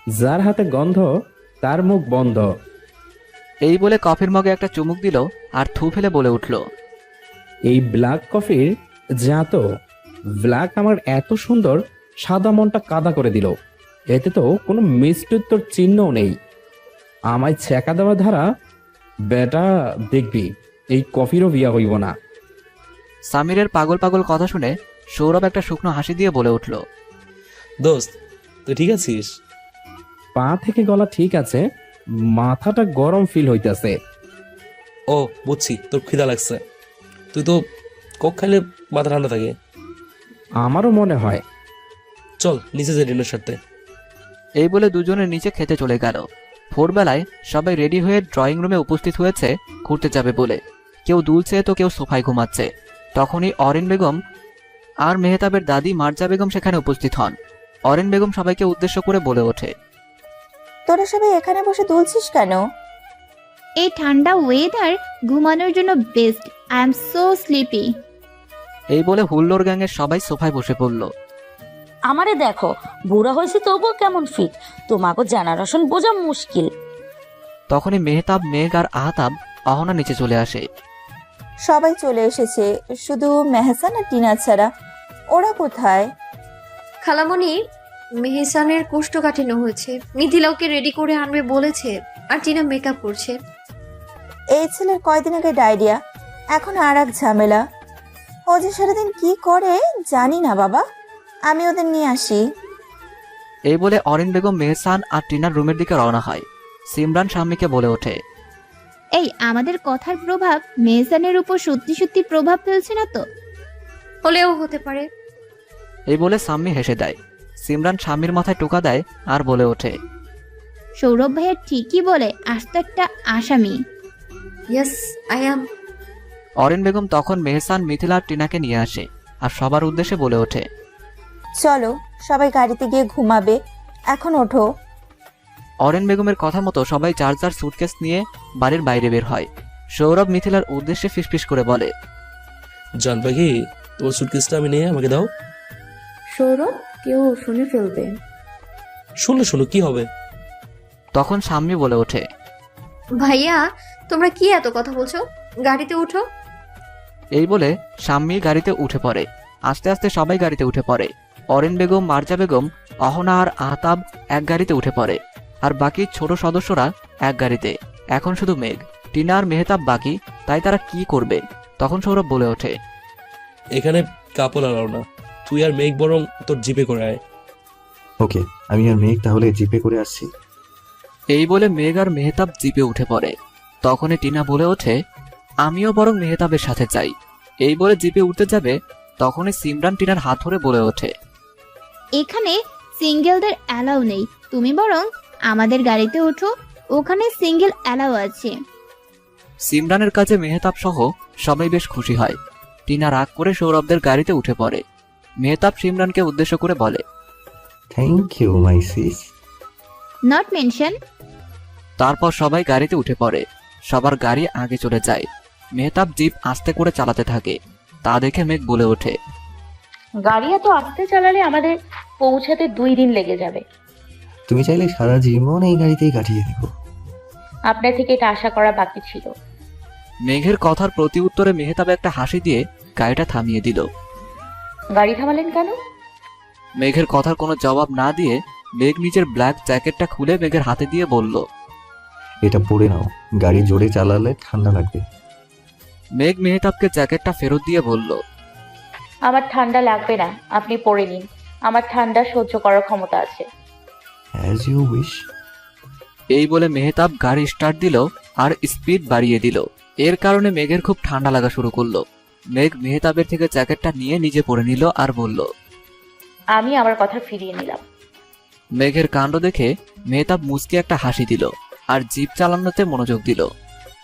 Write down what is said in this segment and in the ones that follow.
যার হাতে গন্ধ তার মুখ বন্ধ। এই বলে কফির মগে একটা চুমুক দিল আর থু ফেলে বলে উঠল, এই ব্ল্যাক কফির তো ব্ল্যাক আমার এত সুন্দর সাদা মনটা কাদা করে দিল। এতে তো কোনো মিষ্টত্বর চিহ্নও নেই। আমায় ছ্যাঁকা দেওয়া ধারা বেটা, দেখবি এই কফিরও বিয়া হইব না। সামিরের পাগল পাগল কথা শুনে সৌরভ একটা শুকনো হাসি দিয়ে বলে উঠল, দোস্ত তুই ঠিক আছিস? পা থেকে গলা ঠিক আছে, মাথাটা গরম ফিল হইতেছে। ও বুঝছি, তোর খিদা লাগছে। তুই তো কোক খাইলে মাথা ঠান্ডা থাকে। আমারও মনে হয়। চল নিচে যাই ডিনার সারতে। এই বলে দুজনে নিচে খেতে চলে গেল। ভোরবেলায় সবাই রেডি হয়ে ড্রয়িং রুমে উপস্থিত হয়েছে ঘুরতে যাবে বলে। কেউ দুলছে তো কেউ সোফায় ঘুমাচ্ছে। তখনই অরিন বেগম আর মেহতাবের দাদি মার্জা বেগম সেখানে উপস্থিত হন। অরিন বেগম সবাইকে উদ্দেশ্য করে বলে ওঠে, তোরা সবাই এখানে বসে দুলছিস কেন? এই ঠান্ডা ওয়েদার ঘুমানোর জন্য best. I am so sleepy. এই বলে হুল্লোড় গ্যাংয়ের সবাই সোফায় বসে পড়ল। আমারে দেখো, বুড়া হয়েছে তবুও কেমন ফিট। তোমাকে জেনারেশন বোঝা মুশকিল। তখনই মেহতাব, মেঘ আর আহতাব অহনা নিচে চলে আসে। সবাই চলে এসেছে, শুধু মেহসান আর টিনা ছাড়া। ওরা কোথায়? খালামণি, মেহসানের কোষ্ঠকাঠিন্য হয়েছে, মিথিলা ওকে রেডি করে আনবে বলেছে, আর টিনা মেকআপ করছে। এই ছেলের কয়দিন আগে ডায়রিয়া, এখন আর এক ঝামেলা। ও যে সারাদিন কি করে জানি না বাবা, আমি ওদের নিয়ে আসি। এই বলে অরিন বেগম মেহসান আর টিনার রুমের দিকে রওনা হয়। সিমরান শাম্মীকে বলে ওঠে, এই আমাদের কথার প্রভাব মেহসানের উপর সত্যি সত্যি প্রভাব ফেলছে না তো? হলেও হতে পারে। এই বলে সাম্মী হেসে দেয়। সিমরান শাম্মীর মাথায় টোকা দেয় আর বলে ওঠে, সৌরভ ভাইয়া ঠিকই বলে, আস্ত একটা আসামি। Yes I am. Orin Begum তখন মেহসান, মিথিলা আর টিনাকে নিয়ে আসে আর সবার উদ্দেশ্যে বলে ওঠে, চলো সবাই গাড়িতে গিয়ে ঘুমাবে, এখন ওঠো। অরিন বেগমের কথা মতো সবাই যার যার সুটকেস নিয়ে বাড়ির বাইরে বের হয়। সৌরভ মিথিলার উদ্দেশ্যে ফিসফিস করে বলে, জান পাখি, তোর সুটকেসটা আমি নিয়ে আমাকে দাও। সৌরভ, কেউ শুনে ফেলবে। শুনলে শুনো, কি হবে? তখন শাম্মী বলে ওঠে, ভাইয়া, তোমরা কি এত কথা বলছো? গাড়িতে উঠো। এই বলে শাম্মী গাড়িতে উঠে পড়ে। আস্তে আস্তে সবাই গাড়িতে উঠে পড়ে। অরিন বেগম, মার্জা বেগম, অহনা আর আহতাব এক গাড়িতে উঠে পড়ে, আর বাকি ছোট সদস্যরা এক গাড়িতে। এখন শুধু মেঘ, টিনা আর মেহতাব বাকি, তাই তারা কি করবে? তখন সৌরভ বলে ওঠে, এখানে কাপড় আলাও না, তুই আর মেঘ বরং তোর জিপে করে আয়। ওকে, আমি আর মেঘ তাহলে জিপে করে আসছি। এই বলে মেঘ আর মেহতাব জিপে উঠে পড়ে। তখনই টিনা বলে ওঠে, আমিও বরং মেহতাবের সাথে চাই। এই বলে জিপে উঠতে যাবে, তখনই সিমরান টিনার হাত ধরে বলে ওঠে, এখানে সিঙ্গেলদের অ্যালাউ নেই, তুমি বরং আমাদের গাড়িতে ওঠো, ওখানে সিঙ্গেল অ্যালাউ আছে। সিমরানের কাছে মেহতাব সহ সবাই বেশ খুশি হয়। টিনা রাগ করে সৌরভদের গাড়িতে উঠে পড়ে। মেহতাব সিমরানকে উদ্দেশ্য করে বলে, thank you my sis. Not mention. তারপর সবাই গাড়িতে উঠে পড়ে। সবার গাড়ি আগে চলে যায়। মেহতাব জিপ আস্তে করে চালাতে থাকে। তা দেখে মেঘ বলে ওঠে, গাড়ি এত আস্তে চালালে আমাদের পৌঁছাতে 2 দিন লেগে যাবে। তুমি চাইলে সারা জীবন এই গাড়িতেই কাটিয়ে দেবো। আপনার থেকে এটা আশা করা বাকি ছিল। মেঘের কথার প্রতি উত্তরে মেহতাব একটা হাসি দিয়ে গাড়িটা থামিয়ে দিল। গাড়ি থামালেন কেন? মেঘের কথার কোনো জবাব না দিয়ে মেঘ নিজের ব্ল্যাক জ্যাকেটটা খুলে মেঘের হাতে দিয়ে বলল, এটা পরে নাও, গাড়ি জোরে চালালে ঠান্ডা লাগবে। মেঘ মেহতাবকে জ্যাকেটটা ফেরত দিয়ে বলল, আমার ঠান্ডা লাগবে না, আপনি পরে নিন। আমার ঠান্ডা সহ্য করার ক্ষমতা আছে। As you wish. এই বলে মেহতাব গাড়ি স্টার্ট দিল আর স্পিড বাড়িয়ে দিল। এর কারণে মেঘের খুব ঠান্ডা লাগা শুরু করলো। মেঘ মেহতাবের থেকে জ্যাকেটটা নিয়ে নিজে পরে নিল আর বলল, আমি আমার কথা ফিরিয়ে নিলাম। মেঘের কাণ্ড দেখে মেহতাব মুচকি একটা হাসি দিল আর জিপ চালানোতে মনোযোগ দিল।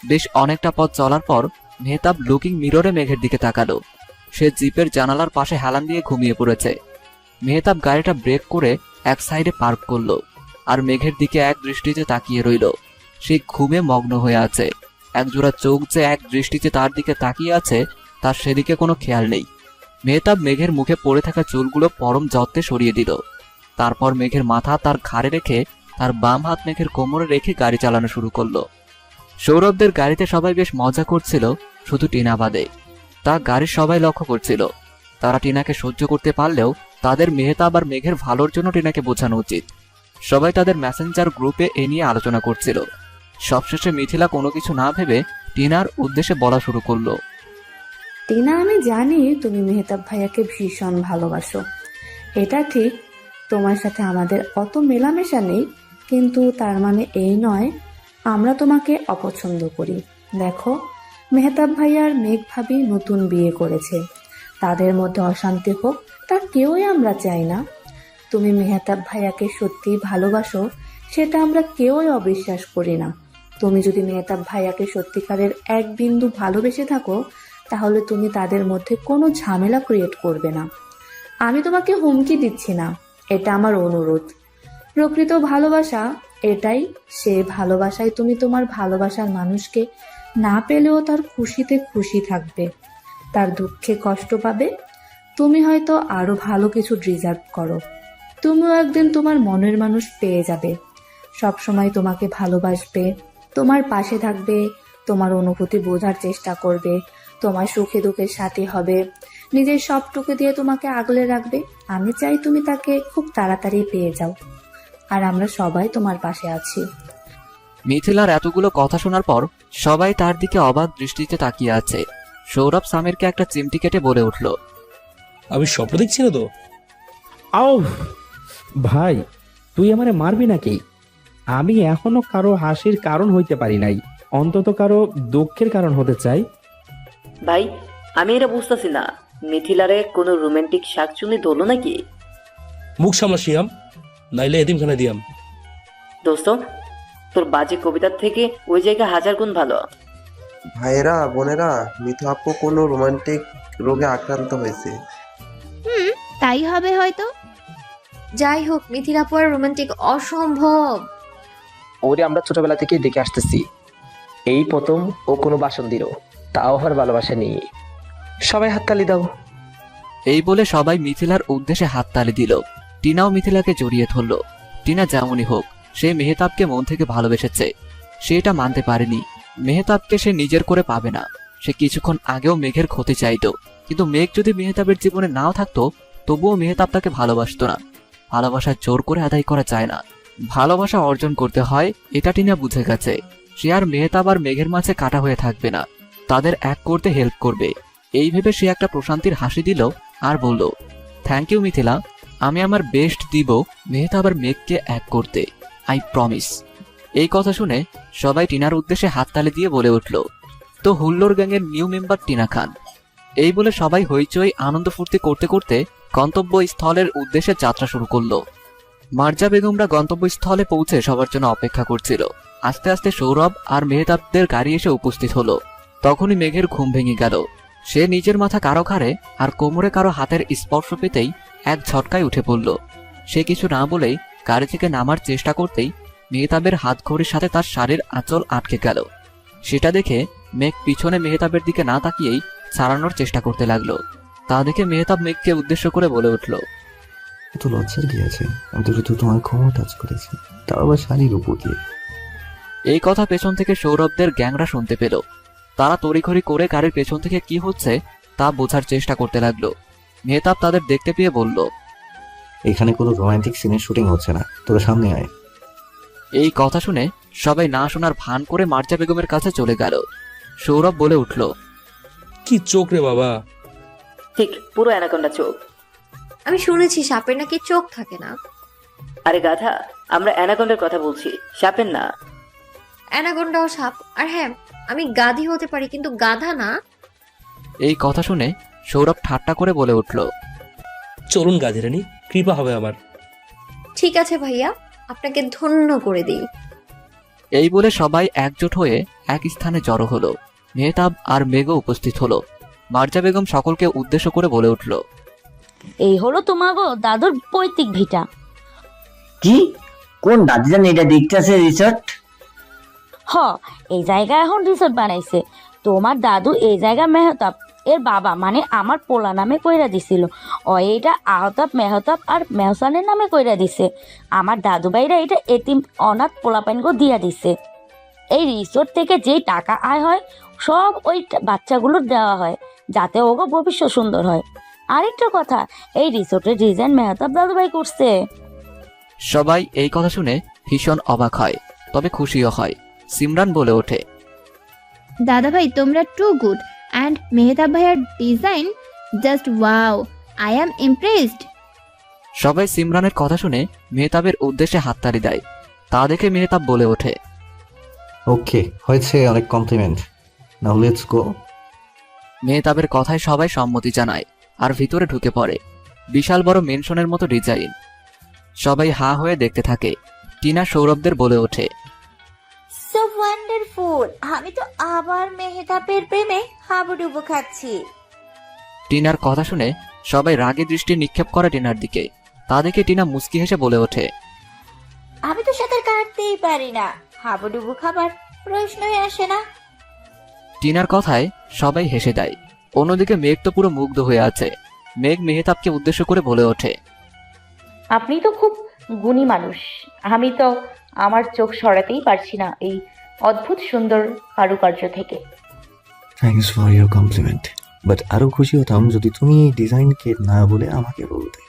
বেশ অনেকটা পথ চলার পর মেহতাব লুকিং মিররে মেঘের দিকে তাকালো। সে জিপের জানালার পাশে হেলান দিয়ে ঘুমিয়ে পড়েছে। মেহতাব গাড়িটা ব্রেক করে এক সাইডে পার্ক করলো আর মেঘের দিকে এক দৃষ্টিতে তাকিয়ে রইল। সে ঘুমে মগ্ন হয়ে আছে। একজোড়া চোখ যে এক দৃষ্টিতে তার দিকে তাকিয়ে আছে, তার সেদিকে কোনো খেয়াল নেই। মেহতাব মেঘের মুখে পড়ে থাকা চুলগুলো পরম যত্নে সরিয়ে দিল। তারপর মেঘের মাথা তার ঘাড়ে রেখে তার বাম হাত মেঘের কোমরে রেখে গাড়ি চালানো শুরু করলো। সৌরভদের গাড়িতে সবাই বেশ মজা করছিল, শুধু টিনা বাদে। তা গাড়ির সবাই লক্ষ্য করছিল। তারা টিনাকে সহ্য করতে পারলেও তাদের মেহতাব আর মেঘের ভালোর জন্য টিনাকে বোঝানো উচিত। সবাই তাদের মেসেঞ্জার গ্রুপে এ নিয়ে আলোচনা করছিল। সবশেষে মিথিলা কোনো কিছু না ভেবে টিনার উদ্দেশ্যে বলা শুরু করলো। টিনা, আমি জানি তুমি মেহতাব ভাইয়াকে ভীষণ ভালোবাসো, এটা ঠিক। তোমার সাথে আমাদের অত মেলামেশা নেই, কিন্তু তার মানে এই নয় আমরা তোমাকে অপছন্দ করি। দেখো, মেহতাব ভাইয়া আর মেঘ ভাবি নতুন বিয়ে করেছে, তাদের মধ্যে অশান্তি হোক তা কেউই আমরা চাই না। তুমি মেহতাব ভাইয়াকে সত্যিই ভালোবাসো, সেটা আমরা কেউই অবিশ্বাস করি না। তুমি যদি মেহতাব ভাইয়াকে সত্যিকারের এক বিন্দু ভালোবেসে থাকো, তাহলে তুমি তাদের মধ্যে কোনো ঝামেলা ক্রিয়েট করবে না। আমি তোমাকে হুমকি দিচ্ছি না, এটা আমার অনুরোধ। প্রকৃত ভালোবাসা এটাই, সে ভালোবাসায় তুমি তোমার ভালোবাসার মানুষকে না পেলেও তার খুশিতে খুশি থাকবে, তার দুঃখে কষ্ট পাবে। তুমি হয়তো আরো ভালো কিছু ডিজার্ভ করো, তুমিও একদিন তোমার মনের মানুষ পেয়ে যাবে। সবসময় তোমাকে ভালোবাসবে, তোমার পাশে থাকবে, তোমার অনুভূতি বোঝার চেষ্টা করবে, তোমার সুখে দুঃখের সাথী হবে, নিজের সবটুকু দিয়ে তোমাকে আগলে রাখবে। আমি চাই তুমি তাকে খুব তাড়াতাড়ি পেয়ে যাও, আর আমরা সবাই তোমার পাশে আছি। মিথিলার এতগুলো কথা শোনার পর সবাই তার দিকে অবাক দৃষ্টিতে তাকিয়ে আছে। সৌরভ সামিরকে একটা চিমটি কেটে বলে উঠল, আমি স্বপ্ন দেখছি না তো? আও ভাই, তুই আমারে মারবি নাকি? আমি এখনো কারো হাসির কারণ হইতে পারি নাই, অন্তত কারো দুঃখের কারণ হতে চাই। ভাই, আমি এটা বুঝতেছি না, মিথিলারে কোনো রোমান্টিক শাকচুনি ধরলো নাকি? মুখ সামলা শিয়াম, নাইলে এতিমখানা দিয়াম। দোস্ত, তোর বাজে কবিতার থেকে ওই জায়গা হাজার গুণ ভালো। ভাইয়েরা বোনেরা, মিথু আপু কোনো রোমান্টিক রোগে আক্রান্ত হয়েছে। তাই হবে হয়তো। যাই হোক, মিথিলা পর রোমান্টিক অসম্ভব। ওরে আমরা ছোটবেলা থেকে দেখে আসতেছি, এই প্রথম ও কোনো বাসন দিল, তাও আর ভালোবাসা নেই। সবাই হাততালি দাও। এই বলে সবাই মিথিলার উদ্দেশ্যে হাততালি দিল। টিনাও মিথিলাকে জড়িয়ে ধরল। টিনা যেমনই হোক, সে মেহতাবকে মন থেকে ভালোবেসেছে। সে এটা মানতে পারেনি, মেহতাবকে সে নিজের করে পাবে না। সে কিছুক্ষণ আগেও মেঘের ক্ষতি চাইতো, কিন্তু মেঘ যদি মেহতাবের জীবনে নাও থাকতো, তবুও মেহতাব তাকে ভালোবাসতো না। ভালোবাসা জোর করে আদায় করা যায় না, ভালোবাসা অর্জন করতে হয়, এটা টিনা বুঝে গেছে। সে আর মেহতাব আর মেঘের মাঝে কাটা হয়ে থাকবে না, তাদের এক করতে হেল্প করবে। এই ভেবে সে একটা প্রশান্তির হাসি দিল আর বলল, থ্যাংক ইউ মিথিলা, আমি আমার বেস্ট দিব মেহতাব আর মেঘকে এক করতে, আই প্রমিস। এই কথা শুনে সবাই টিনার উদ্দেশ্যে হাততালি দিয়ে বলে উঠল, তো হুল্লোর গ্যাংয়ের নিউ মেম্বার টিনা খান। এই বলে সবাই হইচই আনন্দ ফুর্তি করতে করতে গন্তব্যস্থলের উদ্দেশ্যে যাত্রা শুরু করলো। মার্জা বেগমরা গন্তব্যস্থলে পৌঁছে সবার জন্য অপেক্ষা করছিল। আস্তে আস্তে সৌরভ আর মেহতাবদের গাড়ি এসে উপস্থিত হলো। তখনই মেঘের ঘুম ভেঙে গেল। সে নিজের মাথা কারো ঘাড়ে আর কোমরে কারো হাতের স্পর্শ পেতেই এক ঝটকায় উঠে পড়ল। সে কিছু না বলেই গাড়ি থেকে নামার চেষ্টা করতেই মেহতাবের হাত ঘড়ির সাথে তার শাড়ির আঁচল আটকে গেল। সেটা দেখে মেঘ পিছনে মেহতাবের দিকে না তাকিয়েই ছাড়ানোর চেষ্টা করতে লাগলো। তা দেখে মেহতাব মেঘকে উদ্দেশ্য করে বলে উঠল, এত লজ্জার কি আছে? আমি তো শুধু তোমার কোমর টাচ করেছি, তাও আবার শাড়ির উপর দিয়ে। এই কথা পেছন থেকে সৌরভদের গ্যাংরা শুনতে পেল। তারা তড়িঘড়ি করে গাড়ির পেছন থেকে কি হচ্ছে তা বোঝার চেষ্টা করতে লাগলো। মেহতাব তাদের দেখতে পেয়ে বলল, এখানে কোনো রোমান্টিক সিনের শুটিং হচ্ছে না, তোরা সামনে আয়। এই কথা শুনে সবাই না শোনার ভান করে মার্জা বেগমের কাছে চলে গেল। সৌরভ বলে উঠল, কি চোখ রে বাবা! ঠিক পুরো অ্যানাকোন্ডা চোখ। আমি শুনেছি সাপের নাকি চোখ থাকে না। আরে গাধা, আমরা অ্যানাকোন্ডার কথা বলছি, সাপের না। অ্যানাকোন্ডাও সাপ, আর হ্যাঁ, আমি গাধি হতে পারি কিন্তু গাধা না। এই কথা শুনে সৌরভ ঠাট্টা করে বলে উঠল, চলুন গাধিরানি, কৃপা হবে আমার। ঠিক আছে ভাইয়া, আপনাকে ধন্য করে দিই। এই বলে সবাই একজোট হয়ে এক স্থানে জড়ো হলো। মেহতাব আর মেঘও উপস্থিত হলো। মার্জা বেগম সকলকে উদ্দেশ্য করে বলে উঠল, এই হলো তোমাগো দাদুর পৈতৃক ভিটা। কি? কোন দাদি জানি এটা দেখতেছে রিসর্ট? হ, এই জায়গা এখন রিসোর্ট বানাইছে। তোমার দাদু এই জায়গা মেহতাব এর বাবা মানে আমার পোলা নামে কইরা দিছিল। ও এইটা আহতাব মেহতাব আর মেহসানের নামে কইরা দিছে। আমার দাদু ভাইরা এটা এতিম অনাথ পোলাপাইনগো দিয়া দিছে। এই রিসোর্ট থেকে যেই টাকা আয় হয় সব ওই বাচ্চাগুলোর দেওয়া হয়, যাতে ওগো ভবিষ্যৎ সুন্দর হয়। আরেকটা কথা, এই রিসোর্টের ডিজাইন মেহতাব দাদু ভাই করছে। সবাই এই কথা শুনে ভীষণ অবাক হয়, তবে খুশিও হয়। সিমরান বলে ওঠে, দাদা ভাই তোমরা টু গুড অ্যান্ড মেহতাব ভাইয়ার design just wow, I am impressed. সবাই সিমরানের কথা শুনে মেহতাবের উদ্দেশ্যে হাততালি দেয়। তা দেখে মেহতাব বলে ওঠে, ওকে, হয়েছে, অনেক কমপ্লিমেন্ট। Now let's go. মেহতাবের কথায় সবাই সম্মতি জানায় আর ভিতরে ঢুকে পড়ে। বিশাল বড় মেনশনের মতো ডিজাইন। সবাই হা হয়ে দেখতে থাকে। টিনা সৌরভদের বলে ওঠে, সো ওয়ান্ডারফুল, আমি তো আবার মেহতাবের প্রেমে হাবুডুবু খাচ্ছি। টিনার কথা শুনে সবাই রাগে দৃষ্টি নিক্ষেপ করে টিনার দিকে। তা দেখে টিনা মুচকি হেসে বলে ওঠে, আমি তো সাঁতার কাটতেই পারি না, হাবুডুবু খাবার প্রশ্নই আসে না। টিনার কথায় সবাই হেসে দেয়। অন্যদিকে মেঘ তো পুরো মুগ্ধ হয়ে আছে। মেঘ মেহতাবকে উদ্দেশ্য করে বলে ওঠে, আপনি তো খুব গুণী মানুষ। আমি তো আমার চোখ সরাতেই পারছি না এই অদ্ভুত সুন্দর কারুকার্য থেকে। Thanks for your compliment, but আরো খুশি হতাম যদি তুমি এই ডিজাইনকে না বলে আমাকে বলতে।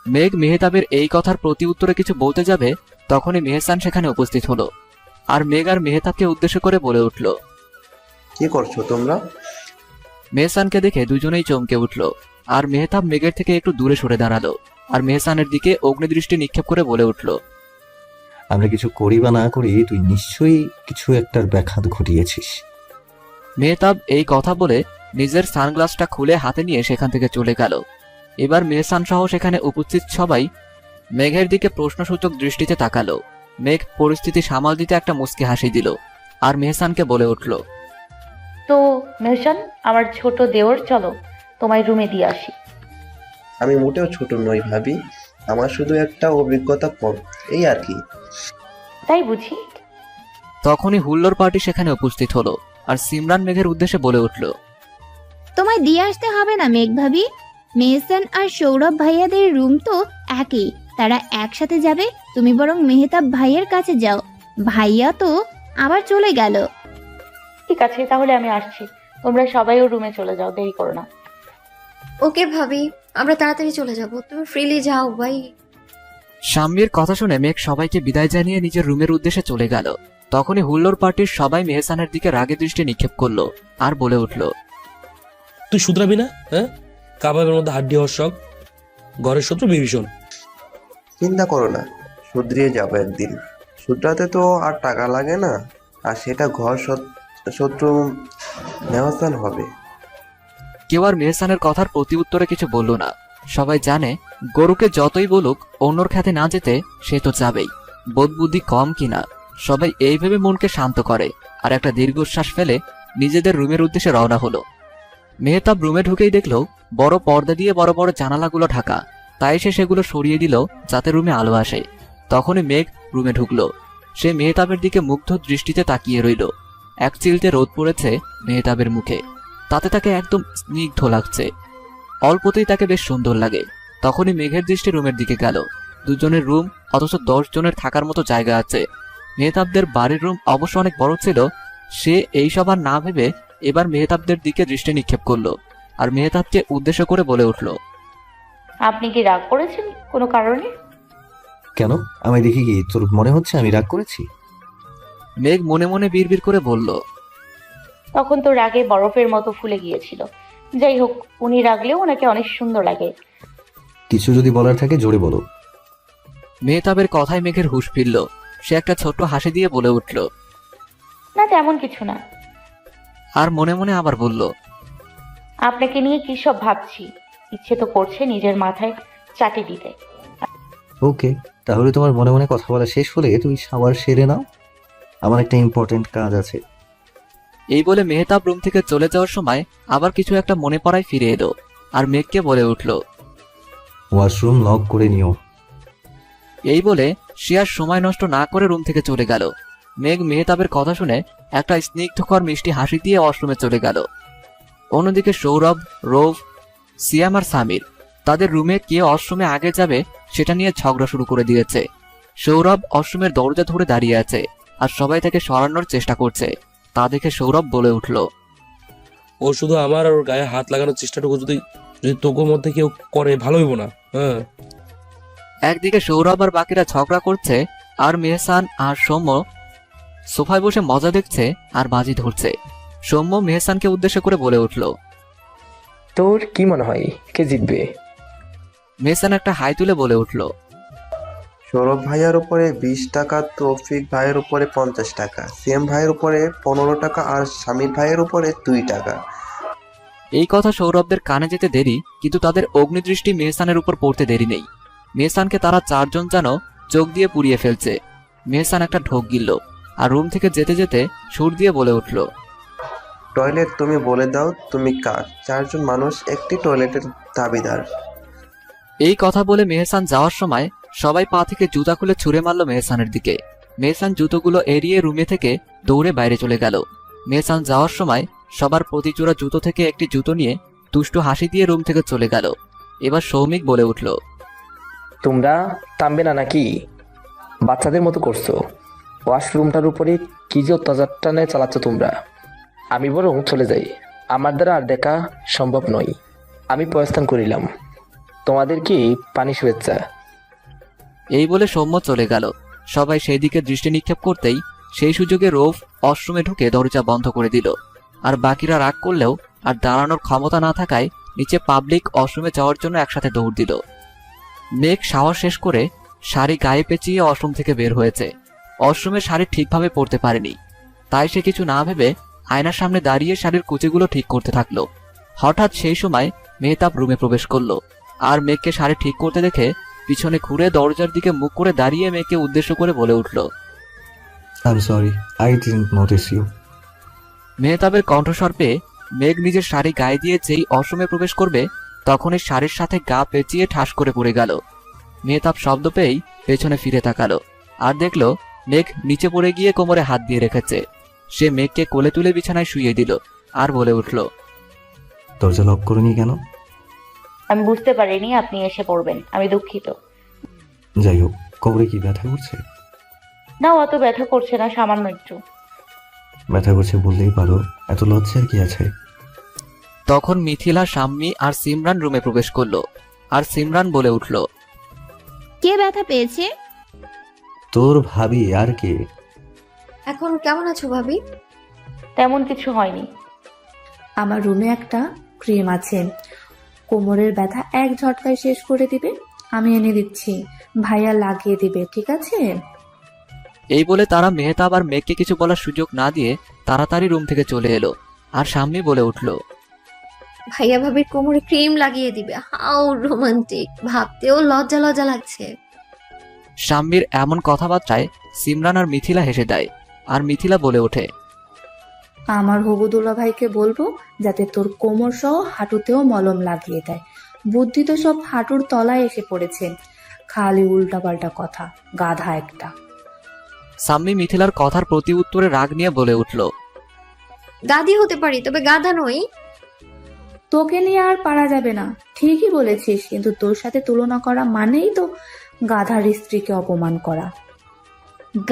মেঘ মেহতাবের এই কথার প্রতি উত্তরে কিছু বলতে যাবে, তখনই মেহসান সেখানে উপস্থিত হলো। আর মেঘ আর মেহতাবকে উদ্দেশ্য করে বলে উঠল, কি করছো তোমরা? মেহসানকে দেখে দুজনেই চমকে উঠল। আর মেহতাব মেঘের থেকে একটু দূরে সরে দাঁড়ালো আর মেহসানের দিকে অগ্নিদৃষ্টি নিক্ষেপ করে বলে উঠল, আমরা কিছু করি বা না করি তুই নিশ্চয়ই কিছু একটার ব্যাঘাত ঘটিয়েছিস। মেহতাব এই কথা বলে নিজের সানগ্লাসটা খুলে হাতে নিয়ে সেখান থেকে চলে গেল। এবার মেহসান সহ সেখানে উপস্থিত সবাই মেঘের দিকে প্রশ্নসূচক দৃষ্টিতে তাকালো। মেঘ পরিস্থিতি সামাল দিতে একটা মুচকি হাসি দিল আর মেহসানকে বলে উঠল, তো মেহসান, আমার ছোট দেওর, চলো তোমায় রুমে দিয়ে আসি। আমি মোটেও ছোট নই ভাবি, আমার শুধু একটা অভিজ্ঞতা কম, এই আর কি। তাই বুঝি? তখনই হুল্লোর পার্টি সেখানে উপস্থিত হলো আর সিমরান মেঘের উদ্দেশ্যে বলে উঠল, তোমায় দিয়ে আসতে হবে না মেঘ ভাবি, মেহসান আর সৌরভ ভাইয়াদের রুম তো একই, তারা একসাথে যাবে। তুমি বরং মেহতাব ভাইয়ের কাছে যাও, ভাইয়া তো আবার চলে গেল। ঠিক আছে, তাহলে আমি আসছি। তোমরা সবাই ওর রুমে চলে যাও, দেরি করো না। ওকে ভাবি, আমরা তাড়াতাড়ি চলে যাব, তুমি ফ্রিলি যাও ভাই। শাম্মীর কথা শুনে মেঘ সবাইকে বিদায় জানিয়ে নিজের রুমের উদ্দেশ্যে চলে গেল। তখনই হুল্লোর পার্টির সবাই মেহসানের দিকে রাগে দৃষ্টি নিক্ষেপ করলো আর বলে উঠল, তুই শুধরাবি না? হ্যাঁ, কাবাবের মধ্যে হাড্ডি হওয়ার শখ, ঘরের শত্রু বিভীষণ। চিন্তা করো না, শুধরিয়ে যাবো একদিন। শুধরাতে তো আর টাকা লাগে না, আর সেটা ঘর শত্রু মেহসান হবে। কেউ আর মেহসানের কথার প্রতি উত্তরে কিছু বলল না। সবাই জানে গরুকে যতই বলুক অন্যর খ্যাতে না যেতে সে তো যাবেই, বোধ বুদ্ধি কম কিনা। সবাই এই ভেবে মনকে শান্ত করে আর একটা দীর্ঘশ্বাস ফেলে নিজেদের রুমের উদ্দেশ্যে রওনা হলো। মেহতাব রুমে ঢুকেই দেখলো বড় পর্দা দিয়ে বড় বড় জানালাগুলো ঢাকা, তাই সে সেগুলো সরিয়ে দিল যাতে রুমে আলো আসে। তখনই মেঘ রুমে ঢুকলো। সে মেহতাবের দিকে মুগ্ধ দৃষ্টিতে তাকিয়ে রইল। এক চিলতে রোদ পড়েছে মেহতাবের মুখে, তাতে তাকে একদম স্নিগ্ধ লাগছে। অল্পতেই তাকে বেশ সুন্দর লাগে। তখনই মেঘের দৃষ্টি রুমের দিকে গেল। দুজনের রুম, অথচ 10 জনের থাকার মতো জায়গা আছে। মেহতাবদের বাড়ির রুম অবশ্য অনেক বড় ছিল। সে এইসব আর না ভেবে এবার মেহতাবদের দিকে দৃষ্টি নিক্ষেপ করলো আর মেহতাবকে উদ্দেশ্য করে বলে উঠল, আপনি কি রাগ করেছেন কোনো কারণে? কেন, আমায় দেখি কি তোর মনে হচ্ছে আমি রাগ করেছি? মেঘ মনে মনে বিড়বিড় করে বলল, তখন তো রাগে বরফের মতো ফুলে গিয়েছিল। যাই হোক, উনি রাগলেও ওনাকে অনেক সুন্দর লাগে। কিছু যদি বলার থাকে জোরে বলো। মেহতাবের কথায় মেঘের হুঁশ ফিরল। সে একটা ছোট্ট হাসি দিয়ে বলে উঠল, না, তেমন কিছু না। আর মনে মনে আবার বলল, আপনাকে নিয়ে কি সব ভাবছি, ইচ্ছে তো করছে নিজের মাথায় চাটি দিতে। ওকে, তাহলে তোমার মনে মনে কথা বলা শেষ হলে তুমি শাওয়ার সেরে নাও, আমার একটা ইম্পর্টেন্ট কাজ আছে। এই বলে মেহতাব রুম থেকে চলে যাওয়ার সময় আবার কিছু একটা মনে পড়ায় ফিরে এলো আর মেঘকে বলে উঠল, ওয়াশরুম লক করে নিও। এই বলে সে আর সময় নষ্ট না করে রুম থেকে চলে গেল। মেঘ মেহতাবের কথা শুনে একটা স্নিগ্ধকর মিষ্টি হাসি দিয়ে ওয়াশরুমে চলে গেল। অন্যদিকে সৌরভ, রৌফ, সিয়াম আর সামির তাদের রুমে কে ওয়াশরুমে আগে যাবে সেটা নিয়ে ঝগড়া শুরু করে দিয়েছে। সৌরভ ওয়াশরুমের দরজা ধরে দাঁড়িয়ে আছে আর সবাই তাকে সরানোর চেষ্টা করছে। তা দেখে সৌরভ বলে উঠল, ও শুধু আমার আর ওর গায়ে হাত লাগানোর চেষ্টাটুকু যদি যদি তোর মধ্যে কেউ করে ভালো হইব না। হ্যাঁ, একদিকে সৌরভ আর বাকিরা ঝগড়া করছে আর মেহসান আর সৌম্য সোফায় বসে মজা দেখছে আর বাজি ধরছে। সৌম্য মেহসানকে উদ্দেশ্য করে বলে উঠল, তোর কি মনে হয় কে জিতবে? মেহসান একটা হাই তুলে বলে উঠল, সৌরভ ভাইয়ার উপরে 20 টাকা, তৌফিক ভাইয়ের উপরে 50 টাকা, সিএম ভাইয়ের উপরে 15 টাকা আর শামির ভাইয়ের উপরে 2 টাকা। এই কথা সৌরভদের কানে যেতে দেরি, কিন্তু তাদের অগ্নিদৃষ্টি মেহসানের উপর পড়তে দেরি নেই। মেহসানকে তারা চারজন যেন চোখ দিয়ে পুড়িয়ে ফেলছে। মেহসান একটা ঢোক গিলল আর রুম থেকে যেতে যেতে সুর দিয়ে বলে উঠল, টয়লেট তুমি বলে দাও তুমি কার? 4 জন মানুষ একটি টয়লেটের দাবিদার। এই কথা বলে মেহসান যাওয়ার সময় সবাই পা থেকে জুতা খুলে ছুঁড়ে মারল মেহসানের দিকে। মেহসান জুতোগুলো এড়িয়ে রুমে থেকে দৌড়ে বাইরে চলে গেল। মেহসান যাওয়ার সময় সবার প্রতি জোড়া জুতো থেকে একটি জুতো নিয়ে দুষ্টু হাসি দিয়ে রুম থেকে চলে গেল। এবার সৌমিক বলে উঠল, তোমরা থামবে না নাকি? বাচ্চাদের মতো করছো। ওয়াশরুমটার উপরে কি যে অত্যাচারটা নিয়ে চালাচ্ছ তোমরা। আমি বরং চলে যাই, আমার দ্বারা আর দেখা সম্ভব নয়। আমি প্রস্থান করিলাম। তোমাদের কি পানি শুভেচ্ছা। এই বলে সৌম্য চলে গেল। সবাই সেই দিকে দৃষ্টি নিক্ষেপ করতেই সেই সুযোগে রৌফ ওয়াশরুমে ঢুকে দরজা বন্ধ করে দিল। আর বাকিরা রাগ করলেও আর দাঁড়ানোর ক্ষমতা না থাকায় নিচে পাবলিক ওয়াশরুমে যাওয়ার জন্য একসাথে দৌড় দিল। মেঘ সাহস শেষ করে শাড়ি গায়ে পেঁচিয়ে ওয়াশরুম থেকে বের হয়েছে। ওয়াশরুমে শাড়ি ঠিকভাবে পরতে পারেনি, তাই সে কিছু না ভেবে আয়নার সামনে দাঁড়িয়ে শাড়ির কুচিগুলো ঠিক করতে থাকলো। হঠাৎ সেই সময় মেহতাব রুমে প্রবেশ করলো আর মেঘকে শাড়ি ঠিক করতে দেখে পিছনে ঘুরে দরজার দিকে মুখ করে দাঁড়িয়ে মেঘকে উদ্দেশ্য করে বলে উঠল, I'm sorry, I didn't notice you. মেহতাবের কণ্ঠস্বর পেয়ে মেঘ নিজের শাড়ি গায়ে দিয়ে যেই ওয়াশরুমে প্রবেশ করবে তখনই শাড়ির সাথে গা পেঁচিয়ে ঠাস করে পড়ে গেল। মেহতাব শব্দ পেয়েই পেছনে ফিরে তাকালো আর দেখলো মেঘ নিচে পড়ে গিয়ে কোমরে হাত দিয়ে রেখেছে। সে মেঘকে কোলে তুলে বিছানায় শুইয়ে দিল আর বলে উঠল, দরজা লক করনি কেন? আমি বুঝতে পারিনি আপনি এসে পড়বেন, আমি দুঃখিত। যাই হোক, কোমরে কি ব্যথা করছে? না, অত ব্যথা করছে না, সামান্য একটু। ব্যথা করছে বললেই পারো, এত লজ্জার কি আছে? তখন মিথিলা, শাম্মী আর সিমরান রুমে প্রবেশ করলো আর সিমরান বলে উঠল, কে ব্যথা পেয়েছে? তোর ভাবি আর কে? এখন কেমন আছো ভাবি? তেমন কিছু হয়নি। আমার রুমে একটা ক্রিম আছে, কোমরের ব্যথা এক ঝটকায় শেষ করে দিবে। আমি এনে দিচ্ছি, ভাইয়া লাগিয়ে দিবে, ঠিক আছে? এই বলে তারা মেহতাব আর মেঘকে কিছু বলার সুযোগ না দিয়ে তাড়াতাড়ি রুম থেকে চলে এলো। আর শাম্মী বলে উঠল, ভাইয়া ভাবির কোমরে ক্রিম লাগিয়ে দিবে, হাউ রোমান্টিক, ভাবতেও লজ্জা লজ্জা লাগছে। শাম্মীর এমন কথাবার্তায় সিমরান আর মিথিলা হেসে দেয় আর মিথিলা বলে ওঠে, আমার হবুদুল্লা ভাইকে বলবো যাতে তোর কোমর সহ হাঁটুতেও মলম লাগিয়ে দেয়। বুদ্ধি তো সব হাঁটুর তলায় এসে পড়েছে, খালি উল্টাপাল্টা কথা, গাধা একটা। শাম্মী মিথিলার কথার প্রতি উত্তরে রাগ নিয়ে বলে উঠল, গাধি হতে পারি তবে গাধা নই। তোকে নিয়ে আর পারা যাবে না, ঠিকই বলেছিস, কিন্তু তোর সাথে তুলনা করা মানেই তো গাধার স্ত্রীকে অপমান করা।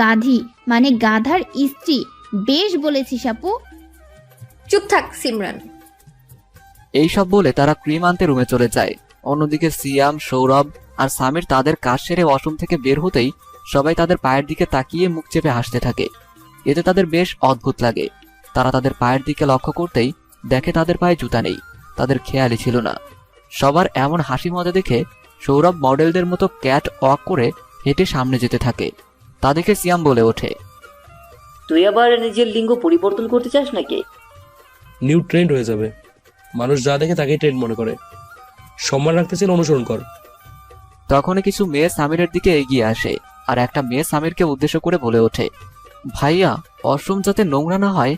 গাধি মানে গাধার স্ত্রী, বেশ বলেছিস আপু। চুপ থাক সিমরান। এইসব বলে তারা ক্রিম আনতে রুমে চলে যায়। অন্যদিকে সিয়াম, সৌরভ আর সামির তাদের কাজ সেরে ওয়াশরুম থেকে বের হতেই সবাই তাদের পায়ের দিকে তাকিয়ে মুখ চেপে হাসতে থাকে। এতে তাদের বেশ অদ্ভুত লাগে। তারা তাদের পায়ের দিকে লক্ষ্য করতেই দেখে তাদের পায়ে জুতা নেই। তাদের খেয়ালই ছিল না। সবার এমন হাসি মজা দেখে সৌরভ মডেলদের মতো ক্যাট ওয়াক করে হেঁটে সামনে যেতে থাকে। তা দেখে সিয়াম বলে ওঠে, তুই আবার নিজের লিঙ্গ পরিবর্তন করতে চাস নাকি? নিউ ট্রেন্ড হয়ে যাবে, মানুষ যা দেখে তাকেই ট্রেন্ড মনে করে। সম্মান রাখতে চাইলে অনুসরণ কর। তখনই কিছু মেয়ে সামিরের দিকে এগিয়ে আসে আর একটা মেয়ে সামিরকে উদ্দেশ্য করে বলে ওঠে, ভাইয়া ওয়াশরুম যাতে নোংরা না হয়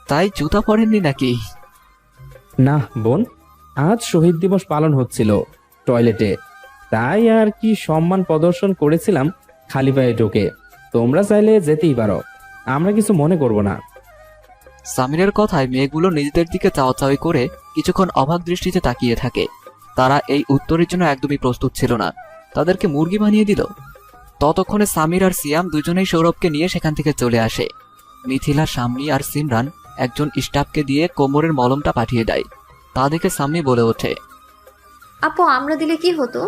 তাই জুতা পরেননি নাকি? না বোন, আজ শহীদ দিবস পালন হচ্ছিল টয়লেটে, তাই আর কি সম্মান প্রদর্শন করেছিলাম খালি পায়ে ঢোকে। তোমরা চাইলে যেতেই পারো, আমরা কিছু মনে করব না। সামিরের কথায় মেয়েগুলো নিজেদের দিকে চাওয়াচাওয়ি করে কিছুক্ষণ অবাক দৃষ্টিতে তাকিয়ে থাকে। তারা এই উত্তরের জন্য একদমই প্রস্তুত ছিল না। তাদেরকে মুরগি বানিয়ে দিল। ততক্ষণে সামির আর সিয়াম দুজনেই সৌরভকে নিয়ে সেখান থেকে চলে আসে। মিথিলা, সাম্মি আর সিমরান একজন স্টাফকে দিয়ে কোমরের মলমটা পাঠিয়ে দেয়। তা দেখে সাম্মি বলে ওঠে, আপু আমরা দিলে কি হতো?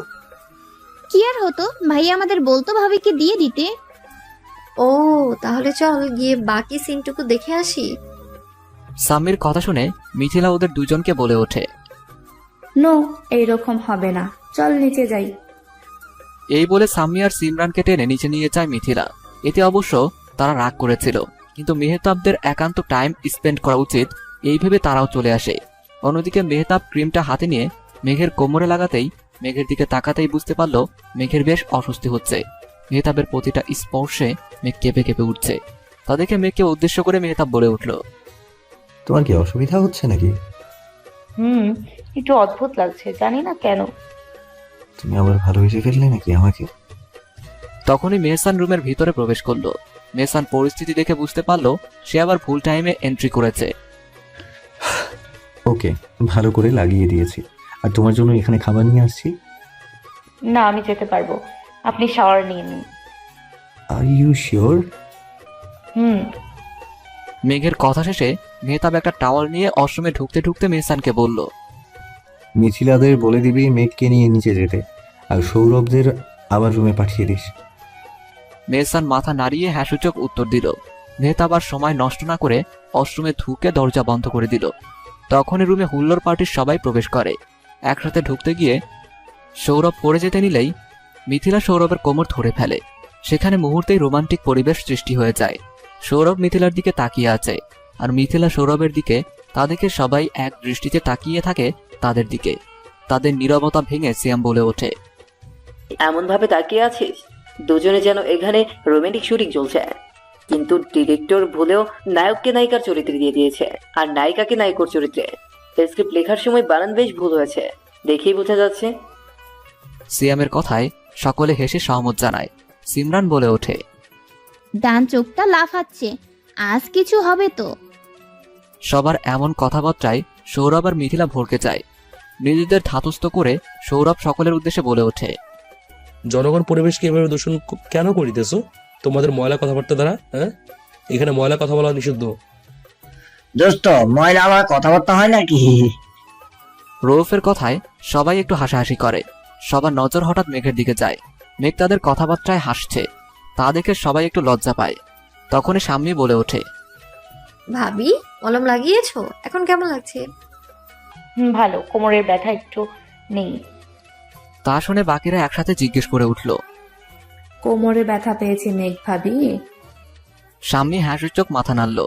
কি আর হতো, ভাইয়া আমাদের বলতো ভাবিকে দিয়ে দিতে। ও তাহলে চল গিয়ে বাকি সিনটুকু দেখে আসি। সাম্মির কথা শুনে মিথিলা ওদের দুজনকে বলে ওঠে, নো, এইরকম হবে না, চল নিচে যাই। এই বলে সাম্মি আর সিমরানকে টেনে নিচে নিয়ে যায় মিথিলা। এতে অবশ্য তারা রাগ করেছিল, কিন্তু মেহতাবদের একান্ত টাইম স্পেন্ড করা উচিত এই ভেবে তারাও চলে আসে। অন্যদিকে মেহতাব ক্রিমটা হাতে নিয়ে মেঘের কোমরে লাগাতেই মেঘের দিকে তাকাতেই বুঝতে পারল মেঘের বেশ অস্বস্তি হচ্ছে। মেহতাবের প্রতিটা স্পর্শে মেঘ কেঁপে কেঁপে উঠছে। তা দেখে মেঘকে উদ্দেশ্য করে মেহতাব বলে উঠল, তোমার কি অসুবিধা হচ্ছে নাকি? একটু অদ্ভুত লাগছে, জানি না কেন। তুমি আবার ভালোবেসে ফেললে নাকি আমাকে? তখনই মেহসান রুমের ভিতরে প্রবেশ করলো। মেহসান পরিস্থিতি দেখে বুঝতে পারলো সে আবার ভুল টাইমে এন্ট্রি করেছে। ওকে, ভালো করে লাগিয়ে দিয়েছি। আর তোমার জন্য এখানে খাবার নিয়ে আসছি। না, আমি যেতে পারবো, আপনি শাওয়ার নিয়ে নিন। Are you sure? মেঘের কথা শেষে মেহতাব একটা টাওয়াল নিয়ে ওয়াশরুমে ঢুকতে ঢুকতে মেহসানকে বলল, মিথিলাদের বলে দিবি মেঘকে নিয়ে নিচে যেতে, আর সৌরভদের আবার রুমে পাঠিয়ে দিস। মেহসান মাথা নাড়িয়ে হ্যাঁসূচক উত্তর দিল। মেহতাব আর সময় নষ্ট না করে ওয়াশরুমে ঢুকে দরজা বন্ধ করে দিল। তখনই রুমে হুল্লোড় পার্টির সবাই প্রবেশ করে। একসাথে ঢুকতে গিয়ে সৌরভ পড়ে যেতে নিলেই মিথিলা সৌরভের কোমর ধরে ফেলে। সেখানে মুহূর্তেই রোমান্টিক পরিবেশ সৃষ্টি হয়ে যায়। সৌরভ মিথিলার দিকে তাকিয়ে আছে, আর মিথিলা সৌরভের দিকে। তাদেরকে সবাই এক দৃষ্টিতে তাকিয়ে থাকে তাদের দিকে। তাদের নীরবতা ভেঙে সিয়াম বলে ওঠে, এমন ভাবে তাকিয়ে আছিস দুজনে যেন এখানে রোমান্টিক শুটিং চলছে। কিন্তু ডিরেক্টর ভুলেও নায়ককে নায়িকার চরিত্রে দিয়ে দিয়েছে, আর নায়িকাকে নায়কর চরিত্রে। স্ক্রিপ্ট লেখার সময় বানান বেশ ভুল হয়েছে, দেখেই বোঝা যাচ্ছে। সিয়ামের কথায় সকলে হেসে সহমত জানায়। সিমরান বলে ওঠে, ডান চোখটা লাফাচ্ছে, আজ কিছু হবে তো। সবার এমন কথাবার্তায় সৌরভ আর মিথিলা ভরকে যায়। নিজেদের ধাতস্থ করে সৌরভ সকলের উদ্দেশ্যে বলে ওঠে, জনগণ পরিবেশকে এভাবে দূষণ কেন করিতেছো তোমাদের ময়লা কথাবার্তা দ্বারা? হ্যাঁ, এখানে ময়লা কথা বলা নিষিদ্ধ। দোস্ত, ময়লা আবার কথাবার্তা হয় নাকি? রৌফের কথায় সবাই একটু হাসাহাসি করে। সবার নজর হঠাৎ মেঘের দিকে যায়। মেঘ তাদের কথাবার্তায় হাসছে, তা দেখে সবাই একটু লজ্জা পায়। তখনই সাম্মি বলে ওঠে, ভাবি মলম লাগিয়েছো, এখন কেমন লাগছে? ভালো, কোমরের ব্যথা একটু নেই। তা শুনে বাকিরা একসাথে জিজ্ঞেস করে উঠল, কোমরে ব্যথা পেয়েছি মেঘ ভাবি? সাম্মি হাসিচোখ মাথা নাড়ল।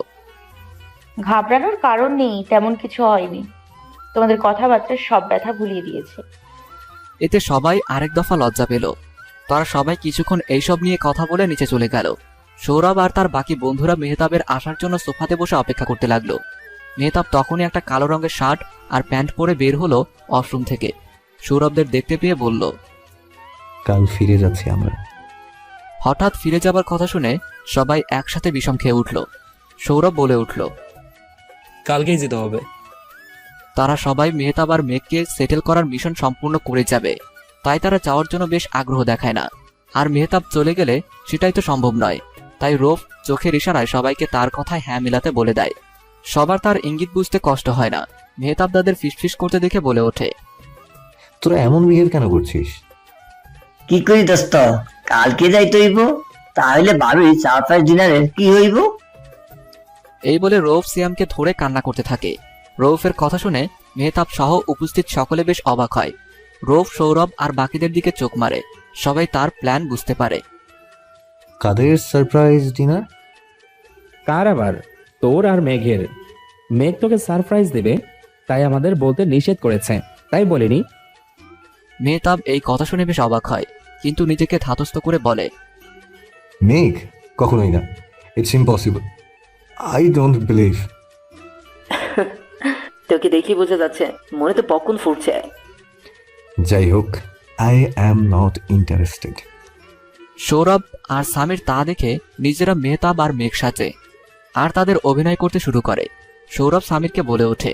ঘাবড়ানোর কারণ নেই, তেমন কিছু হয়নি। তোমাদের কথাবার্তা সব ব্যথা ভুলিয়ে দিয়েছে। এতে সবাই আরেক দফা লজ্জা পেল। তারা সবাই কিছুক্ষণ এইসব নিয়ে কথা বলে নিচে চলে গেল। সৌরভ আর তার বাকি বন্ধুরা মেহতাবের আসার জন্য সোফাতে বসে অপেক্ষা করতে লাগলো। মেহতাব তখনই একটা কালো রঙের শার্ট আর প্যান্ট পরে বের হলো ওয়াশরুম থেকে। সৌরভদের দেখতে পেয়ে বলল, কাল ফিরে যাচ্ছি আমরা। হঠাৎ ফিরে যাবার কথা শুনে সবাই একসাথে বিষম খেয়ে উঠল। সৌরভ বলে উঠল, কালকেই যেতে হবে। তারা সবাই মেহতাব আর মেঘকে সেটেল করার মিশন সম্পূর্ণ করে যাবে, তাই তারা যাওয়ার জন্য বেশ আগ্রহ দেখায় না। আর মেহতাব চলে গেলে সেটাই তো সম্ভব নয়। তাই রৌফ চোখের ইশারায় সবাইকে তার কথায় হ্যাঁ মিলাতে বলে দেয়। সবার তার ইঙ্গিত বুঝতে কষ্ট হয় না। মেহতাব তাদের ফিসফিস করতে দেখে বলে ওঠে, তোরা এমন বিহেভ কেন করছিস? কি করি দোস্ত, কালকে যাইতে হইব, তাহলে ভাবি সারপ্রাইজ ডিনারে কি হইব? এই বলে রৌফ সিয়ামকে ধরে কান্না করতে থাকে। রৌফের কথা শুনে মেহতাব সহ উপস্থিত সকলে বেশ অবাক হয়। রৌফ, সৌরভ আর বাকিদের দিকে চোখ মারে। সবাই তার প্ল্যান বুঝতে পারে। কাদের সারপ্রাইজ ডিনার? কার আবার? তোর আর মেঘের। মেঘ তোকে সারপ্রাইজ দেবে, তাই আমাদের বলতে নিষেধ করেছে, তাই বলিনি। মেহতাব এই কথা শুনে বেশ অবাক হয়, কিন্তু নিজেকে ধাতস্থ করে বলে, মেঘ কখনোই না, it's impossible, I don't believe. তোকে দেখি বোঝা যাচ্ছে মনে তো পক্ষণ ফুটছে। যাই হোক, I am not interested. Sourav আর সামির তা দেখে নিজেরা মেহতাব আর মেঘ সাজে আর তাদের অভিনয় করতে শুরু করে। সৌরভ সামিরকে বলে ওঠে,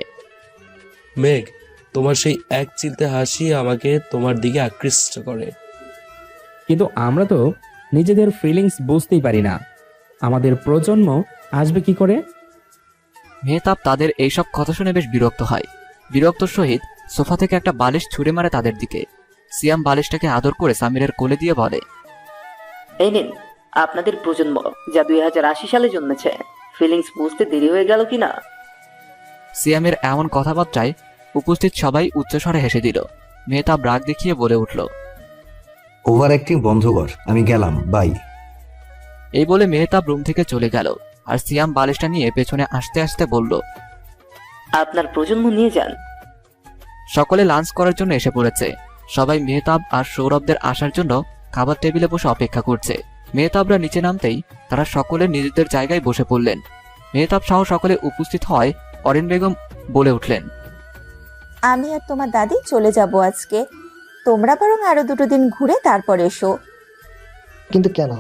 মেঘ, তোমার সেই এক চিলতে হাসি আমাকে তোমার দিকে আকৃষ্ট করে। কিন্তু আমরা তো নিজেদের ফিলিংস বুঝতেই পারি না, আমাদের প্রজন্ম আসবে কি করে? মেহতাব তাদের এইসব কথা শুনে বেশ বিরক্ত হয়। বিরক্ত সহিত সোফা থেকে একটা বালিশ ছুঁড়ে মারে তাদের দিকে। সিয়াম বালিশটাকে আদর করে সামিরের কোলে দিয়ে বলে, এই নিন আপনাদের প্রজন্ম, যা 2080 সালে জন্মেছে। ফিলিংস বুঝতে দেরি হয়ে গেল কিনা? সিয়ামের এমন কথাবার্তায় উপস্থিত সবাই উচ্চস্বরে হেসে দিল। মেহতাব রাগ দেখিয়ে বলে উঠল, ওভার অ্যাক্টিং বন্ধ কর, আমি গেলাম, বাই। এই বলে মেহতাব রুম থেকে চলে গেল। আর সিয়াম বালিশটা নিয়ে পেছনে আসতে আসতে বলল, আপনার প্রজন্ম নিয়ে যান। সকলে লাঞ্চ করার জন্য এসে পড়েছে। সবাই মেহতাব আর সৌরভদের আসার জন্য খাবার টেবিলে বসে অপেক্ষা করছে। মেহতাবরা নিচে নামতেই তারা সকলে নিজেদের জায়গায় বসে পড়লেন। মেহতাব সহ সকলে উপস্থিত হয় অরিন বেগম বলে উঠলেন, আমি আর তোমার দাদি চলে যাব আজকে। তোমরা বরং আরো 2 দিন ঘুরে তারপর এসো। কিন্তু কেন?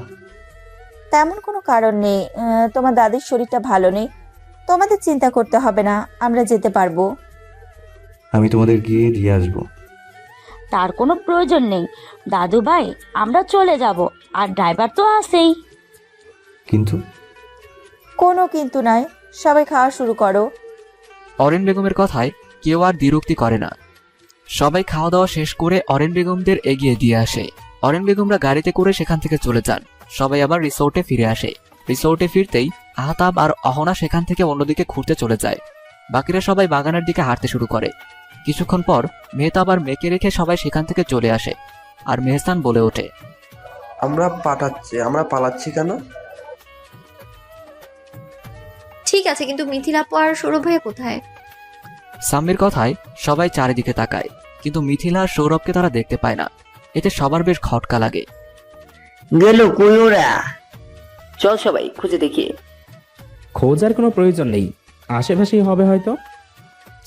তেমন কোনো কারণ নেই, তোমার দাদির শরীরটা ভালো নেই। তোমাদের চিন্তা করতে হবে না, আমরা যেতে পারবো। আমি তোমাদের গিয়ে দিয়ে আসবো। তার কোনো প্রয়োজন নেই দাদু ভাই, আমরা চলে যাব, আর ড্রাইভার তো আছেই। কিন্তু কোনো কিন্তু নাই, সবাই খাওয়া শুরু করো। অরিন বেগমের কথায় কেউ আর দ্বিরুক্তি করে না। সবাই খাওয়া দাওয়া শেষ করে অরিন বেগমদের এগিয়ে দিয়ে আসে। অরিন বেগমরা গাড়িতে করে সেখান থেকে চলে যান। সবাই আবার রিসোর্টে ফিরে আসে। রিসোর্টে ফিরতেই আহতাব আর অহনা সেখান থেকে অন্যদিকে ঘুরতে চলে যায়। বাকিরা সবাই বাগানের দিকে হাঁটতে শুরু করে। কিছুক্ষণ পর মেহতাব আর মেয়েকে রেখে সবাই সেখান থেকে চলে আসে। আর মেহসান বলে ওঠে, আমরা পালাচ্ছি কেন? ঠিক আছে, কিন্তু মিথিলা আপু আর সৌরভ ভাইয়া কোথায়? সাম্মির কথায় সবাই চারিদিকে তাকায়, কিন্তু মিথিলা আর সৌরভকে তারা দেখতে পায় না। এতে সবার বেশ খটকা লাগে। গেল কই ওরা? চল সবাই খুঁজে দেখি। খোঁজার কোনো প্রয়োজন নেই, আশেপাশেই হবে হয়তো।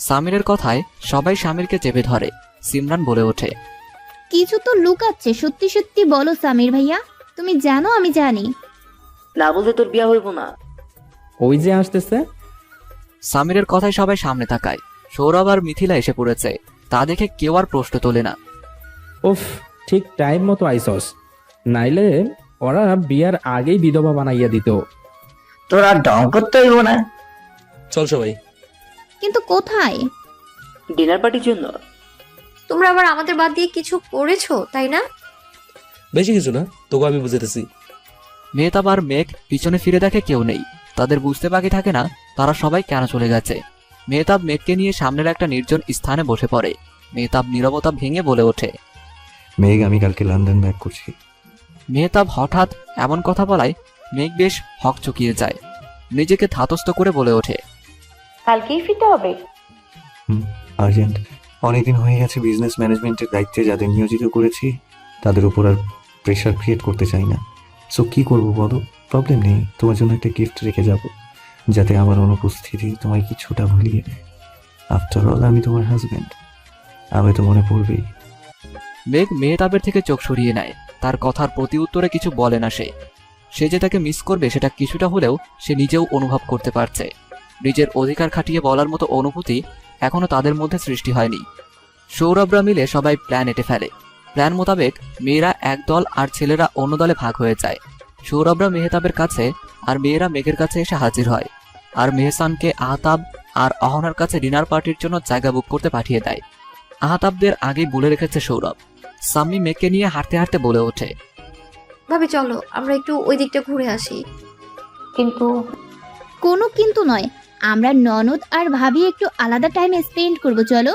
সামিরের কথায় সবাই সামিরকে চেপে ধরে। সিমরান বলে ওঠে, কিছু তো লুকাচ্ছে, সত্যি সত্যি বলো সামির ভাইয়া। তুমি জানো আমি জানি। না বলতে তোর বিয়া হইব না। ওই যে আসতেছে। সামিরের কথায় সবাই সামনে তাকায়। সৌরভ আর মিথিলা এসে পড়েছে। তা দেখে কেউ আর প্রশ্ন তোলে না। উফ, ঠিক টাইম মতো আইসস, নাইলে ওরা বিয়ার আগেই বিধবা বানাইয়া দিত। তোরা ঢং করতে হইব না। চল সবাই। কিন্তু কোথায়? ডিনার পার্টির জন্য। তোমরা আবার আমাদের বাদ দিয়ে কিছু করেছো তাই না? বেশি কিছু না, তোকে আমি বুঝাইতেছি। মেহতাব আর মেঘ পিছনে ফিরে দেখে কেউ নেই। তাদের বুঝতে বাকি থাকে না তারা সবাই কেন চলে গেছে। মেহতাব মেঘকে নিয়ে সামনের একটা নির্জন স্থানে বসে পড়ে। মেহতাব নীরবতা ভেঙে বলে ওঠে, মেঘ, আমি কালকে লন্ডন ব্যাক করছি। মেহতাব হঠাৎ এমন কথা বলায় মেঘ বেশ হকচকিয়ে যায়। নিজেকে ধাতস্থ করে বলে ওঠে, কালকেই ফিরতে হবে? আর্জেন্ট। অনেকদিন হয়ে গেছে বিজনেস ম্যানেজমেন্টের দায়িত্বে যাদের নিয়োজিত করেছি তাদের উপর আর প্রেশার ক্রিয়েট করতে চাই না। সো কি করবো বলো? প্রবলেম নেই, তোমার জন্য একটা গিফট রেখে যাব, যাতে আমার অনুপস্থিতি তোমায় কিছুটা ভুলিয়ে দেয়। আফটার অল আমি তোমার হাজব্যান্ড, আমি তো মনে পড়বেই। মেঘ মেহতাবের থেকে চোখ সরিয়ে নেয়। তার কথার প্রতি উত্তরে কিছু বলে না সে যে তাকে মিস করবে সেটা কিছুটা হলেও সে নিজেও অনুভব করতে পারছে। নিজের অধিকার খাটিয়ে বলার মতো অনুভূতি এখনো তাদের মধ্যে সৃষ্টি হয়নি। সৌরভরা মিলে সবাই প্ল্যান এঁটে ফেলে। প্ল্যান মোতাবেক মেয়েরা এক দল আর ছেলেরা অন্য দলে ভাগ হয়ে যায়। সৌরভরা মেহতাবের কাছে আর মেয়েরা মেঘের কাছে এসে হাজির হয়। আর মেহসানকে আহতাব আর অহনার কাছে ডিনার পার্টির জন্য জায়গা বুক করতে পাঠিয়ে দেয়। আহতাবদের আগেই বলে রেখেছে সৌরভ। সাম্মি মেঘকে নিয়ে হাঁটতে হাঁটতে বলে ওঠে, ভাবি চলো আমরা একটু ওই দিকটা ঘুরে আসি। কিন্তু কোনো কিন্তু নয়, আমরা ননদ আর ভাবি একটু আলাদা টাইম স্পেন্ড করবো, চলো।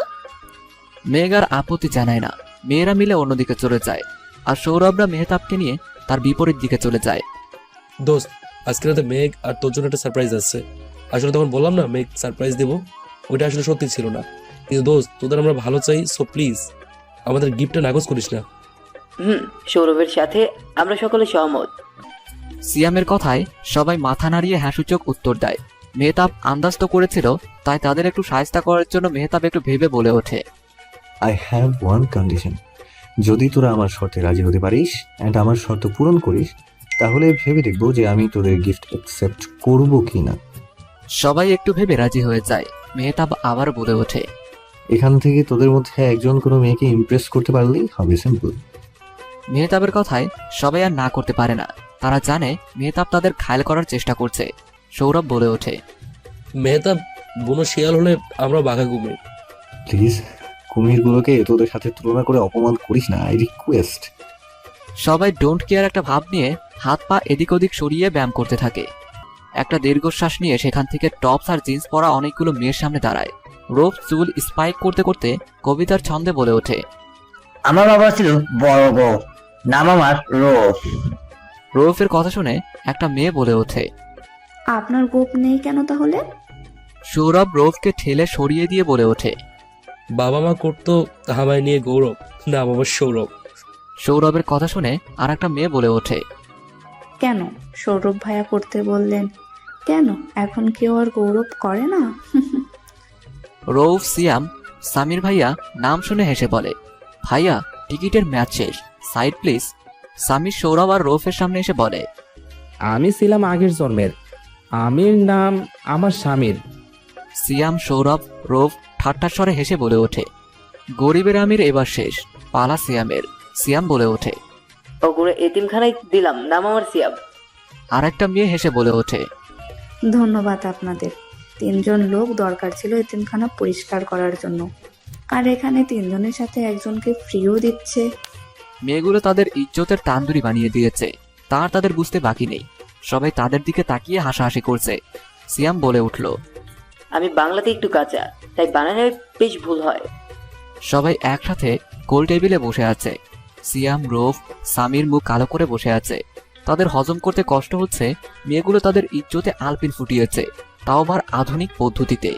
মেঘ আর আপত্তি জানায় না। মেয়েরা মিলে অন্যদিকে চলে যায়। আর সৌরভরা মেহতাবকে নিয়ে তার বিপরীত দিকে চলে যায়। দোস্ত, আজকে রাতে মেঘ আর তোর জন্য একটা সারপ্রাইজ আসছে। আসলে তখন বললাম না মেঘ সারপ্রাইজ দেবো, ওইটা আসলে সত্যি ছিল না। কিন্তু দোস্ত, তোদের আমরা ভালো চাই, সো প্লিজ আমাদের গিফটটা নাকচ করিস না। সৌরভের সাথে আমরা সকলে সহমত। সিয়ামের কথায় সবাই মাথা নাড়িয়ে হ্যাঁসূচক উত্তর দেয়। মেহতাব আন্দাজ তো করেছিল, তাই তাদের একটু সাহায্য করার জন্য মেহতাব একটু ভেবে বলে ওঠে, আই হ্যাভ ওয়ান কন্ডিশন। যদি তোরা আমার শর্তে রাজি হতে পারিস অ্যান্ড আমার শর্ত পূরণ করিস, তাহলে ভেবে দেখবো যে আমি তোদের গিফট অ্যাকসেপ্ট করবো কি না। সবাই একটু ভেবে রাজি হয়ে যায়। মেহতাব আবার বলে ওঠে, এখান থেকে তোদের মধ্যে একজন কোনো মেয়েকে ইমপ্রেস করতে পারলেই হবে, সিম্পল। মেহতাবের কথায় সবাই আর না করতে পারে না। তারা জানে মেহতাব তাদের ঘায়েল করার চেষ্টা করছে। সৌরভ বলে ওঠে, মেহতাব, বুনো শিয়াল হলে আমরা বাঘা কুমির। প্লিজ কুমিরগুলোকে তোদের সাথে তুলনা করে অপমান করিস না, আই রিকোয়েস্ট। সবাই ডোন্ট কেয়ার একটা ভাব নিয়ে হাত পা এদিক ওদিক সরিয়ে ব্যায়াম করতে থাকে। একটা দীর্ঘশ্বাস নিয়ে সেখান থেকে টপস আর জিন্স পরা অনেকগুলো মেয়ের সামনে দাঁড়ায়। রোপ চুল স্পাইক করতে করতে কবিতার ছন্দে বলে ওঠে, আমার বাবা ছিল বড় গোপ, নাম আমার রোপ। রৌফের কথা শুনে একটা মেয়ে বলে ওঠে, আপনার গোপ নেই কেন তাহলে? সৌরভ রৌফকে ঠেলে সরিয়ে দিয়ে বলে ওঠে, বাবা মা করতো আমায় নিয়ে গৌরব, নাম আমার সৌরভ। সৌরভের কথা শুনে আর একটা মেয়ে বলে ওঠে, কেন সৌরভ ভাইয়া করতে বললেন? কেন এখন কেউ আর গৌরব করে না? রৌফ সিয়াম সামির ভাইয়া নাম শুনে হেসে বলে, ভাইয়া টিকিটের ম্যাচ শেষ, সাইড প্লিজ। সামির সৌরভ আর রৌফের সামনে এসে বলে, আমি ছিলাম আগের জন্মের, আমির নাম আমার স্বামীর। সিয়াম সৌরভ রৌফ ঠাট্টার স্বরে হেসে বলে ওঠে, গরিবের আমির এবার শেষ, পালা সিয়ামের। সিয়াম বলে ওঠে, ওগুলো এতিমখানায় দিলাম, নাম আমার সিয়াব। আর একটা মেয়ে হেসে বলে ওঠে, ধন্যবাদ আপনাদের। 3 জন লোক দরকার ছিল এতিমখানা পরিষ্কার করার জন্য, আর এখানে 3 জনের সাথে একজনকে ফ্রিও দিচ্ছে। মেয়েগুলো তাদের ইজ্জতের তান্দুরি বানিয়ে দিয়েছে, তার তাদের বুঝতে বাকি নেই। সবাই তাদের দিকে তাকিয়ে হাসাহাসি করছে। সিয়াম বলে উঠল, আমি বাংলাতে একটু কাঁচা, তাই বানানোর বেশ ভুল হয়। সবাই একসাথে গোল টেবিলে বসে আছে। সিয়াম রৌফ সামির মুখ কালো করে বসে আছে। তাদের হজম করতে কষ্ট হচ্ছে মেয়েগুলো তাদের ইজ্জতে আলপিন ফুটিয়েছে, তাও আবার আধুনিক পদ্ধতিতে।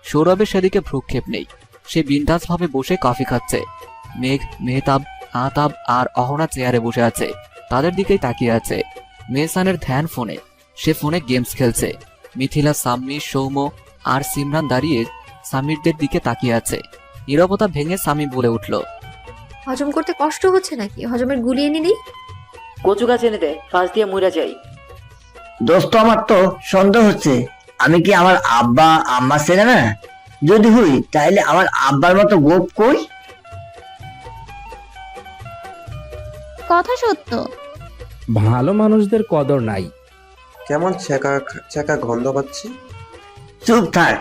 সৌরভের সেদিকে ভ্রুক্ষেপ নেই, সে বিন্দাসভাবে বসে কফি খাচ্ছে। মেঘ, মেহতাব, আতাব আর অহনা চেয়ারে বসে আছে, তাদের দিকেই তাকিয়ে আছে। মেহসানের ধ্যান ফোনে, সে ফোনে গেমস খেলছে। মিথিলা, সাম্মি, সৌম্য আর সিমরান দাঁড়িয়ে সামিরদের দিকে তাকিয়ে আছে। নীরবতা ভেঙে সামি বলে উঠল, হজম করতে কষ্ট হচ্ছে নাকি? হজমের গুলি এনে দিই? কচু গাছ এনে দে, ফাঁস দিয়ে মুড়া যাই। দোস্ত আমার তো সন্দেহ হচ্ছে, আমি কি আমার আব্বা আম্মা ছেলে না? যদি হই তাহলে আমার আব্বার মতো গোপ কই? কথা সত্য। ভালো মানুষদের কদর নাই। কেমন ছেঁকা ছেঁকা গন্ধ পাচ্ছি। চুপ থাক,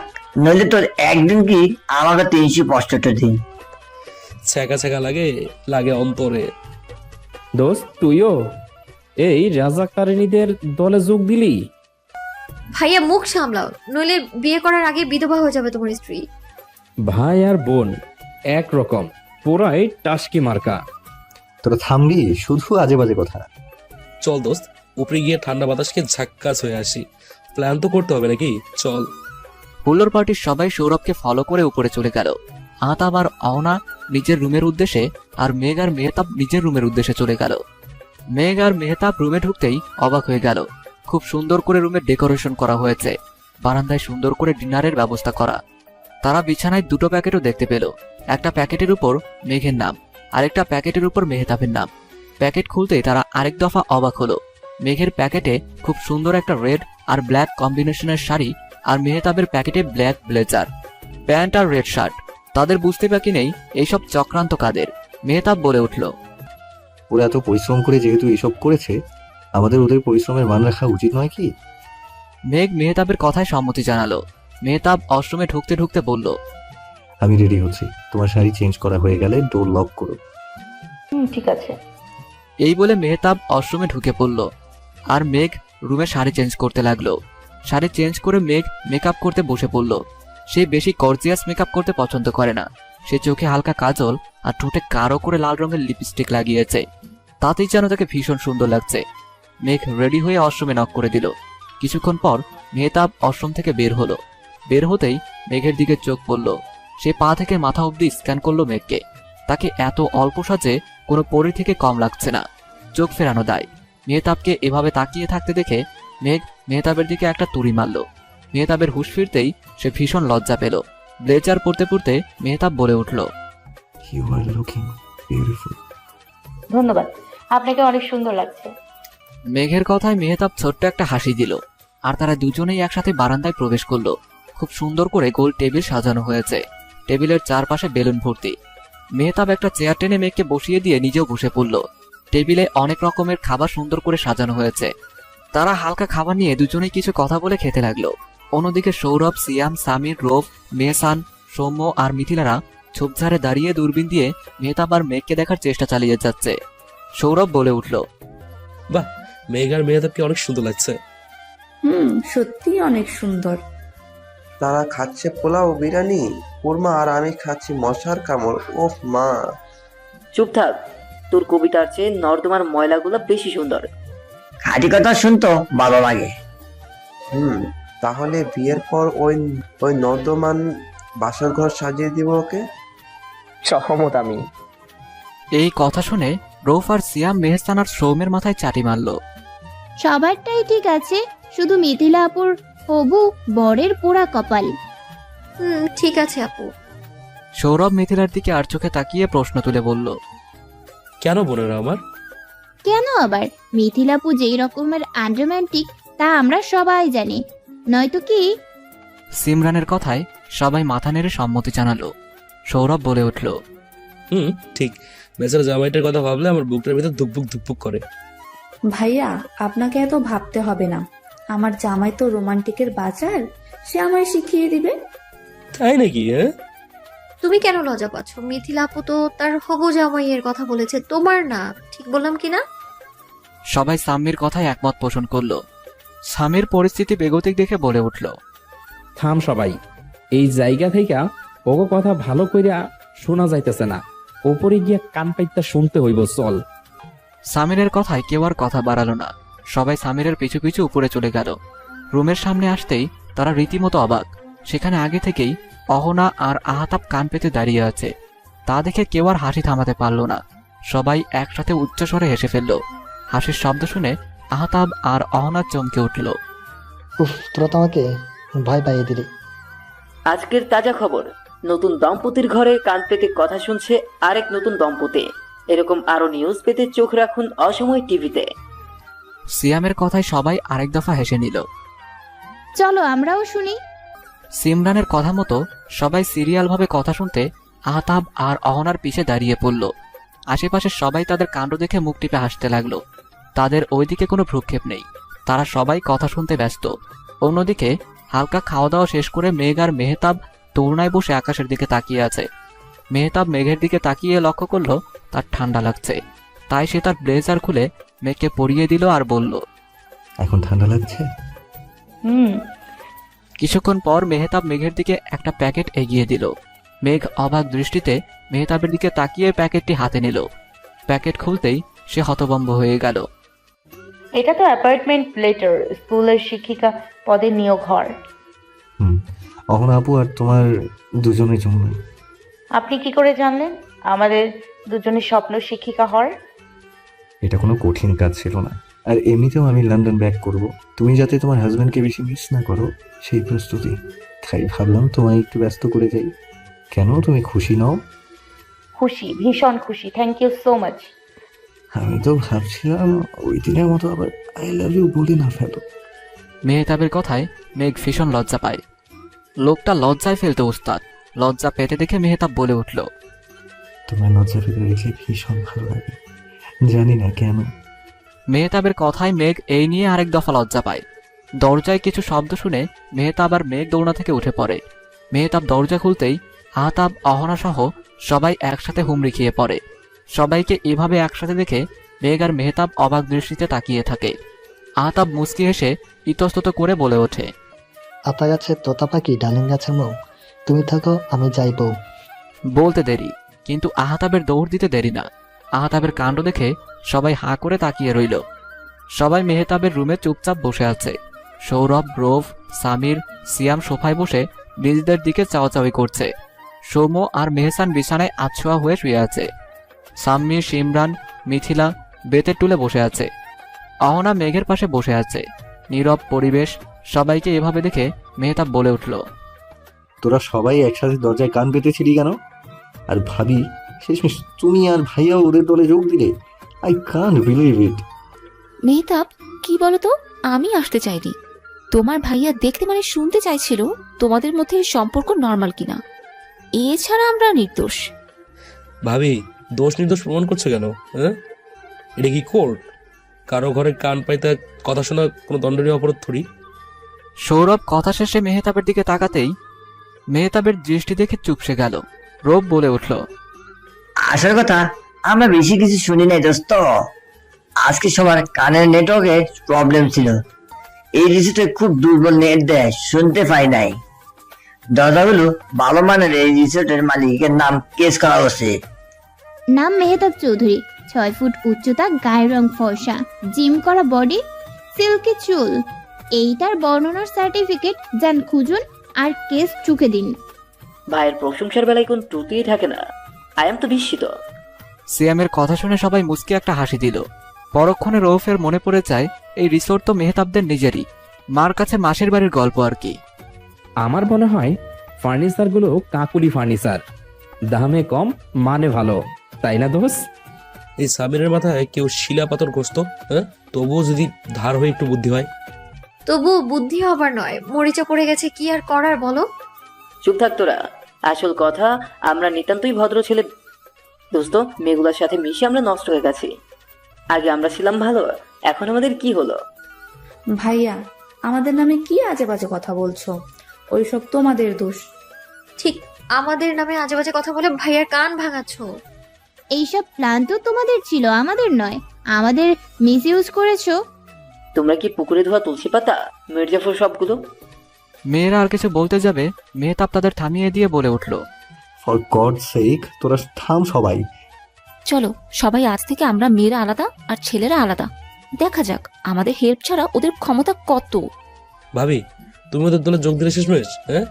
নইলে তোর একদিন কি আমাকে 365 দিন। ছ্যাঁকা ছ্যাঁকা লাগে, লাগে অন্তরে। দোস্ত তুইও এই রাজাকারিনীদের দলে যোগ দিলি? ভাইয়া মুখ সামলাও, নইলে বিয়ে করার আগে বিধবা হয়ে যাবে তোমার স্ত্রী। ভাই আর বোন একরকম, পুরাই টাসকি মার্কা। তোরা থামবি? শুধু আজে বাজে কথা। চল দোস্ত, উপরে গিয়ে ঠান্ডা বাতাসকে ঝাক্কাস হয়ে আসি। প্ল্যান তো করতে হবে নাকি? চল। হুল্লোর পার্টির সবাই সৌরভকে ফলো করে উপরে চলে গেল। আতাব আর অহনা নিজের রুমের উদ্দেশ্যে, আর মেঘ আর মেহতাব নিজের রুমের উদ্দেশ্যে চলে গেল। মেঘ আর মেহতাব রুমে ঢুকতেই অবাক হয়ে গেল। খুব সুন্দর করে রুমের ডেকোরেশন করা হয়েছে, বারান্দায় সুন্দর করে ডিনারের ব্যবস্থা করা। তারা বিছানায় 2টো প্যাকেটও দেখতে পেল। একটা প্যাকেটের উপর মেঘের নাম, আরেকটা প্যাকেটের উপর মেহতাবের নাম। প্যাকেট খুলতেই তারা আরেক দফা অবাক হলো। মেঘের প্যাকেটে খুব সুন্দর একটা রেড আর ব্ল্যাক কম্বিনেশনের শাড়ি, আর মেহতাবের প্যাকেটে ব্ল্যাক ব্লেজার, প্যান্ট আর রেড শার্ট। তাদের বুঝতে বাকি নেই এইসব চক্রান্ত কাদের। মেহতাব বলে উঠল, ওরা এত পরিশ্রম করে যেহেতু এসব করেছে, আমাদের ওদের পরিশ্রমের মান রাখা উচিত নয় কি? মেঘ মেহতাবের কথায় সম্মতি জানালো। মেহতাব ওয়াশরুমে ঢুকতে ঢুকতে বলল, আমি রেডি হচ্ছি, তোমার শাড়ি চেঞ্জ করা হয়ে গেলে ডোর লক করো। ঠিক আছে। এই বলে মেহতাব ওয়াশরুমে ঢুকে পড়ল, আর মেঘ রুমে শাড়ি চেঞ্জ করতে লাগলো। শাড়ি চেঞ্জ করে মেঘ মেকআপ করতে বসে পড়ল। সে বেশি গর্জিয়াস মেকআপ করতে পছন্দ করে না। সে চোখে হালকা কাজল আর ঠোঁটে গাঢ় করে লাল রঙের লিপস্টিক লাগিয়েছে, তাতেই যেন তাকে ভীষণ সুন্দর লাগছে। মেঘ রেডি হয়ে ওয়াশরুমে নক করে দিল। কিছুক্ষণ পর মেহতাব ওয়াশরুম থেকে বের হলো। বের হতেই মেঘের দিকে চোখ পড়ল। সে পা থেকে মাথা অবধি স্ক্যান করলো মেঘকে। তাকে এত অল্প সাজে কোনো পরী থেকে কম লাগছে না। চোখ ফেরানো দায়। মেহতাবকে এভাবে তাকিয়ে থাকতে দেখে মেঘ মেহতাবের দিকে একটা তুড়ি মারল। মেহতাবের হুঁশ ফিরতেই সে ভীষণ লজ্জা পেল। ব্লেজার পরতে পরতে মেহতাব বলে উঠল, ইউ আর লুকিং বিউটিফুল। ধন্যবাদ, আপনাকে অনেক সুন্দর লাগছে। মেঘের কথায় মেহতাব ছোট্ট একটা হাসি দিল। আর তারা দুজনেই একসাথে বারান্দায় প্রবেশ করলো। খুব সুন্দর করে গোল টেবিল সাজানো হয়েছে, টেবিলের চারপাশে বেলুন ভর্তি। মেহতাব একটা চেয়ার টেনে মেঘকে বসিয়ে দিয়ে নিজেও বসে পড়ল। টেবিলে অনেক রকমের খাবার সুন্দর করে সাজানো হয়েছে। তারা হালকা খাবার নিয়ে দুজনেই কিছু কথা বলে খেতে লাগলো। অন্যদিকে সৌরভ, সিয়াম, সামির, রোফ, মেহসান, সৌম্য আর মিথিলারা ঝোপঝাড়ে দাঁড়িয়ে দূরবীন দিয়ে মেহতাব আর মেঘকে দেখার চেষ্টা চালিয়ে যাচ্ছে। সৌরভ বলে উঠল, বাহ, মেঘ আর মেহতাবকে অনেক সুন্দর লাগছে। সত্যি অনেক সুন্দর। তারা খাচ্ছে পোলাও, বিরিয়ানি, কুরমা, আর আমি খাচ্ছি মশার কামড়। ওহ মা! চুপ থাক, তোর কবিতার চেয়ে নর্দমার ময়লাগুলো বেশি সুন্দর। খাঁটি কথা শুনতো ভালো লাগে। তাহলে বিয়ের পর ওই ওই নর্দমান বাসর ঘর সাজিয়ে দিব ওকে। সহমত আমি। এই কথা শুনে রৌফ আর সিয়াম মেহসান আর সৌমের মাথায় চাটি মারল। সবারটাই ঠিক আছে, শুধু মিথিলা আপুর হবু বরের পোড়া কপাল। ঠিক আছে আপু। সৌরভ মিথিলার দিকে আর চোখে তাকিয়ে প্রশ্ন তুলে বলল, কেন বোনেরা আমার? কেন আবার? মিথিলা আপু যেই রকমের আনরোম্যান্টিক তা আমরা সবাই জানি, নয়তো কি? সিমরানের কথায় সবাই মাথা নেড়ে সম্মতি জানালো। সৌরভ বলে উঠল, ঠিক। বেচারা জামাইটার কথা ভাবলে আমার বুকটার ভিতর ধুকপুক ধুকপুক করে। ভাইয়া, আপনাকে এত ভাবতে হবে না। আমার জামাই তো রোমান্টিকের বাজার, সে আমায় শিখিয়ে দিবে। তাই নাকি? হ্যাঁ, তুমি কেন লজ্জা পাচ্ছ? মিথিলা আপু তো তার হবু জামাইয়ের কথা বলেছে, তোমার না। ঠিক বললাম কি না? সবাই সাম্মির কথায় একমত পোষণ করলো। সামির পরিস্থিতি বেগতিক দেখে বলে উঠল, থাম সবাই, এই জায়গা থেকে ওগো কথা ভালো কইরা শোনা যাইতেছে না, ওপরে গিয়া কান পাইতা শুনতে হইব, চল। সামিরের কথায় কেউ আর কথা বাড়ালো না। সবাই সামিরের পিছু পিছু উপরে চলে গেল। রুমের সামনে আসতেই তারা রীতিমতো অবাক। সেখানে আগে থেকেই অহনা আর আহতাব কান পেতে দাঁড়িয়ে আছে। তা দেখে কেউ আর হাসি থামাতে পারল না। সবাই একসাথে উচ্চস্বরে হেসে ফেলল। হাসির শব্দ শুনে আহতাব আর অহনা চমকে উঠল। উফ, তোরা তো আমাকে ভয় পাইয়ে দিলি। আজকের তাজা খবর, নতুন দম্পতির ঘরে কান পেতে কথা শুনছে আরেক নতুন দম্পতি। এরকম আরো নিউজ পেতে চোখ রাখুন অসময় টিভিতে। সিয়ামের কথায় সবাই আরেক দফা হেসে নিল। চলো আমরাও শুনি। সিমরানের কথা মতো সবাই সিরিয়ালভাবে কথা শুনতে আহতাব আর অহনার পিছে দাঁড়িয়ে পড়ল। আশেপাশে সবাই তাদের কাণ্ড দেখে মুখ টিপে হাসতে লাগলো। তাদের ওইদিকে কোনো ভ্রুক্ষেপ নেই, তারা সবাই কথা শুনতে ব্যস্ত। অন্যদিকে হালকা খাওয়া দাওয়া শেষ করে মেঘ আর মেহতাব দোলনায় বসে আকাশের দিকে তাকিয়ে আছে। মেহতাব মেঘের দিকে তাকিয়ে লক্ষ্য করলো তার ঠান্ডা লাগছে, তাই সে তার ব্লেজার খুলে মেঘকে পরিয়ে দিল আর বলল, এখন ঠান্ডা লাগছে? কিছুক্ষণ পর মেহতাব মেঘের দিকে একটা প্যাকেট এগিয়ে দিল। মেঘ অবাক দৃষ্টিতে মেহতাবের দিকে তাকিয়ে প্যাকেটটি হাতে নিল। প্যাকেট খুলতেই সে হতভম্ব হয়ে গেল। এটা তো অ্যাপয়েন্টমেন্ট লেটার, স্কুলের শিক্ষিকা পদে নিয়োগ হওয়ার। অহনা আপু আর তোমার দুজনের জন্য। আপনি কি করে জানলেন আমাদের দুজনের স্বপ্ন শিক্ষিকা হওয়ার? এটা কোনো কঠিন কাজ ছিল না, আর এমনিতেও আমি লন্ডন ব্যাক করব, তুমি যাতে তোমার হাজব্যান্ডকে বেশি মিস না করো সেই প্রস্তুতি। তাই ভাবলাম তোমায় একটু ব্যস্ত করে যাই। কেন, তুমি খুশি নও? খুশি, ভীষণ খুশি, থ্যাংক ইউ সো মাচ। আমি তো ভাবছিলাম ওই দিনের মতো আবার আই লাভ ইউ বলে না ফেলো। মেহতাবের কথায় মেঘ ভীষণ লজ্জা পায়। লোকটা লজ্জায় ফেলতে উস্তাদ। লজ্জা পেতে দেখে মেহতাব বলে উঠল, তোমার লজ্জা পেতে দেখে ভীষণ ভালো লাগে, জানি না কেন। মেহতাবের কথায় মেঘ এই নিয়ে আরেক দফা লজ্জা পায়। দরজায় কিছু শব্দ শুনে মেহতাব আর মেঘ দৌড়া থেকে উঠে পড়ে। মেহতাব দরজা খুলতেই আহতাব, অহনা সহ সবাই একসাথে হুমড়ি খেয়ে পড়ে। সবাইকে এভাবে একসাথে দেখে মেঘ আর মেহতাব অবাক দৃষ্টিতে তাকিয়ে থাকে। আহতাব মুচকি হেসে ইতস্তত করে বলে ওঠে, আতা গাছের তোতা পাখি ডালিম গাছের মৌ, তুমি থাকো আমি যাইব। বলতে দেরি, কিন্তু আহতাবের দৌড় দিতে দেরি না। আহতাবের কাণ্ড দেখে সবাই হাঁ করে তাকিয়ে রইল। সবাই মেহতাবের রুমে চুপচাপ বসে আছে। সৌরভ, রৌফ, সামির, সিয়াম সোফায় বসে নিজেদের দিকে চাওয়াচাওয়ি করছে। সৌম্য আর মেহসান বিছানায় আছোয়া হয়ে শুয়ে আছে। সাম্মি, সিমরান, মিথিলা বেতের টুলে বসে আছে। অহনা মেঘের পাশে বসে আছে। নীরব পরিবেশ। সবাইকে এভাবে দেখে মেহতাব বলে উঠল, তোরা সবাই একসাথে দরজায় কান পেতেছিলি কেন? আর ভাবি, শেষমেশ তুমি আর ভাইয়া ওদের দলে যোগ দিলে। I can't believe it. Mehtab, কি বলতো, আমি আসতে চাইনি। তোমার ভাইয়া দেখতে মানে শুনতে চাইছিল তোমাদের মধ্যে এই সম্পর্ক নর্মাল কিনা। এছাড়া আমরা নির্দোষ। ভাবি, দোষ নির্দোষ প্রমাণ করছো কেন? হ্যাঁ, এটা কি কোর্ট? কারো ঘরে কান পাইতে কথা শোনা কোনো দণ্ডনীয় অপরাধ থরি? সৌরভ কথা শেষে মেহতাবের দিকে তাকাতেই মেহতাবের দৃষ্টি দেখে চুপসে গেল। রূপ বলে উঠল, আসল কথা আমরা বেশি কিছু শুনি নাই দোস্ত। আজকে সবার কানের নেটওয়ার্কে প্রবলেম ছিল। এই রিসোর্টে খুব দুর্বল নেট দেয়, শুনতে পাই নাই। দরজাগুলো ভালো মানের। এই রিসোর্টের মালিকের নাম কেস করা হচ্ছে। নাম মেহতাব চৌধুরী, 6 ফুট উচ্চতা, গায়ের রং ফর্সা, জিম করা বডি, সিল্কি চুল। এইটার বর্ণনার সার্টিফিকেট যান খুঁজুন আর কেস চুকে দিন। ভাইয়ের প্রশংসার বেলায় কোন ত্রুটিই থাকে না। আই এম তো বিস্মিত। সিয়ামের কথা শুনে সবাই মুচকি একটা হাসি দিল। পরক্ষণে রৌফের মনে পড়ে যায় এই রিসোর্ট তো মেহতাবদের নিজেরই, মার কাছে মাসের বাড়ির গল্প আর কি। আমার মনে হয় ফার্নিচারগুলো কাকুলি ফার্নিচার, দামে কম মানে ভালো, তাই না দোস্ত? এই সামিরের মাথায় কেউ শিলা পাথর ঘষত, হ্যাঁ? তবুও যদি ধার হয়ে একটু বুদ্ধি হয়। তবু বুদ্ধি হবার নয়, মরিচা পড়ে গেছে, কি আর করার বলো। চুপ থাক তোরা। আসল কথা, আমরা নিতান্তই ভদ্র ছেলে দোস্ত। মেয়েগুলোর সাথে মিশে আমরা নষ্ট হয়ে গেছি। আগে আমরা ছিলাম ভালো, এখন আমাদের কি হলো? ভাইয়া, আমাদের নামে কি আজে বাজে কথা বলছো? ওইসব তোমাদের দোষ। ঠিক, আমাদের নামে আজে বাজে কথা বলে ভাইয়ার কান ভাঙাচ্ছ। এইসব প্ল্যান তো তোমাদের ছিল, আমাদের নয়। আমাদের মিস ইউজ করেছো। তোমরা কি পুকুরে ধোয়া তুলসী পাতা, মির্জাফর সবগুলো? মেয়েরা আর কিছু বলতে যাবে, মেহতাব তাদের থামিয়ে দিয়ে বলে উঠল, ফর গড সেক, তোরা থাম সবাই। চলো সবাই, আজ থেকে আমরা মেয়েরা আলাদা আর ছেলেরা আলাদা। দেখা যাক আমাদের হেল্প ছাড়া ওদের ক্ষমতা কত। ভাবি, তুমি ওদের দলে যোগ দিলে শেষমেশ? হ্যাঁ,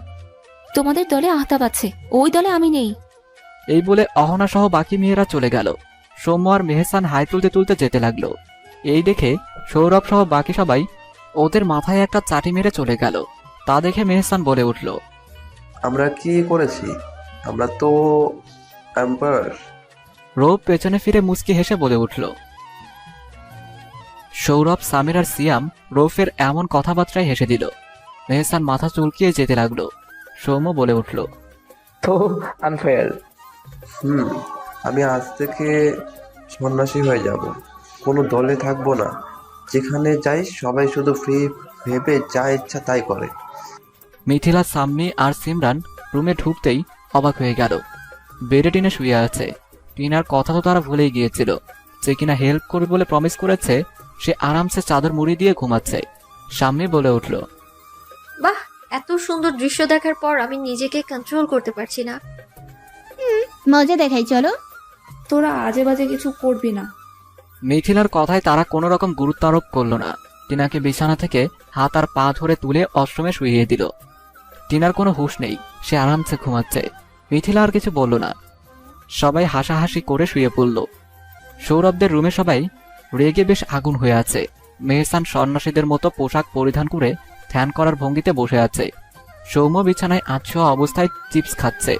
তোমাদের দলে আহতাব আছে, ওই দলে আমি নেই। এই বলে অহনা সহ বাকি মেয়েরা চলে গেল। সৌম্য আর মেহসান হাই তুলতে তুলতে যেতে লাগলো। এই দেখে সৌরভ সহ বাকি সবাই ওদের মাথায় একটা চাটি মেরে চলে গেল। তা দেখে মেহসান বলে উঠল, আমরা কি করেছি? আমরা তো এম্পায়ার। রৌপ পেছনে ফিরে মুচকি হেসে বলে উঠল। সৌরভ, সামির আর সিয়াম রৌফের এমন কথাবার্তায় হেসে দিল। মেহসান মাথা চুলকিয়ে যেতে লাগলো। সৌম্য বলে উঠল, তো আনফেয়ার। আমি আজ থেকে সন্ন্যাসী হয়ে যাব, কোনো দলে থাকবো না। যেখানে যাই সবাই শুধু ফ্রি ভেবে যা ইচ্ছা তাই করে। মিথিলা, সাম্মি আর সিমরান রুমে ঢুকতেই অবাক হয়ে গেল। বেডে টিনে শুয়ে আছে। টিনার কথা তো তারা ভুলেই গিয়েছিল। যে কিনা হেল্প করবে বলে প্রমিস করেছে, সে আরামসে চাদর মুড়ি দিয়ে ঘুমাচ্ছে। সাম্মি বলে উঠল, বাহ, এত সুন্দর দৃশ্য দেখার পর আমি নিজেকে কন্ট্রোল করতে পারছি না। মজা দেখাই, চলো। তোরা আজে বাজে কিছু করবি না। মিথিলার কথায় তারা কোনো রকম গুরুত্ব আরোপ করল না। টিনাকে বিছানা থেকে হাত আর পা ধরে তুলে অশ্রমে শুইয়ে দিল। টিনার কোনো হুঁশ নেই, সে আরামসে ঘুমাচ্ছে। মিথিলা আর কিছু বলল না। সবাই হাসাহাসি করে শুয়ে পড়ল। সৌরভদের রুমে সবাই রেগে বেশ আগুন হয়ে আছে। মেহসান সন্ন্যাসীদের মতো পোশাক পরিধান করে ধ্যান করার ভঙ্গিতে বসে আছে। সৌম্য বিছানায় আছোয়া অবস্থায় চিপস খাচ্ছে।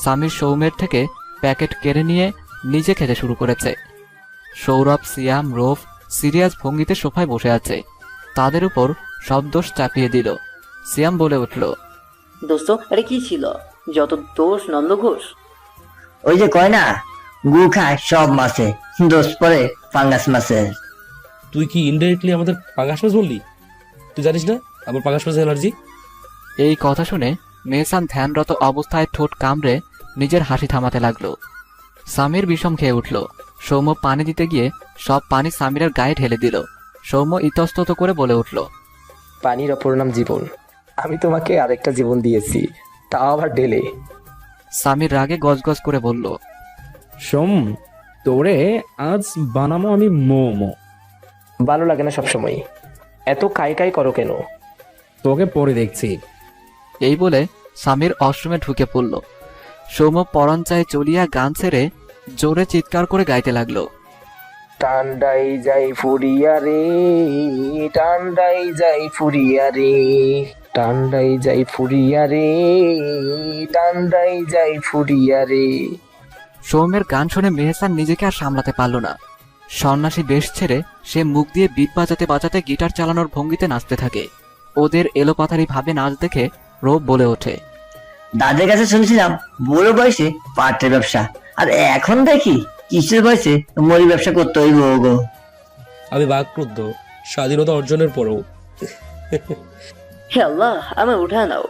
সামির সৌম্যের থেকে প্যাকেট কেড়ে নিয়ে নিজে খেতে শুরু করেছে। সৌরভ, সিয়াম, রৌফ সিরিয়াস ভঙ্গিতে সোফায় বসে আছে। তাদের উপর সব দোষ চাপিয়ে দিল। সিয়াম বলে উঠল, দোস্ত, এটা কি ছিল? যত দোষ নন্দ ঘোষ। ওই যে কয় না, গু খায় সব মাছে, দোষ পরে ফাঙ্গাস মাছের। তুই কি ইনডাইরেক্টলি আমাদের পাঙ্গাস মাছ বললি? তুই জানিস না আমার পাঙ্গাস মাছ অ্যালার্জি? এই কথা শুনে মেহসান ধ্যানরত অবস্থায় ঠোঁট কামড়ে নিজের হাসি থামাতে লাগলো। সামির বিষম খেয়ে উঠল। সৌম্য পানি দিতে গিয়ে সব পানি সামিরের গায়ে ঢেলে দিল। সৌম্য ইতস্তত করে বলে উঠল, পানির অপর নাম জীবন। আমি তোমাকে আরেকটা জীবন দিয়েছি, তাও আবার ঢেলে। সামির রাগে গজগজ করে বলল, সোম, তোরে আজ বানামো আমি মোমো। ভালো লাগে না সবসময়, এত কাই কাই করো কেন? তোকে পরে দেখছি। এই বলে সামির অশ্রমে ঢুকে পড়ল। সৌম্য পরঞ্চায় চলিয়া গান ছেড়ে জোরে চিৎকার করে গাইতে লাগলো, টান্ডাই যাই ফুরিয়া রে, টান্ডাই যাই ফুরিয়া রে, টান্ডাই যাই ফুরিয়া রে, টান্ডাই যাই ফুরিয়া রে। সৌম্যের গান শুনে মেহসান নিজেকে আর সামলাতে পারল না। সন্ন্যাসী বেশ ছেড়ে সে মুখ দিয়ে বিট বাজাতে বাজাতে গিটার চালানোর ভঙ্গিতে নাচতে থাকে। ওদের এলোপাথারি ভাবে নাচ দেখে রূপ বলে ওঠে, দাদের কাছে শুনছিলাম বড় বয়সে পাটের ব্যবসা, আর এখন দেখি কিসের বয়সে মরি ব্যবসা করতে হইব গো। আমি বাকরুদ্ধ স্বাধীনতা অর্জনের পরও। হে আল্লাহ, আমার উঠা নাও।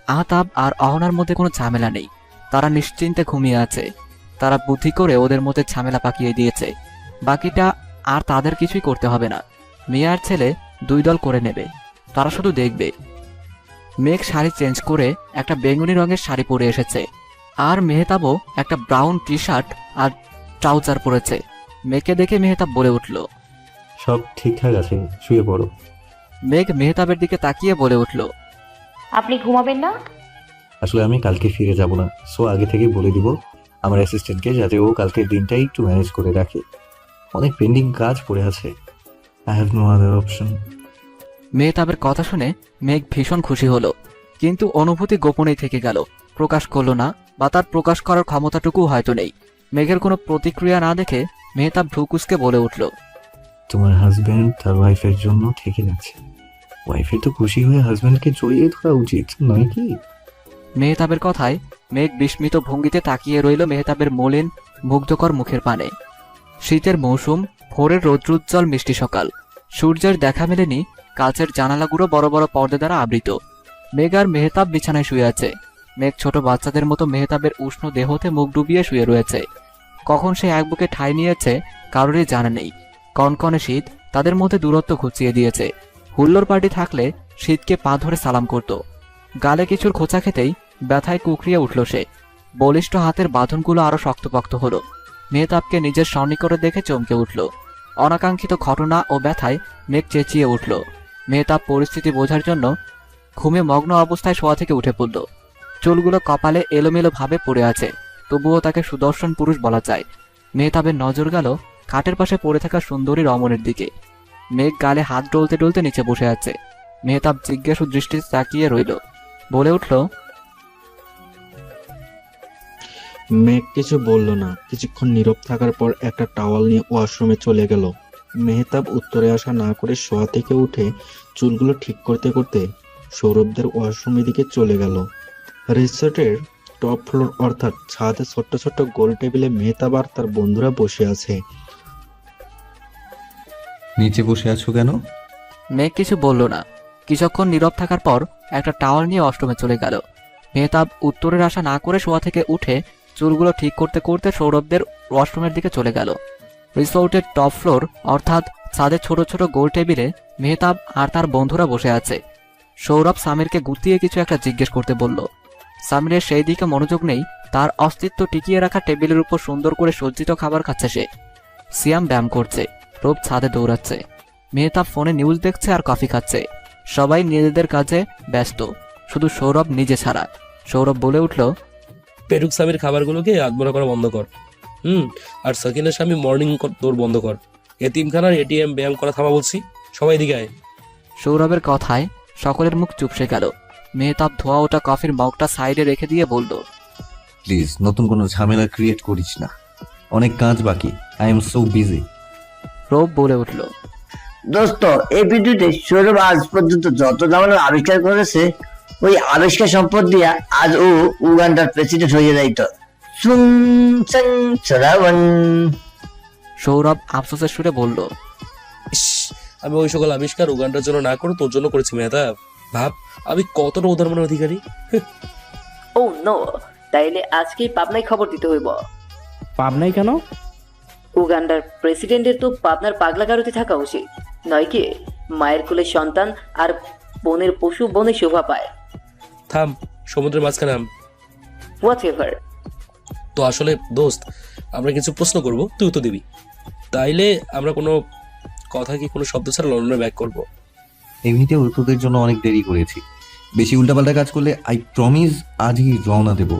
আহতাব আর অহনার মধ্যে কোনো ঝামেলা নেই, তারা নিশ্চিন্তে ঘুমিয়ে আছে। তারা বুদ্ধি করে ওদের মধ্যে ঝামেলা পাকিয়ে দিয়েছে, বাকিটা আর তাদের কিছুই করতে হবে না। মেয়ে আর ছেলে 2 দল করে নেবে, তারা শুধু দেখবে। মেঘ শাড়ি চেঞ্জ করে একটা বেগুনি রঙের শাড়ি পরে এসেছে, আর মেহতাবও একটা ব্রাউন টি শার্ট আর ট্রাউজার পরেছে। মেঘকে দেখে মেহতাব বলে উঠল, সব ঠিকঠাক আছে, শুয়ে পড়ো। মেঘ মেহতাবের দিকে তাকিয়ে বলে উঠল, আপনি ঘুমাবেন না? আসলে আমি কালকে ফিরে যাব না, সো আগে থেকেই বলে দিব আমার অ্যাসিস্ট্যান্টকে, যাতে ও কালকের দিনটাই একটু ম্যানেজ করে রাখে। অনেক পেন্ডিং কাজ পড়ে আছে। I have no other option. মেহতাবের কথা শুনে মেঘ ভীষণ খুশি হলো, কিন্তু অনুভূতি গোপনেই থেকে গেল, প্রকাশ করলো না, বা তার প্রকাশ করার ক্ষমতাটুকু হয়তো নেই। মেঘের কোনো প্রতিক্রিয়া না দেখে মেহতাব ভ্রুকুচকে বলে উঠল, তোমার হাজব্যান্ড তার ওয়াইফের জন্য থেকে যাচ্ছে। ওয়াইফের তো খুশি হয়ে হাজব্যান্ডকে জড়িয়ে ধরা উচিত নয় কি? মেহতাবের কথায় মেঘ বিস্মিত ভঙ্গিতে তাকিয়ে রইল মেহতাবের মলিন মুগ্ধকর মুখের পানে। শীতের মৌসুম, ভোরের রৌদ্রোজ্জ্বল মিষ্টি সকাল, সূর্যের দেখা মেলেনি, কাচের জানালাগুলো বড় বড় পর্দা দ্বারা আবৃত। মেঘ আর মেহতাব বিছানায় শুয়ে আছে। মেঘ ছোট বাচ্চাদের মতো মেহতাবের উষ্ণ দেহতে মুখ ডুবিয়ে শুয়ে রয়েছে। কখন সে এক বুকে ঠাঁই নিয়েছে কারোরই জানা নেই। কনকনে শীত তাদের মধ্যে দূরত্ব ঘুচিয়ে দিয়েছে। হুল্লোড় পার্টি থাকলে শীতকে পা ধরে সালাম করত। গালে কিছুর খোঁচা খেতেই ব্যথায় কুকরিয়ে উঠল সে। বলিষ্ঠ হাতের বাঁধনগুলো আরো শক্তপোক্ত হলো। মেহতাবকে নিজের সন্নিকটে দেখে চমকে উঠল। অনাকাঙ্ক্ষিত ঘটনা ও ব্যথায় মেঘ চেঁচিয়ে উঠল। মেহতাব পরিস্থিতি বোঝার জন্য ঘুমে মগ্ন অবস্থায় শোয়া থেকে উঠে পড়ল। চুলগুলো কপালে এলোমেলো ভাবে পড়ে আছে, তবুও তাকে সুদর্শন পুরুষ বলা যায়। মেহতাবের নজর গেল খাটের পাশে পড়ে থাকা সুন্দরী রমণের দিকে। মেঘ গালে হাত ডলতে ডলতে নিচে বসে আছে। মেহতাব জিজ্ঞাসু দৃষ্টিতে তাকিয়ে রইল, বলে উঠল, মেঘ কিছু বলল না। কিছুক্ষণ নীরব থাকার পর একটা টাওয়াল নিয়ে ওয়াশরুমে চলে গেল। মেহতাব উত্তরে আসা না করে শোয়া থেকে উঠে চুলগুলো ঠিক করতে করতে সৌরভদের ওয়াশরুমের দিকে চলে গেল। রিসোর্টের টপ ফ্লোর অর্থাৎ ছাদে ছোট্ট ছোট্ট গোল টেবিলে মেহতাব আর তার বন্ধুরা বসে আছে। নিচে বসে আছো কেন? মেঘ কিছু বলল না। কিছুক্ষণ নীরব থাকার পর একটা টাওয়াল নিয়ে ওয়াশরুমে চলে গেল। মেহতাব উত্তরের আশা না করে শোয়া থেকে উঠে চুলগুলো ঠিক করতে করতে সৌরভদের ওয়াশরুমের দিকে চলে গেল। রিসোর্টের টপ ফ্লোর অর্থাৎ ছাদে ছোট ছোট গোল টেবিলে মেহতাব আর তার বন্ধুরা বসে আছে। সৌরভ সামিরকে গুতিয়ে কিছু একটা জিজ্ঞেস করতে বলল। সামিরের সেই দিকে মনোযোগ নেই, তার অস্তিত্ব টিকিয়ে রাখা টেবিলের উপর সুন্দর করে সজ্জিত খাবার খাচ্ছে সে। সিয়াম ব্যায়াম করছে, রূপ ছাদে দৌড়াচ্ছে। মেহতাব ফোনে নিউজ দেখছে আর কফি খাচ্ছে। সবাই নিজেদের কাজে ব্যস্ত, শুধু সৌরভ নিজে ছাড়া। সৌরভ বলে উঠল, পেটুক স্বামীর খাবারগুলোকে আত্মরা করা বন্ধ কর। আর সাকিনের স্বামী মর্নিং দৌড় বন্ধ কর। এতিমখানার এটিএম ব্যায়াম করা থামা বলছি। সবাই এদিকে আয়। সৌরভের কথায় সকলের মুখ চুপসে গেল। মেহতাব ধোয়া ওটা কফির মগটা সাইডে রেখে দিয়ে বলল, প্লিজ নতুন কোনো ঝামেলা ক্রিয়েট করিস না, অনেক কাজ বাকি। I am so busy. রূপ বলে উঠল, দোস্ত, এই পৃথিবীতে সৌরভ আজ পর্যন্ত যত ঝামেলা আবিষ্কার করেছে, ওই আবিষ্কার সম্পদ দিয়া আজ ও উগান্ডার প্রেসিডেন্ট হয়ে যাইত। সৌরভ আফসোসের সুরে বলল, আমি ওই সকল আবিষ্কার উগান্ডার জন্য না করে তোর জন্য করেছি মেহতাব। ভাব আমি কতটা উদারমনের অধিকারী। ও নো, তাইলে আজকেই পাবনায় খবর দিতে হইব। পাবনাই কেন? উগান্ডার প্রেসিডেন্টের তো পাবনার পাগলা গারোতে থাকা উচিত নয় কি? মায়ের কোলে সন্তান আর বনের পশু বনে শোভা পায়। থাম, সমুদ্রের মাঝখানে নাম। What ever. তো আসলে দোস্ত, আমরা কিছু প্রশ্ন করব, তুই তো দিবি। তাইলে আমরা কোনো কথা কি কোনো শব্দ ছাড়া লন্ডনে ব্যাক করবো। এমনিতেও তোদের জন্য অনেক দেরি করেছি, বেশি উল্টাপাল্টা কাজ করলে আই প্রমিস আজই রওনা দেব।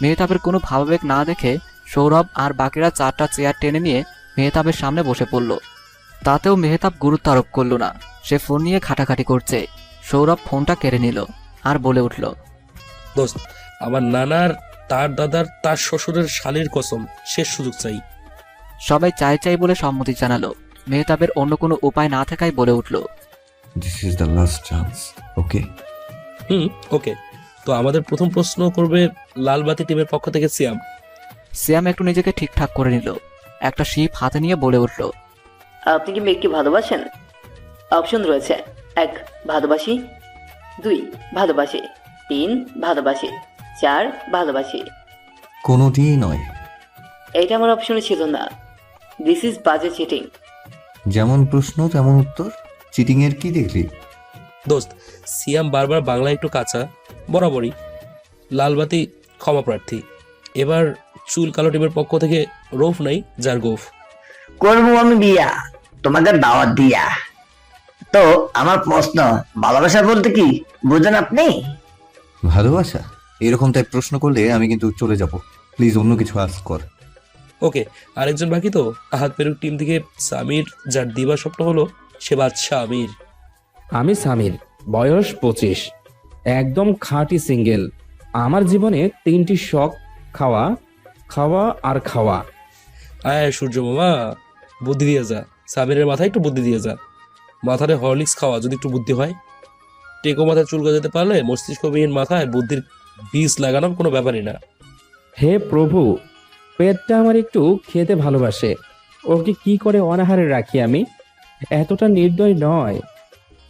মেহতাবের কোনো ভাবাবেগ না দেখে সৌরভ আর বাকিরা 4টা চেয়ার টেনে নিয়ে মেহতাবের সামনে বসে পড়ল। তাতেও মেহতাব গুরুত্ব আরোপ করল না, সে ফোন নিয়ে খাটাখাটি করছে। সৌরভ ফোনটা কেড়ে নিল আর বলে উঠল, দোস্ত, আমার নানার, তার দাদার, তার শ্বশুরের শালীর কসম, শেষ সুযোগ চাই। সবাই চাই চাই বলে সম্মতি জানালো। মেহতাবের অন্য কোনো উপায় না থাকায় বলে উঠল, this is the last chance, okay? Okay. তো আমাদের প্রথম প্রশ্ন করবে লালবাতি টিমের পক্ষ থেকে সিয়াম। সিয়াম একটু নিজেকে ঠিকঠাক করে নিল, একটা শিপ হাতে নিয়ে বলে উঠল, আপনি কি মেঘকে ভালোবাসেন? অপশন রয়েছে: 1 ভালোবাসি, 2 ভালোবাসি, 3 ভালোবাসি, 4 ভালোবাসি। কোনোটিই নয়। এইটা আমার অপশনে ছিল না। দিস ইজ বাজে চিটিং। যেমন প্রশ্ন তেমন উত্তর, চিটিং এর কি দেখলি? দোস্ত, সিয়াম বারবার বাংলা একটু কাঁচা, বরাবরই। লালবাতি ক্ষমা প্রার্থী। এবার চুল কালো টিমের পক্ষ থেকে রৌফ নাই, যার গোফ। করবো আমি বিয়া, তোমাকে দাওয়াত দিয়া। তো আমার প্রশ্ন, ভালোবাসা বলতে কি বুঝেন আপনি? ভালোবাসা? এরকম টাইপ প্রশ্ন করলে আমি কিন্তু চলে যাব। প্লিজ অন্য কিছু আস্ক কর। ওকে, আরেকজন বাকি তো। আহাত পেরুক টিম থেকে সামির, যার দিবা স্বপ্ন হলো সে বাদশাহ আমির। আমি সামির, বয়স 25, একদম খাঁটি সিঙ্গেল। আমার জীবনে 3টি শখ: খাওয়া, খাওয়া আর খাওয়া। আয় সূর্য মামা, বুদ্ধি দিয়ে যা। সামিরের মাথায় একটু বুদ্ধি দিয়ে যা। মাথায় হরলিক্স খাওয়া যদি একটু বুদ্ধি হয়। টেকো মাথায় চুল গজাতে পারলে মস্তিষ্কবিহীন মাথায় বুদ্ধির বীজ লাগানোর কোনো ব্যাপারই না। হে প্রভু, পেটটা আমার একটু খেতে ভালোবাসে, ওকে কি করে অনাহারে রাখি আমি? এতটা নির্দয় নয়।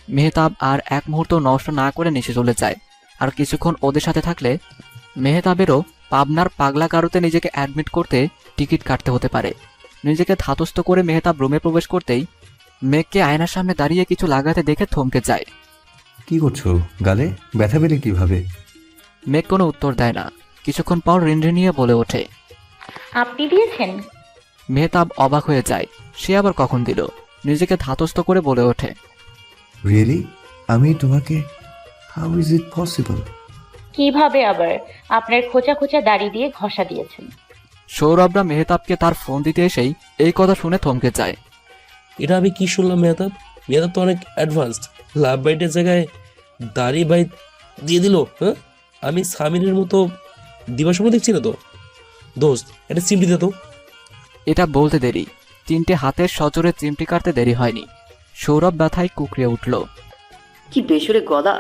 মেহতাব আর এক মুহূর্ত নষ্ট না করে নিচে চলে যায়। আর কিছুক্ষণ ওদের সাথে থাকলে মেহতাবেরও পাবনার পাগলা কারুতে নিজেকে অ্যাডমিট করতে টিকিট কাটতে হতে পারে। নিজেকে ধাতস্থ করে মেহতাব রুমে প্রবেশ করতেই মেঘকে আয়নার সামনে দাঁড়িয়ে কিছু লাগাতে দেখে থমকে যায়। কি করছো? গালে ব্যথা পেলে কিভাবে? মেঘ কোনো উত্তর দেয় না। কিছুক্ষণ পর রিনরিনিয়ে বলে ওঠে, আপনি দিয়েছেন? মেহতাব অবাক হয়ে যায়, সে আবার কখন দিল? নিজেকে ধাতস্থ করে বলে ওঠে, রিয়েলি? আমি তোমাকে? How is it possible? কিভাবে আবার? আপনার খোঁচা খোঁচা দাড়ি দিয়ে ঘষা দিয়েছেন। সৌরভরা মেহতাবকে তার ফোন দিতে এসেই এই কথা শুনে থমকে যায়। এটা আমি কি শুনলাম মেহতাব? মেহতাব তো অনেক অ্যাডভান্সড। লাভ বাইটের জায়গায় দাড়ি বাইট দিয়ে দিল। হ্যাঁ, আমি সামিরের মতো দিবার স্বপ্ন দেখছি না তো। দোস্ত, এটা চিমটি দে তো। এটা বলতে দেরি, 3টে হাতের সজোরে চিমটি কাটতে দেরি হয়নি। সৌরভ ব্যথায় কুকড়ে উঠল। কি বেসুরে গদা!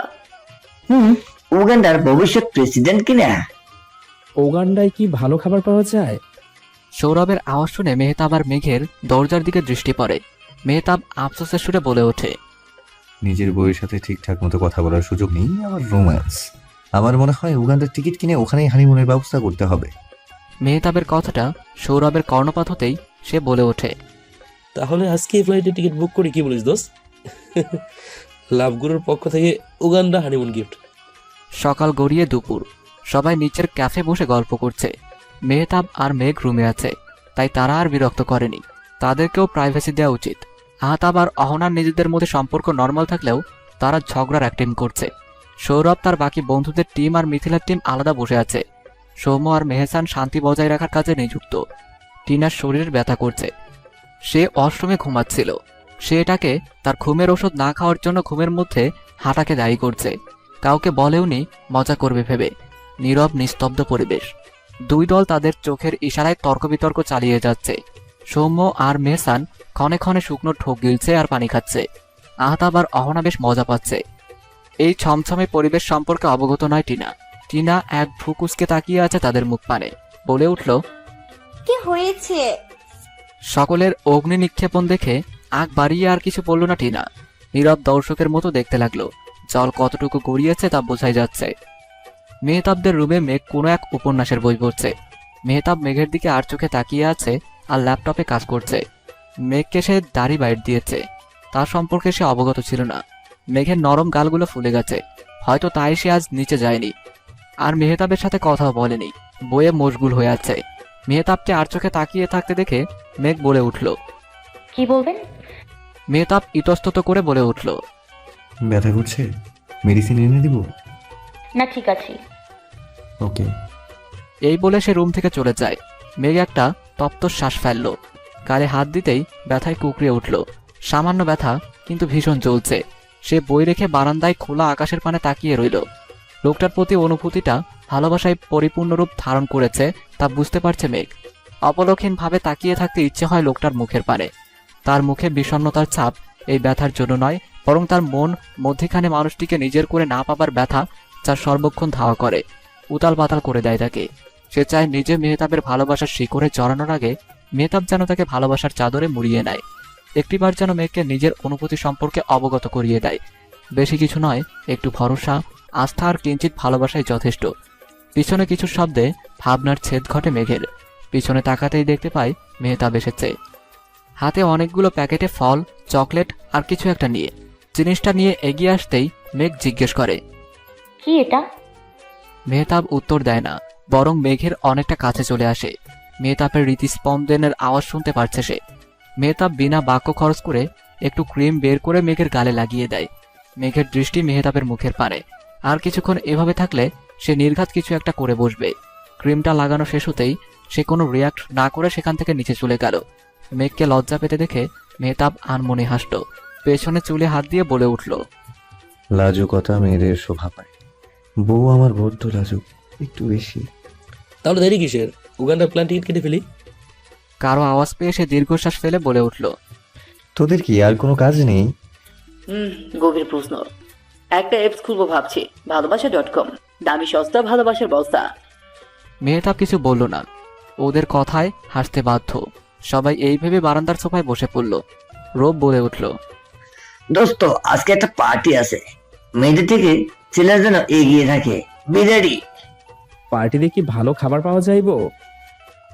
উগান্ডার ভবিষ্যৎ প্রেসিডেন্ট কিনা? ওগান্ডায় কি ভালো খাবার পাওয়া যায়? সৌরভের আওয়াজ শুনে মেহতাব আর মেঘের দরজার দিকে দৃষ্টি পড়ে। মেহতাব আফসোসের সুরে বলে ওঠে, নিজের বউয়ের সাথে ঠিকঠাক মতো কথা বলার সুযোগ নেই, আবার রোম্যান্স। আমার মনে হয় উগান্ডার টিকিট কিনে ওখানেই হানিমুনের ব্যবস্থা করতে হবে। মেহতাবের কথাটা সৌরভের কর্ণপাত হতেই সে বলে ওঠে, তাহলে আজকে ফ্লাইটে টিকিট বুক করি, কি বলিস দোস্ত? লাভগুলোর পক্ষ থেকে উগান্ডা হানিমুন গিফট। সকাল গড়িয়ে দুপুর, সবাই নিচের ক্যাফে বসে গল্প করছে। মেহতাব আর মেঘ রুমে আছে, তাই তারা আর বিরক্ত করেনি। তাদেরকেও প্রাইভেসি দেওয়া উচিত। আহতাব আর অহনার নিজেদের মধ্যে সম্পর্ক নর্মাল থাকলেও তারা ঝগড়ার অ্যাক্টিং করছে। সৌরভ তার বাকি বন্ধুদের টিম আর মিথিলার টিম আলাদা বসে আছে। সৌম্য আর মেহসান শান্তি বজায় রাখার কাজে নিযুক্ত। টিনার শরীর ব্যথা করছে, সে অশ্রমে ঘুমাচ্ছিল। সে এটাকে তার ঘুমের ওষুধ না খাওয়ার জন্য ঘুমের মধ্যে হাঁটাকে দায়ী করছে। কাউকে বলেওনি, মজা করবে ভেবে। নীরব নিস্তব্ধ পরিবেশ। দুই দল তাদের চোখের ইশারায় তর্ক বিতর্ক চালিয়ে যাচ্ছে। সৌম্য আর মেহসান ক্ষণে ক্ষণে শুকনো ঢোক গিলছে আর পানি খাচ্ছে। আহতাব আর অহনা বেশ মজা পাচ্ছে। এই ছমছমে পরিবেশ সম্পর্কে অবগত নয় টিনা। টিনা এক ভ্রুকুচকে তাকিয়ে আছে তাদের মুখ পানে। বলে উঠল, কি হয়েছে? সকলের অগ্নি নিক্ষেপণ দেখে আগ বাড়িয়ে আর কিছু বলল না টিনা। নীরব দর্শকের মতো দেখতে লাগলো। জল কতটুকু গড়িয়েছে তা বোঝাই যাচ্ছে। মেহতাবদের রুমে মেঘ কোনো এক উপন্যাসের বই পড়ছে। মেহতাব মেঘের দিকে আর চোখে তাকিয়ে আছে আর ল্যাপটপে কাজ করছে। মেঘকে সে দাড়ি বাইট দিয়েছে, তার সম্পর্কে সে অবগত ছিল না। মেঘের নরম গালগুলো ফুলে গেছে, হয়তো তাই সে আজ নিচে যায়নি। আর মেহতাবের সাথে কথাও বলেনি, বইয়ে মশগুল হয়ে আছে। মেহতাবকে আর চোখে তাকিয়ে থাকতে দেখে মেঘ বলে উঠল, কি বলবেন? মেহতাব ইতস্তত করে বলে উঠল, ব্যথা করছে, মেডিসিন এনে দিব? না, ঠিক আছে। ওকে। এই বলে সে রুম থেকে চলে যায়। মেঘ একটা তপ্ত শ্বাস ফেলল। গালে হাত দিতেই ব্যথায় কুকড়ে উঠল। সামান্য ব্যথা, কিন্তু ভীষণ জ্বলছে। সে বই রেখে বারান্দায় খোলা আকাশের পানে তাকিয়ে রইল। লোকটার প্রতি অনুভূতিটা ভালোবাসায় পরিপূর্ণ রূপ ধারণ করেছে তা বুঝতে পারছে মেঘ। অপলক্ষীনভাবে তাকিয়ে থাকতে ইচ্ছে হয় লোকটার মুখের পানে। তার মুখে বিষণ্ণতার ছাপ এই ব্যথার জন্য নয়, বরং তার মন মধ্যেখানে মানুষটিকে নিজের করে না পাবার ব্যথা যার সর্বক্ষণ ধাওয়া করে, উতাল পাতাল করে দেয় তাকে। সে চায় নিজে মেহতাবের ভালোবাসার শিকড়ে জড়ানোর আগে মেহতাব যেন তাকে ভালোবাসার চাদরে মুড়িয়ে নেয়, একটিবার যেন মেয়েকে নিজের অনুভূতি সম্পর্কে অবগত করিয়ে দেয়। বেশি কিছু নয়, একটু ভরসা, আস্থা আর কিঞ্চিত ভালোবাসাই যথেষ্ট। পিছনে কিছু শব্দে ভাবনার ছেদ ঘটে মেঘের। পিছনে তাকাতেই দেখতে পায় মেহতাব এসেছে, হাতে অনেকগুলো প্যাকেটে ফল, চকলেট আর কিছু একটা নিয়ে। জিনিসটা নিয়ে এগিয়ে আসতেই মেঘ জিজ্ঞেস করে, কি এটা? মেহতাব উত্তর দেয় না, বরং মেঘের অনেকটা কাছে চলে আসে। মেহতাবের হৃদস্পন্দনের আওয়াজ শুনতে পারছে সে। মেহতাব বিনা বাক্য খরচ করে একটু ক্রিম বের করে মেঘের গালে লাগিয়ে দেয়। মেঘের দৃষ্টি মেহতাবের মুখের পানে। আর কিছুক্ষণ এভাবে থাকলে সে নির্ঘাত কিছু একটা করে বসবে। ক্রিমটা লাগানো শেষ হতেই সে কোনো রিয়াক্ট না করে সেখান থেকে নিচে চলে গেল। মেঘকে লজ্জা পেতে দেখে মেহতাব আনমনে হাসল, পেছনে চুলে হাত দিয়ে বলে উঠল, লাজুকতা মেয়েদের শোভা পায়। বউ আমার বড্ড লাজুক, একটু বেশি। তাহলে দেরি কিসের? উগান্ডার প্ল্যান টিকিট কেটে ফেলি। কারো আওয়াজ পেয়ে সে দীর্ঘশ্বাস ফেলে বলে উঠল, তোদের কি আর কোনো কাজ নেই? গভীর প্রশ্ন। একটা অ্যাপস খুলবো ভাবছি, ভালোবাসা.com, দামি সস্তা ভালোবাসার বস্তা। মেহতাব কিছু বলল না, ওদের কথায় হাসতে বাধ্য। সবাই এই ভেবে বারান্দার সোফায় বসে পড়ল। রব বলে উঠল, দোস্ত আজকে একটা পার্টি আছে, মেয়েদের থেকে ছেলের জন্য এগিয়ে থাকে। বিরিয়ানি পার্টিতে কি ভালো খাবার পাওয়া যাইবো?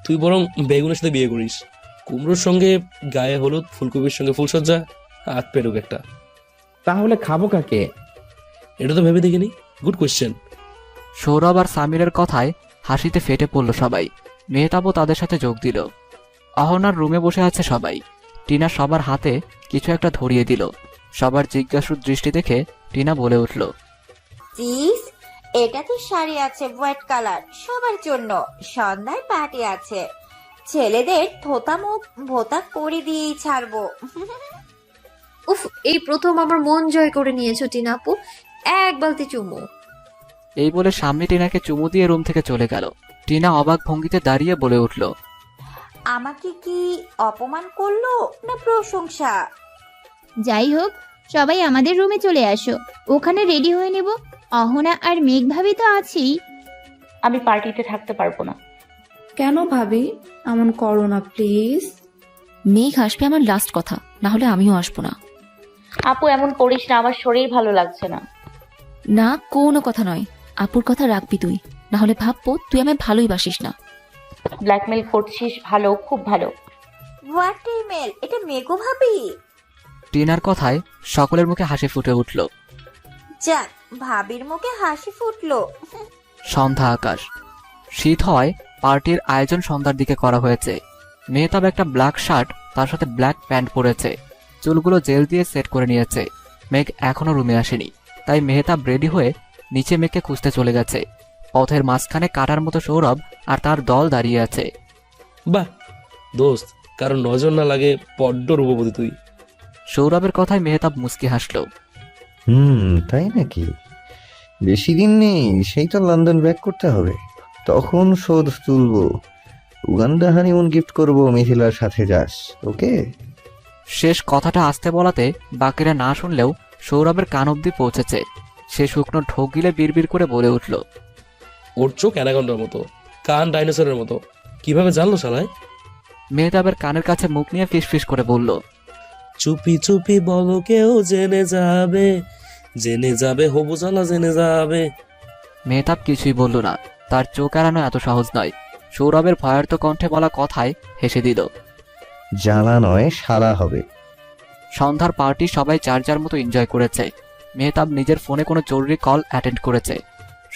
তুই বরং বেগুনের সাথে বিয়ে করিস। কুমড়োর সঙ্গে গায়ে হলুদ, ফুলকপির সঙ্গে ফুলসজ্জা, হাত পেরুক একটা। তাহলে খাবো কাকে? এটা তো ভেবে দেখিনি। Good question. সৌরভ আর সামিরের কথায় হাসিতে ফেটে পড়ল সবাই। মেহতাবও তাদের সাথে যোগ দিল। অহনার রুমে বসে আছে সবাই। টিনা সবার হাতে কিছু একটা ধরিয়ে দিল। সবার জিজ্ঞাসুর দৃষ্টি দেখে টিনা বলে উঠল, চিজ, এটাতে শাড়ি আছে হোয়াইট কালার, সবার জন্য। সন্ধ্যায় পার্টি আছে, ছেলেদের থোতা মুখ ভোতা করে দিয়েই ছাড়বো। উফ, এই প্রথম আমার মন জয় করে নিয়েছো টিনা আপু, এক বালতি চুমু। এই বলে সামনে টিনাকে চুমু দিয়ে রুম থেকে চলে গেল। টিনা অবাক ভঙ্গিতে দাঁড়িয়ে বলে উঠল, আমাকে কি অপমান করলো না প্রশংসা? যাই হোক, সবাই আমাদের রুমে চলে আসো, ওখানে রেডি হয়ে নেব। অহনা আর মেঘ ভাবি তো আছেই। আমি পার্টিতে থাকতে পারবো না। কেন ভাবি এমন করো না প্লিজ? মেঘ আসবে আমার লাস্ট কথা, না হলে আমিও আসবো না। আপু এমন করিস না, আমার শরীর ভালো লাগছে না। না, কোনো কথা নয়, আপুর কথা রাখবি তুই, না হলে ভাববো তুই আমায় ভালোই বাসিস না। ব্ল্যাকমেল করছিস? ভালো, খুব ভালো। What email? এটা মেঘো ভাবি? টিনার কথায় সকলের মুখে হাসি ফুটে উঠল। যাক, ভাবির মুখে হাসি ফুটলো। সন্ধ্যা আকাশ, শীত হয়। পার্টির আয়োজন সন্ধ্যার দিকে করা হয়েছে। মেহতাব একটা ব্ল্যাক শার্ট, তার সাথে ব্ল্যাক প্যান্ট পরেছে। চুলগুলো জেল দিয়ে সেট করে নিয়েছে। মেঘ এখনো রুমে আসেনি, তাই মেহতাব রেডি হয়ে নিচে মেঘকে খুঁজতে চলে গেছে। পথের মাঝখানে কাটার মতো সৌরভ আর তার দল দাঁড়িয়ে আছে। বাহ দোস্ত, কারণ নজর না লাগে, বড্ড রূপবতী তুই। সৌরভের কথায় মেহতাব মুচকি হাসল। তাই নাকি? বেশি দিন নেই, সেই তো লন্ডন ব্যাক করতে হবে, তখন শোধ তুলবো। উগান্ডা হানিমুন গিফট করবো, মিথিলার সাথে যাস, ওকে? শেষ কথাটা আসতে বলাতে বাকিরা না শুনলেও সৌরভের কান অব্দি পৌঁছেছে। সে শুকনো ঢোক গিলে বিড়বিড় করে বলে উঠল, ওর চোখ অ্যানাকন্ডার মতো, কান ডাইনোসরের মতো। কিভাবে জানলো শালায়? মেহতাবের কানের কাছে মুখ নিয়ে ফিসফিস করে বলল, চুপি চুপি বলো কেউ জেনে যাবে, জেনে যাবে হবু জ্বালা জেনে যাবে। মেহতাব কিছুই বলল না। তার চোখ এড়ানো এত সহজ নয়। সৌরভের ভয়ার্ত কণ্ঠে বলা কথায় হেসে দিল। জ্বালা নয়, সারা হবে। সন্ধ্যার পার্টি সবাই যার যার মতো এনজয় করেছে। মেহতাব নিজের ফোনে কোনো জরুরি কল অ্যাটেন্ড করেছে।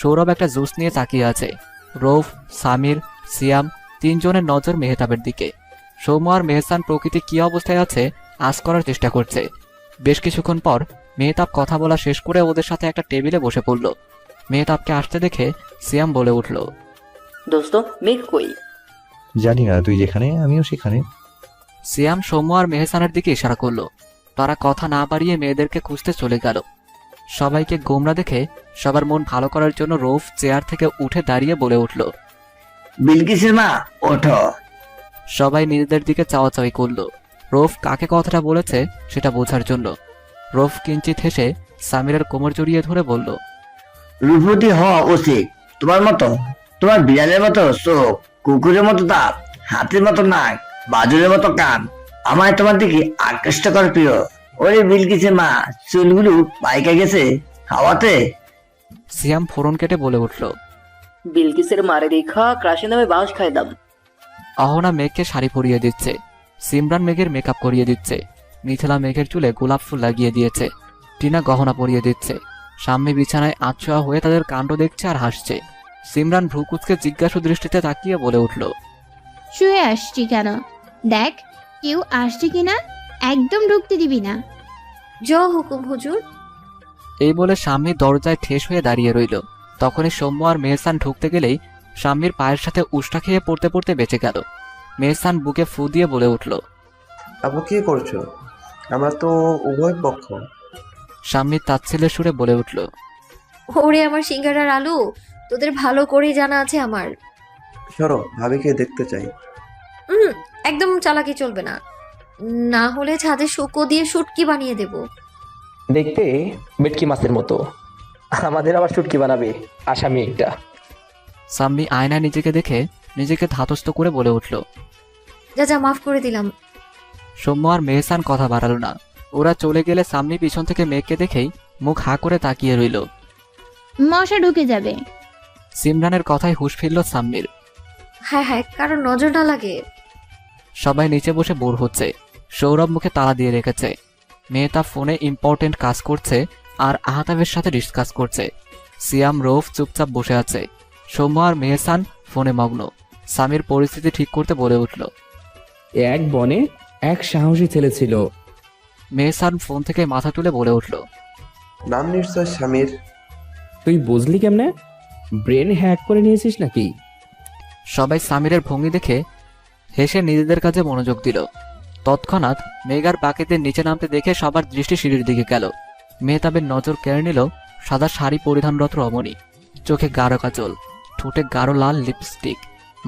সৌরভ একটা জুস নিয়ে তাকিয়ে আছে। রৌফ, সামির, সিয়াম তিনজনের নজর মেহতাবের দিকে। সৌম্য আর মেহসান প্রকৃতি কি অবস্থায় আছে আজ করার চেষ্টা করছে। বেশ কিছুক্ষণ পর মেহতাব কথা বলা শেষ করে ওদের সাথে একটা টেবিলে বসে পড়ল। মেহতাবকে আসতে দেখে সিয়াম বলে উঠল, দোস্ত মেঘ কই? জানি না, তুই যেখানে আমিও সেখানে। সিয়াম সৌম্য আর মেহসানের দিকে ইশারা করলো। তারা কথা না বাড়িয়ে মেয়েদেরকে খুঁজতে চলে গেল। সবাইকে গোমরা দেখে সবার মন ভালো করার জন্য রৌফ চেয়ার থেকে উঠে দাঁড়িয়ে বলে উঠল, বিলকিসের মা ওঠো। সবাই নিজেদের দিকে চাওয়াচাওয়ি করল। রৌফ কাকে কথাটা বলেছে সেটা বোঝার জন্য। রৌফ কিঞ্চিত হেসে সামিরের কোমর জড়িয়ে ধরে বলল, রূপবতী হওয়া উচিত তোমার মতো। তোমার বিড়ালের মতো চোখ, কুকুরের মতো দাঁত, হাতের মতো নাক, বাজুরের মতো কান। আমায় তোমার দিকে আকৃষ্ট কর প্রিয়। ওরে বিলকিসের মা, চুলগুলো পাইকা গেছে হাওয়াতে। সিয়াম ফোরন কেটে বলে উঠল। বিলকিসের মারে দেখা ক্রাশে নামে বাঁশ খাইলাম। অহনা মেঘকে শাড়ি পরিয়ে দিচ্ছে, সিমরান মেঘের মেকআপ করিয়ে দিচ্ছে, মিথিলা মেঘের চুলে গোলাপ ফুল লাগিয়ে দিয়েছে, টিনা গহনা পরিয়ে দিচ্ছে। সাম্মী বিছানায় আচ্ছোয়া হয়ে তাদের কাণ্ড দেখছে আর হাসছে। সিমরান ভ্রুকুচকে জিজ্ঞাসু দৃষ্টিতে তাকিয়ে বলে উঠল, শুয়ে আসছি কেন? দেখ কেউ আসছে কিনা, একদম ঢুকতে দিবি না। হুকুম হুজুর। এই বলে স্বামী দরজায় ঠেস হয়ে দাঁড়িয়ে রইল। তখনই সৌম্য আর মেহসান ঢুকতে গেলেই স্বামীর পায়ের সাথে উষ্টা খেয়ে পড়তে পড়তে বেঁচে গেল। মেহসান বুকে ফু দিয়ে বলে উঠল, আপু কি করছো? আমরা তো উভয় পক্ষ। স্বামী তাচ্ছিল্যের সুরে বলে উঠল, ওরে আমার সিঙ্গারার আলু, তোদের ভালো করে জানা আছে আমার। সরো, ভাবিকে দেখতে চাই। একদম চালাকি চলবে না, না হলে ছাদে শুকো দিয়ে শুটকি বানিয়ে দেব। দেখতে ভেটকি মাছের মতো, আমাদের আবার শুটকি বানাবে আসামি একটা। সাম্মি আয়নায় নিজেকে দেখে নিজেকে ধাতস্থ করে বলে উঠল। যা মাফ করে দিলাম। সৌম্য আর মেহসান কথা বাড়ালো না। ওরা চলে গেলে সাম্মি পিছন থেকে মেঘকে দেখেই মুখ হা করে তাকিয়ে রইল। মশা ঢুকে যাবে। সিমরানের কথায় হুঁশ ফিরল সাম্মির। হ্যাঁ, কারণ নজর না লাগে। সবাই নিচে বসে বোর হচ্ছে। সৌরভ মুখে তালা দিয়ে রেখেছে। মেহতা ফোনে ইম্পর্টেন্ট কাজ করছে আর আহতাবের সাথে ডিসকাস করছে। সিয়াম রৌফ চুপচাপ বসে আছে। সৌম্য আর মেহসান ফোনে মগ্ন। সামির পরিস্থিতি ঠিক করতে বলে উঠল, এক বনে এক সাহসী ছেলে ছিল। মেহসান ফোন থেকে মাথা তুলে বলে উঠল, নাম নিশ্চয় স্বামীর। তুই বুঝলি কেমনে? ব্রেন হ্যাক করে নিয়েছিস নাকি? সবাই সামিরের ভঙ্গি দেখে হেসে নিজেদের কাজে মনোযোগ দিল। তৎক্ষণাৎ মেঘার বাকিদের নিচে নামতে দেখে সবার দৃষ্টি সিঁড়ির দিকে গেল। মেহতাবের নজর কেড়ে নিল সাদা শাড়ি পরিধানরত রমণী। চোখে গাঢ় কাজল, ঠোঁটে গাঢ় লাল লিপস্টিক,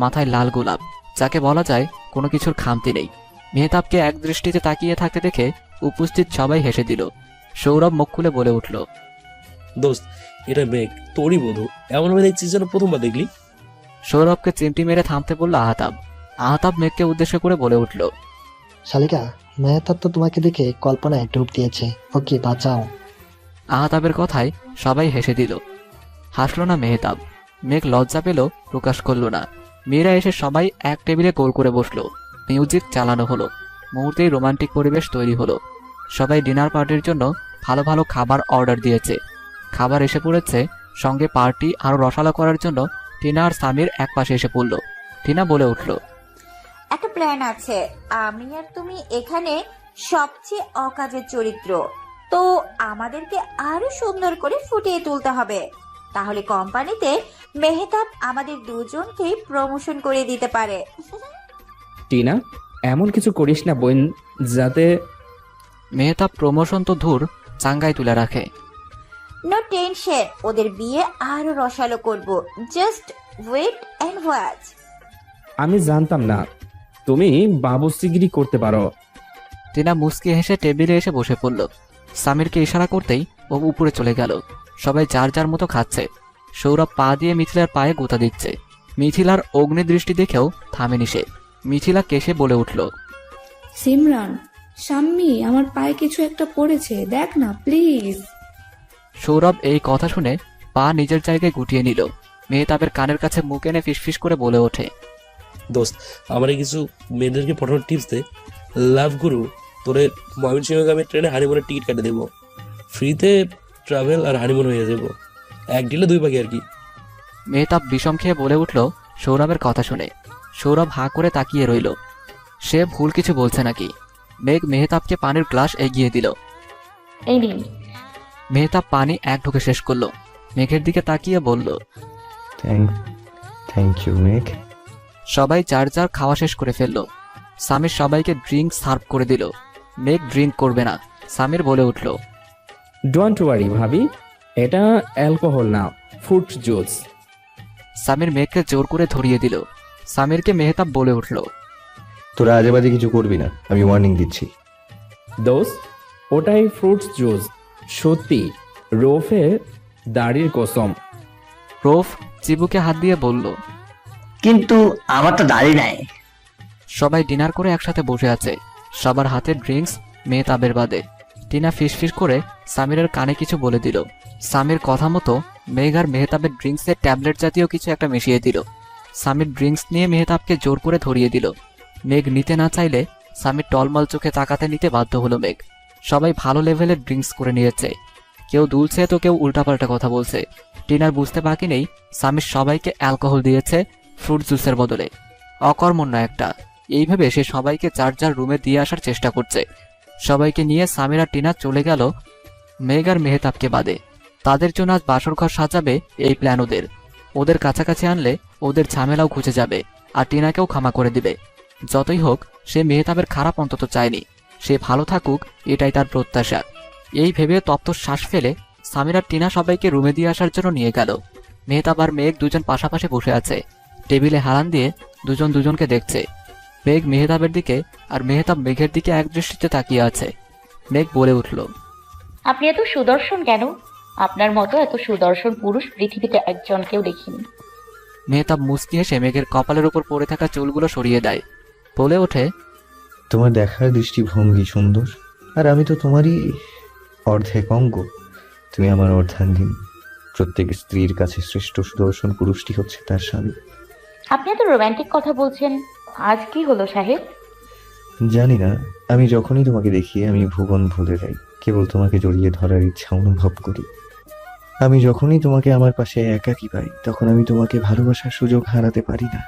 মাথায় লাল গোলাপ, যাকে বলা যায় কোনো কিছুর খামতি নেই। মেহতাবকে এক দৃষ্টিতে তাকিয়ে থাকতে দেখে উপস্থিত সবাই হেসে দিল। সৌরভ মুখ খুলে বলে উঠল, দোস্ত, এটা মেঘ, তোরই বধূ। এমনভাবে দেখছিস যেন প্রথমবার দেখলি। সৌরভকে চিমটি মেরে থামতে বলল আহতাব। আহতাব মেঘকে উদ্দেশ্য করে বলে উঠল, শালিকা, মেহতাব তো তোমাকে দেখে কল্পনায় ডুব দিয়েছে, ওকে বাঁচাও। আহতাবের কথায় সবাই হেসে দিল। হাসল না মেহতাব। মেঘ লজ্জা পেল, প্রকাশ করল না। মেয়েরা এসে সবাই এক টেবিলে গোল করে বসলো। মিউজিক চালানো হলো। মুহূর্তেই রোমান্টিক পরিবেশ তৈরি হলো। সবাই ডিনার পার্টির জন্য ভালো ভালো খাবার অর্ডার দিয়েছে। খাবার এসে পড়েছে। সঙ্গে পার্টি আরো রসালো করার জন্য টিনা আর সামির এক পাশে এসে পড়ল। টিনা বলে উঠল, একটা প্ল্যান আছে। আমি আর তুমি এখানে সবচেয়ে অকাজের চরিত্র, তো আমাদেরকে আরো সুন্দর করে ফুটিয়ে তুলতে হবে। তাহলে কোম্পানিতে মেহতাব আমাদের দুজনকেই প্রমোশন করে দিতে পারে। টিনা, এমন কিছু করিস না বোন, যাতে মেহতাব প্রমোশন তো ধুর, চাঙ্গায় তুলে রাখে। নো টেনশন, ওদের বিয়ে আরো রসালো করব। Just wait and watch. আমি জানতাম না তুমি বাবুসিগিরি করতে পারো। টিনা মুস্কি হেসে টেবিলে এসে বসে পড়ল। সামিরকে ইশারা করতেই ও উপরে চলে গেল। সবাই যার যার মতো খাচ্ছে। সৌরভ পা দিয়ে মিথিলার পায়ে গোতা দিচ্ছে। মিথিলার অগ্নিদৃষ্টি দেখেও থামেনি সে। মিথিলা কেশে বলে উঠল, সিমরান, শাম্মী, আমার পায়ে কিছু একটা পড়েছে, দেখ না প্লিজ। সৌরভ এই কথা শুনে পা নিজের জায়গায় গুটিয়ে নিল। মেহতাবের কানের কাছে মুখ এনে ফিসফিস করে বলে ওঠে, দোস্ত, আমার কিছু মেয়েদেরকে পাঠানোর টিপস দে। লাভ গুরু, তোরে ময়মনসিংহগামী ট্রেনে হানিমুনের টিকিট কেটে দেবো। ফ্রিতে ট্রাভেল আর হানিমুন হয়ে যাবো। এক ডিলে দুই পাখি আর কি। মেহতাব বিষম খেয়ে বলে উঠল সৌরভের কথা শুনে। সৌরভ হাঁ করে তাকিয়ে রইল। সে ভুল কিছু বলছে নাকি? মেঘ মেহতাবকে পানির গ্লাস এগিয়ে দিল। এই নিন। মেহতাব পানি এক ঢুকে শেষ করলো। মেঘের দিকে তাকিয়ে বলল, থ্যাংক ইউ মেঘ। সবাই যার যার খাওয়া শেষ করে ফেললো। সামির সবাইকে ড্রিঙ্ক সার্ভ করে দিল। মেঘ ড্রিঙ্ক করবে না। সামির বলে উঠল, ডোন্ট ওয়ারি ভাবি, এটা অ্যালকোহল না, ফ্রুট জুস। সামির মেঘকে জোর করে ধরিয়ে দিল। সামিরকে মেহতাব বলে উঠল, তোরা আজেবাজে কিছু করবি না, আমি ওয়ার্নিং দিচ্ছি। দোস্ত, ওটাই ফ্রুটস জুস। সত্যি রৌফের দাড়ির কসম। রৌফ চিবুকে হাত দিয়ে বলল, কিন্তু আমার তো দাড়ি নাই। সবাই ডিনার করে একসাথে বসে আছে, সবার হাতে ড্রিঙ্কস মেহতাবের বাদে। টিনা ফিসফিস করে সামিরের কানে কিছু বলে দিল। সামির কথা মতো মেঘ আর মেহতাবের ড্রিঙ্কসে ট্যাবলেট জাতীয় কিছু একটা মিশিয়ে দিল। সামির ড্রিঙ্কস নিয়ে মেহতাবকে জোর করে ধরিয়ে দিল। মেঘ নিতে না চাইলে সামির টলমল চোখে তাকাতে নিতে বাধ্য হলো মেঘ। সবাই ভালো লেভেলের ড্রিঙ্কস করে নিয়েছে, কেউ দুলছে তো কেউ উল্টাপাল্টা কথা বলছে। টিনার বুঝতে বাকি নেই সামির সবাইকে অ্যালকোহল দিয়েছে ফ্রুট জুসের বদলে। অকর্মণ্য একটা। এইভাবে সে সবাইকে যার যার রুমে দিয়ে আসার চেষ্টা করছে। সবাইকে নিয়ে সামির আর টিনা চলে গেল মেঘ আর মেহতাবকে বাদে। তাদের জন্য আজ বাসর ঘর সাজাবে এই প্ল্যান ওদের। ওদের কাছাকাছি আনলে ওদের ঝামেলাও ঘুচে যাবে আর টিনাকেও ক্ষমা করে দিবে। যতই হোক সে মেহতাবের খারাপ অন্তত চায়নি, সে ভালো থাকুক এটাই তার প্রত্যাশা। এই ভেবে তপ্ত শ্বাস ফেলে সামির আর টিনা সবাইকে রুমে দিয়ে আসার জন্য নিয়ে গেল। মেহতাব আর মেঘ দুজন পাশাপাশি বসে আছে, টেবিলে হারান দিয়ে দুজন দুজনকে দেখছে। মেঘ মেহতাবের দিকে আর মেহতাব মেঘের দিকে এক দৃষ্টিতে তাকিয়ে আছে। মেঘ বলে উঠল, আপনি এত সুদর্শন কেন? আপনার মতো এত সুদর্শন পুরুষ পৃথিবীতে একজনকেও দেখিনি। মেহতাব মুচকি হেসে মেঘের কপালের উপর পড়ে থাকা চুলগুলো সরিয়ে দেয়, বলে ওঠে, তোমার দেখার দৃষ্টিভঙ্গি সুন্দর, আর আমি তো তোমারই অর্ধেক অঙ্গ। তুমি আমার অর্ধাঙ্গিনী। প্রত্যেক স্ত্রীর কাছে শ্রেষ্ঠ সুদর্শন পুরুষটি হচ্ছে তার স্বামী। আপনি এত রোমান্টিক কথা বলছেন, আজ কি হলো সাহেব? জানি না, আমি যখনই তোমাকে দেখি আমি ভুবন ভুলে যাই, কেবল তোমাকে জড়িয়ে ধরার ইচ্ছা অনুভব করি। আমি যখনই তোমাকে আমার পাশে একাকী পাই তখন আমি তোমাকে ভালোবাসার সুযোগ হারাতে পারি না।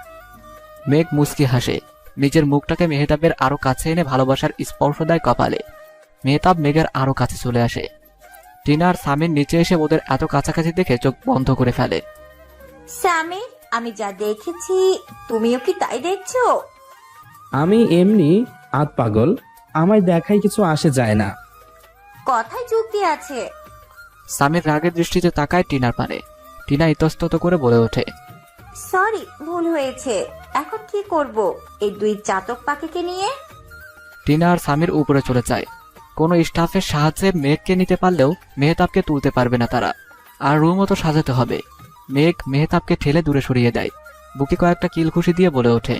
মেঘ মুচকি হাসে, নিজের মুখটাকে মেহতাবের আরো কাছে এনে ভালোবাসার স্পর্শ দেয় কপালে। মেহতাব মেঘের আরো কাছে চলে আসে। টিনা আর সামির নিচে এসে ওদের এত কাছাকাছি দেখে চোখ বন্ধ করে ফেলে। সামির, আমি যা দেখেছি তুমিও কি তাই দেখছো? আমি এমনি আত পাগল, আমায় দেখাই কিছু আসে যায় না। কথায় যুক্তি আছে। সামির রাগের দৃষ্টিতে তাকায় টিনার পানে। টিনা ইতস্তত করে বলে ওঠে, সরি, ভুল হয়েছে। এখন কি করব এই দুই চাতক পাখিকে নিয়ে? টিনা আর সামির উপরে চলে যায়। কোনো স্টাফের সাহায্যে মেঘকে নিতে পারলেও মেহতাবকে তুলতে পারবে না তারা, আর রুমও তো সাজাতে হবে। মেঘ মেহতাবকে ঠেলে দূরে সরিয়ে দেয়, বুকে কয়েকটা কিল ঘুষি দিয়ে বলে ওঠে,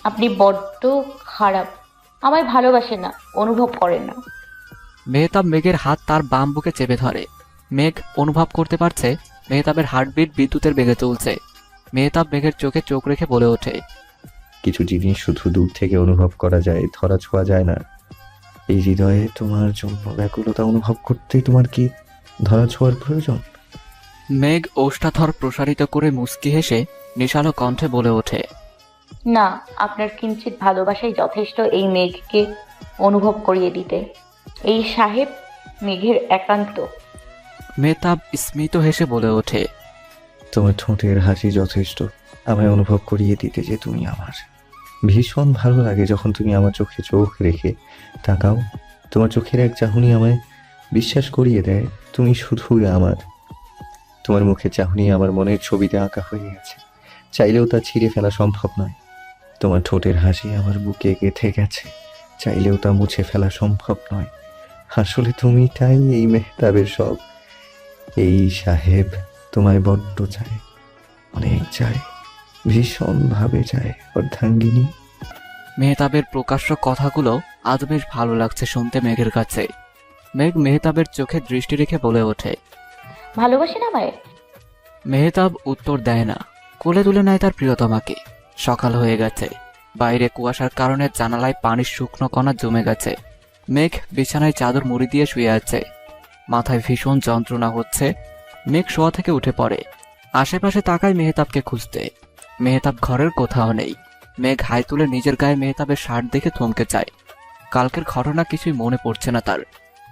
আপনি বড্ড খারাপ, আমায় ভালোবাসেন না, অনুভব করেন না। মেহতাব মেঘের হাত তার বাম বুকে চেপে ধরে। মেঘ অনুভব করতে পারছে মেহতাবের হার্টবিট বিদ্যুতের বেগে চলছে। মেহতাব মেঘের চোখে চোখ রেখে বলে ওঠে, কিছু জিনিস শুধু দূর থেকে অনুভব করা যায়, ধরা ছোঁয়া যায় না। এই হৃদয়ে তোমার জন্য ব্যাকুলতা অনুভব করতেই তোমার কি ধরা ছোঁয়ার প্রয়োজন? মেঘ ওষ্ঠাধর প্রসারিত করে মুচকি হেসে নিশালো কণ্ঠে বলে ওঠে, না, আপনার কিঞ্চিত ভালোবাসাই যথেষ্ট এই মেঘকে অনুভব করিয়ে দিতে। এই সাহেব মেঘের একান্ত। মেহতাব স্মিত হেসে বলে ওঠে, তোমার ঠোঁটের হাসি যথেষ্ট আমায় অনুভব করিয়ে দিতে যে তুমি আমার। ভীষণ ভালো লাগে যখন তুমি আমার চোখে চোখ রেখে তাকাও। তোমার চোখের এক চাহনি আমায় বিশ্বাস করিয়ে দেয় তুমি শুধুই আমার। তোমার মুখের চাহনি আমার মনের ছবিতে আঁকা হয়ে গেছে, চাইলেও তা ছিঁড়ে ফেলা সম্ভব নয়। তোমার ঠোঁটের হাসি আমার বুকে গেঁথে গেছে, চাইলেও তা মুছে ফেলা সম্ভব নয়। আসলে তুমি তাই এই মেহতাবের সব। এই সাহেব তোমায় বড্ড চায়, অনেক চায়, ভীষণভাবে চায় অর্ধাঙ্গিনী। মেহতাবের প্রকাশ্য কথাগুলো আজ বেশ ভালো লাগছে শুনতে মেঘের কাছে। মেঘ মেহতাবের চোখে দৃষ্টি রেখে বলে ওঠে, ভালোবাসেন আমায়? মেহতাব উত্তর দেয় না, কোলে তুলে নেয় তার প্রিয়তমাকে। সকাল হয়ে গেছে, বাইরে কুয়াশার কারণে জানালায় পানির শুকনো কণা জমে গেছে। মেঘ বিছানায় চাদর মুড়ি দিয়ে শুয়ে আছে, মাথায় ভীষণ যন্ত্রণা হচ্ছে। মেঘ শোয়া থেকে উঠে পড়ে, আশেপাশে তাকায় মেহতাবকে খুঁজতে। মেহতাব ঘরের কোথাও নেই। মেঘ হাই তুলে নিজের গায়ে মেহতাবের শার্ট দেখে থমকে যায়। কালকের ঘটনা কিছুই মনে পড়ছে না তার।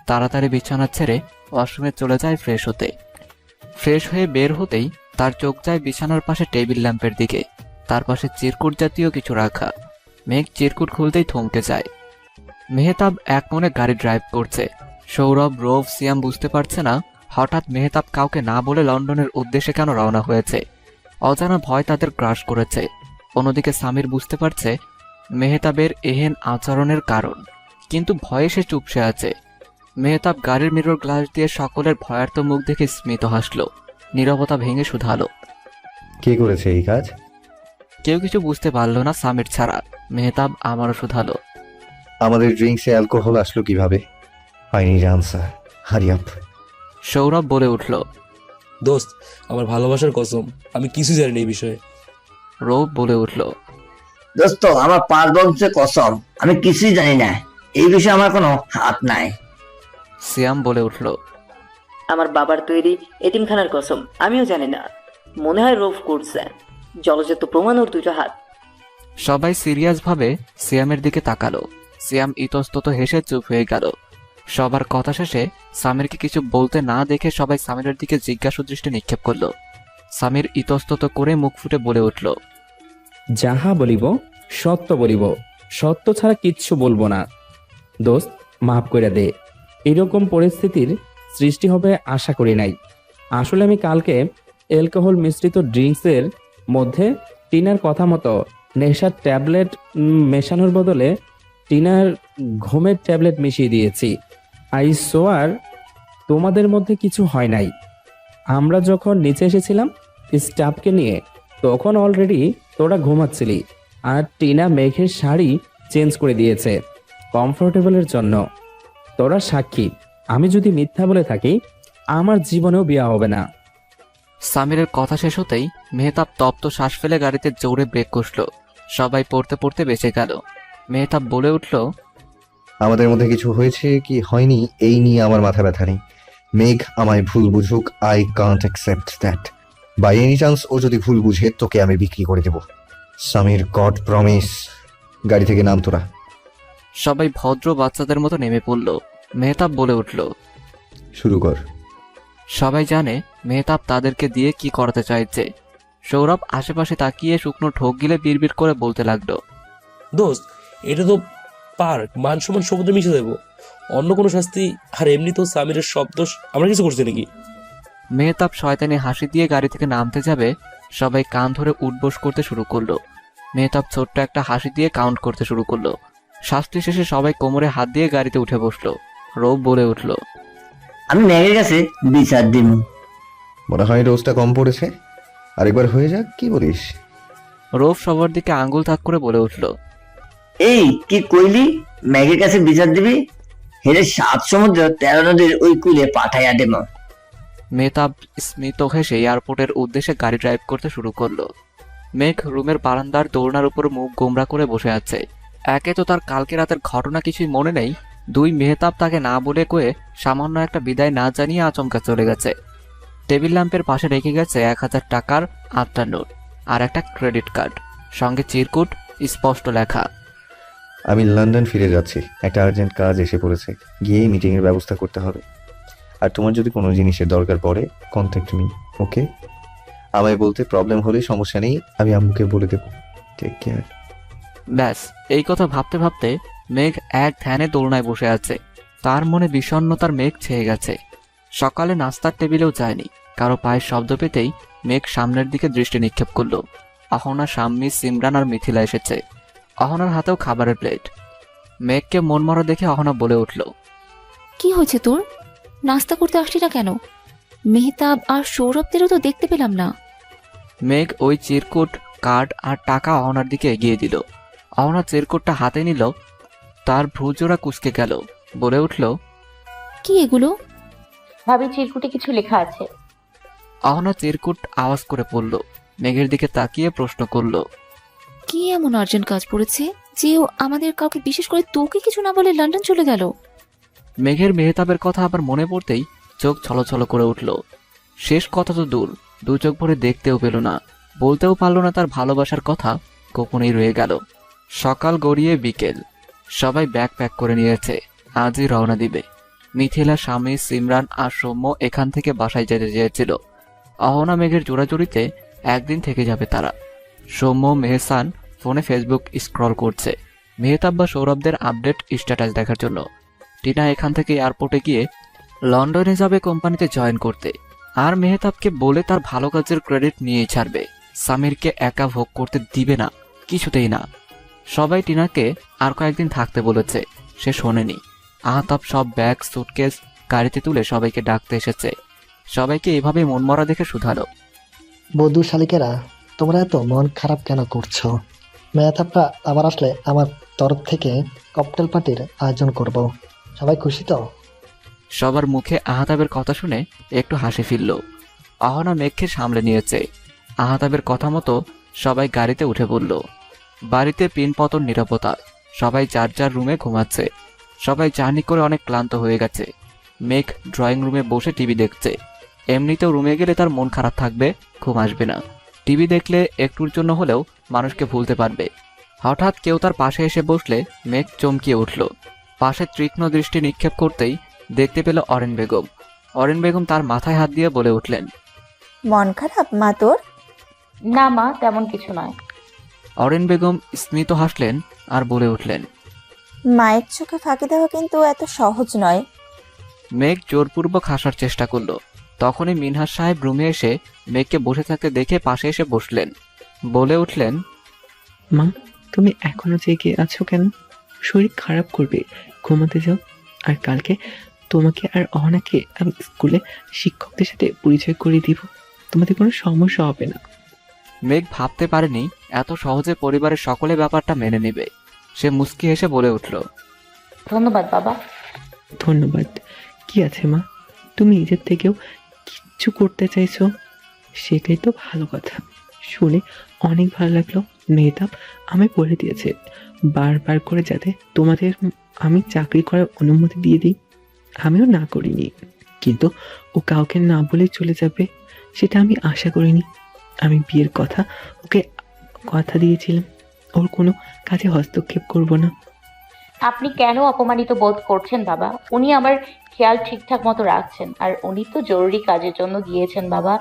তাড়াতাড়ি বিছানা ছেড়ে ওয়াশরুমে চলে যায় ফ্রেশ হতে। ফ্রেশ হয়ে বের হতেই তার চোখ যায় বিছানার পাশে টেবিল ল্যাম্পের দিকে, তার পাশে চিরকুট জাতীয় কিছু রাখা। মেঘ চিরকুট খুলতেই থমকে যায়। মেহতাব এক মনে গাড়ি ড্রাইভ করছে। সৌরভ, রৌফ, সিয়াম বুঝতে পারছে না হঠাৎ মেহতাব কাউকে না বলে লন্ডনের উদ্দেশ্যে কেন রওনা হয়েছে। অজানা ভয় তাদের গ্রাস করেছে। অন্যদিকে সামির বুঝতে পারছে মেহতাবের এহেন আচরণের কারণ, কিন্তু ভয়ে সে চুপসে আছে। মেহতাব গাড়ির মিরর গ্লাস দিয়ে সকলের ভয়ার্ত মুখ দেখে স্মিত হাসল। নীরবতা ভেঙে শুধালো। কে করেছে এই কাজ? কেউ কিছু বুঝতে পারল না সামির ছাড়া। মেহতাব আমারও শুধালো। আমাদের ড্রিঙ্কসে অ্যালকোহল আসলো কিভাবে? I need answer, hurry up. Sourav বলে উঠল। দোস্ত, আমার ভালোবাসার কসম, আমি কিছু জানি না এই বিষয়ে। রৌব বলে উঠল। দোস্ত, আমার 5 বছরের কসম, আমি কিছুই জানি না, এই বিষয়ে আমার কোনো হাত নাই। সিয়াম বলে উঠল। আমার বাবার তৈরি এতিমখানার কসম, আমিও জানি না, মনে হয় রোফ করছে, জলজাত প্রমাণ ওর 2টা হাত। সবাই সিরিয়াস ভাবে সিয়ামের দিকে তাকালো। সিয়াম ইতস্তত হেসে চুপ হয়ে গেল। সবার কথা শেষে সামিরকে কিছু বলতে না দেখে সবাই সামিরের দিকে জিজ্ঞাসা দৃষ্টি নিক্ষেপ করলো। সামির ইতস্তত করে মুখ ফুটে বলে উঠল। যাহা বলিব সত্য বলিব, সত্য ছাড়া কিচ্ছু বলবো না। দোস্ত, মাফ করে দে, এরকম পরিস্থিতির সৃষ্টি হবে আশা করি নাই। আসলে আমি কালকে অ্যালকোহল মিশ্রিত ড্রিঙ্কসের মধ্যে টিনার কথা মতো নেশার ট্যাবলেট মেশানোর বদলে টিনার ঘুমের ট্যাবলেট মিশিয়ে দিয়েছি। আই সোয়ার তোমাদের মধ্যে কিছু হয় নাই। আমরা যখন নিচে এসেছিলাম স্টাফকে নিয়ে, তখন অলরেডি তোরা ঘুমাচ্ছিলি, আর টিনা মেঘের শাড়ি চেঞ্জ করে দিয়েছে কমফোর্টেবলের জন্য। তোরা সাক্ষী, আমি যদি মিথ্যা বলে থাকি আমার জীবনেও বিয়ে হবে না। সামিরের কথা শেষ হতেই মেহতাব তপ্ত শ্বাস ফেলে গাড়িতে জোরে ব্রেক কষল। সবাই পড়তে পড়তে বেঁচে গেল। মেহতাব বলে উঠল। আমাদের মধ্যে কিছু হয়েছে কি হয়নি এই নিয়ে আমার মাথা ব্যথা নেই। মেঘ আমায় ভুল বুঝুক, I can't accept that. By any chance ও যদি ভুল বুঝে তোকে আমি বিক্রি করে দেব। Samir, god promise. গাড়ি থেকে নাম তোরা। সবাই ভদ্র বাচ্চাদের মতো নেমে পড়ল। মেহতাব বলে উঠল। শুরু কর। সবাই জানে মেহতাব তাদেরকে দিয়ে কি করাতে চাইছে। সৌরভ আশেপাশে তাকিয়ে শুকনো ঠোক গিলে বিড়বিড় করে বলতে লাগলো। দোস্ত, এটা তো পার্ক, মান সম্মান সমুদ্রে মিশে দেবো, অন্য কোনো শাস্তি। আর এমনি তো সামিরের সব দোষ, আমরা কিছু করছি নাকি? মেহতাব শয়তানি হাসি দিয়ে গাড়ি থেকে নামতে যাবে, সবাই কান ধরে উঠবোস করতে শুরু করলো। মেহতাব ছোট্ট একটা হাসি দিয়ে কাউন্ট করতে শুরু করলো। শাস্তি শেষে সবাই কোমরে হাত দিয়ে গাড়িতে উঠে বসলো। রৌব বলে উঠল। আমি মেঘের কাছে বিচার দিব। মনে হয় রোজটা কম পড়েছে, আরেকবার হয়ে যাক, কি বলিস? রৌব সবার দিকে আঙ্গুল তাক করে বলে উঠল। এই কি কইলি? মেঘের কাছে বিচার দিবি? হেরে 7 সমুদ্র 13 নদীর ওই কুলে পাঠাইয়া দেব। মেহতাব স্মিত হেসে এয়ারপোর্টের উদ্দেশ্যে গাড়ি ড্রাইভ করতে শুরু করলো। মেঘ রুমের বারান্দার দোলনার উপর মুখ গোমরা করে বসে আছে। একে তো তার কালকে রাতের ঘটনা কিছুই মনে নেই, 2 মেহতাব তাকে না বলে কয়ে সামান্য একটা বিদায় না জানিয়ে আচমকা চলে গেছে। টেবিল ল্যাম্পের পাশে রেখে গেছে 1000 টাকার 8টা নোট আর একটা ক্রেডিট কার্ড, সঙ্গে চিরকুট, স্পষ্ট লেখা। আমি লন্ডন ফিরে যাচ্ছি, একটা আর্জেন্ট কাজ এসে পড়েছে, গিয়ে মিটিংয়ের ব্যবস্থা করতে হবে। আর তোমার যদি কোনো জিনিসের দরকার পড়ে কন্ট্যাক্ট মি, ওকে? আমায় বলতে প্রবলেম হলে সমস্যা নেই, আমি আম্মুকে বলে দেবো। Take care. ব্যাস, এই কথা ভাবতে ভাবতে মেঘ এক ধ্যানে দোলনায় বসে আছে। তার মনে বিষণ্ণতার মেঘ ছেয়ে গেছে। সকালে নাস্তার টেবিলেও যায়নি। কারো পায়ের শব্দ পেতেই মেঘ সামনের দিকে দৃষ্টি নিক্ষেপ করল। অহনা, শাম্মী, সিমরান আর মিথিলা এসেছে। অহনার হাতেও খাবারের প্লেট। মেঘকে মনমরা দেখে অহনা বলে উঠল। কি হয়েছে তোর? নাস্তা করতে আসলি না কেন? মেহতাব আর সৌরভদেরও তো দেখতে পেলাম না। মেঘ ওই চিরকুট, কার্ড আর টাকা অহনার দিকে এগিয়ে দিল। অহনা চিরকুটটা হাতে নিল, তার ভ্রুজোড়া কুঁচকে গেল। বলে উঠল। কি এগুলো? ভাবি, চিরকুটে কিছু লেখা আছে। অহনা চিরকুট আওয়াজ করে পড়ল। মেঘের দিকে তাকিয়ে প্রশ্ন করল। কি এমন আর্জেন্ট কাজ পড়েছে যে ও আমাদের কাউকে, বিশেষ করে তোকে কিছু না বলে লন্ডন চলে গেল? মেঘের মেহতাবের কথা আবার মনে পড়তেই চোখ ছলছল করে উঠল। শেষ কথা তো দূর, 2 চোখ ভরে দেখতেও পেল না, বলতেও পারল না তার ভালোবাসার কথা, গোপনেই রয়ে গেল। সকাল গড়িয়ে বিকেল, সবাই ব্যাগ প্যাক করে নিয়েছে, আজই রওনা দিবে। মিথিলা, স্বামী, সিমরান আর সৌম্য এখান থেকে বাসায় যেতে চেয়েছিল। অহনা মেঘের জোড়াজুড়িতে একদিন থেকে যাবে তারা। সৌম্য, মেহসান ফোনে ফেসবুক স্ক্রল করছে মেহতাব বা সৌরভদের আপডেট স্ট্যাটাস দেখার জন্য। টিনা এখান থেকে এয়ারপোর্টে গিয়ে লন্ডনে যাবে কোম্পানিতে জয়েন করতে। আর মেহতাবকে বলে তার ভালো কাজের ক্রেডিট নিয়েই ছাড়বে। সামিরকে একা ভোগ করতে দিবে না, কিছুতেই না। সবাই টিনাকে আর কয়েকদিন থাকতে বলেছে, সে শোনেনি। আহতাব সব ব্যাগ সুটকেস গাড়িতে তুলে সবাইকে ডাকতে এসেছে। সবাইকে এভাবে মনমরা দেখে শুধালো। বধূ শালিকেরা, তোমরা এত মন খারাপ কেন করছো? মেহতাবটা আবার আসলে আমার তরফ থেকে ককটেল পার্টির আয়োজন করব। সবাই খুশি তো? সবার মুখে আহতাবের কথা শুনে একটু হাসি ফিরল। অহনা মেঘকে সামলে নিয়েছে। আহতাবের কথা মতো সবাই গাড়িতে উঠে পড়ল। বাড়িতে পিনপতন নীরবতা। সবাই যার যার রুমে ঘুমাচ্ছে। সবাই জার্নি করে অনেক ক্লান্ত হয়ে গেছে। মেঘ ড্রয়িং রুমে বসে টিভি দেখছে। এমনিতেও রুমে গেলে তার মন খারাপ থাকবে, ঘুম আসবে না। টিভি দেখলে একটুর জন্য হলেও মানুষকে ভুলতে পারবে। হঠাৎ কেউ তার পাশে এসে বসলে মেঘ চমকিয়ে উঠল। পাশে তীক্ষ্ণ দৃষ্টি নিক্ষেপ করতেই দেখতে পেল অরেন বেগম। অরেন বেগম তার মাথায় হাত দিয়ে বলে উঠলেন, মন খারাপ মা তোর? না মা, তেমন কিছু নয়। অরেন বেগম স্মিত হাসলেন আর বলে উঠলেন, মায়ের চোখে ফাঁকি দেওয়া কিন্তু এত সহজ নয়। মেঘ জোরপূর্বক হাসার চেষ্টা করলো। তখনই মিনহাস সাহেব রুমে এসে মেঘকে বসে থাকতে দেখে পাশে এসে বসলেন। বলে উঠলেন, মা, তুমি এখনো জেগে আছো কেন? শরীর খারাপ করবে, ঘুমাতে যাও। আর কালকে তোমাকে আর অহনাকে আমি স্কুলে শিক্ষকদের সাথে পরিচয় করিয়ে দিব, তোমাদের কোনো সমস্যা হবে না। মেঘ ভাবতে পারেনি এত সহজে পরিবারের সকলে ব্যাপারটা মেনে নেবে। সে মুচকি হেসে বলে উঠল, ধন্যবাদ বাবা। ধন্যবাদ কি আছে মা, তুমি নিজের থেকেও কিচ্ছু করতে চাইছো, সেটাই তো ভালো কথা। শুনে অনেক ভালো লাগলো। মেহতাব আমায় বলে দিয়েছে বারবার করে যাতে তোমাদের আমি চাকরি করার অনুমতি দিয়ে দিই। আমিও না করিনি, কিন্তু ও কাউকে না বলে চলে যাবে সেটা আমি আশা করিনি। আমি বিয়ের কথা ওকে কথা দিয়েছিলাম, ওর কোনো কাজে হস্তক্ষেপ করব না। আপনি কেন অপমানিত বোধ করছেন বাবা? উনি আমার খেয়াল ঠিকঠাক মতো রাখছেন, আর উনি তো জরুরি কাজের জন্য গিয়েছেন বাবা।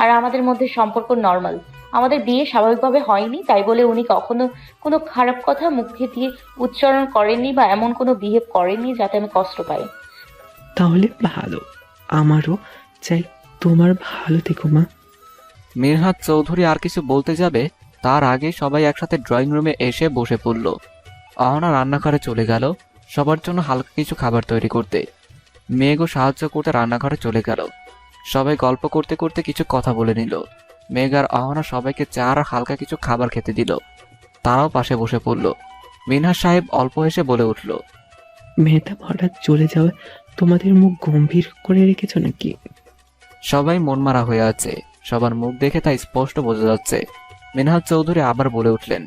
আর আমাদের মধ্যে সম্পর্ক নর্মাল, আমাদের বিয়ে স্বাভাবিকভাবে হয়নি, তাই বলে উনি কখনো কোনো খারাপ কথা মুখে দিয়ে উচ্চারণ করেননি বা এমন কোনো বিহেভ করেননি যাতে আমি কষ্ট পাই। তাহলে ভালো, আমারও চাই তোমার ভালো থেকো মা। মিনহাজ চৌধুরী আর কিছু বলতে যাবে তার আগে সবাই একসাথে ড্রয়িং রুমে এসে বসে পড়ল। অহনা রান্নাঘরে চলে গেল সবার জন্য হালকা কিছু খাবার তৈরি করতে। মেঘও সাহায্য করতে রান্নাঘরে চলে গেল। সবাই গল্প করতে করতে কিছু কথা বলে নিল। মেঘ আর অহনা সবাইকে চা আর হালকা কিছু খাবার খেতে দিল। তারাও পাশে বসে পড়ল। মিনহাজ সাহেব অল্প হেসে বলে উঠল, মেহতাব হঠাৎ চলে যাওয়া তোমাদের মুখ গম্ভীর করে রেখেছো নাকি? সবাই মনমারা হয়ে আছে। সবার মুখ দেখে তা স্পষ্ট বোঝা যাচ্ছে। মিনহাজ চৌধুরী আবার বলে উঠলেন,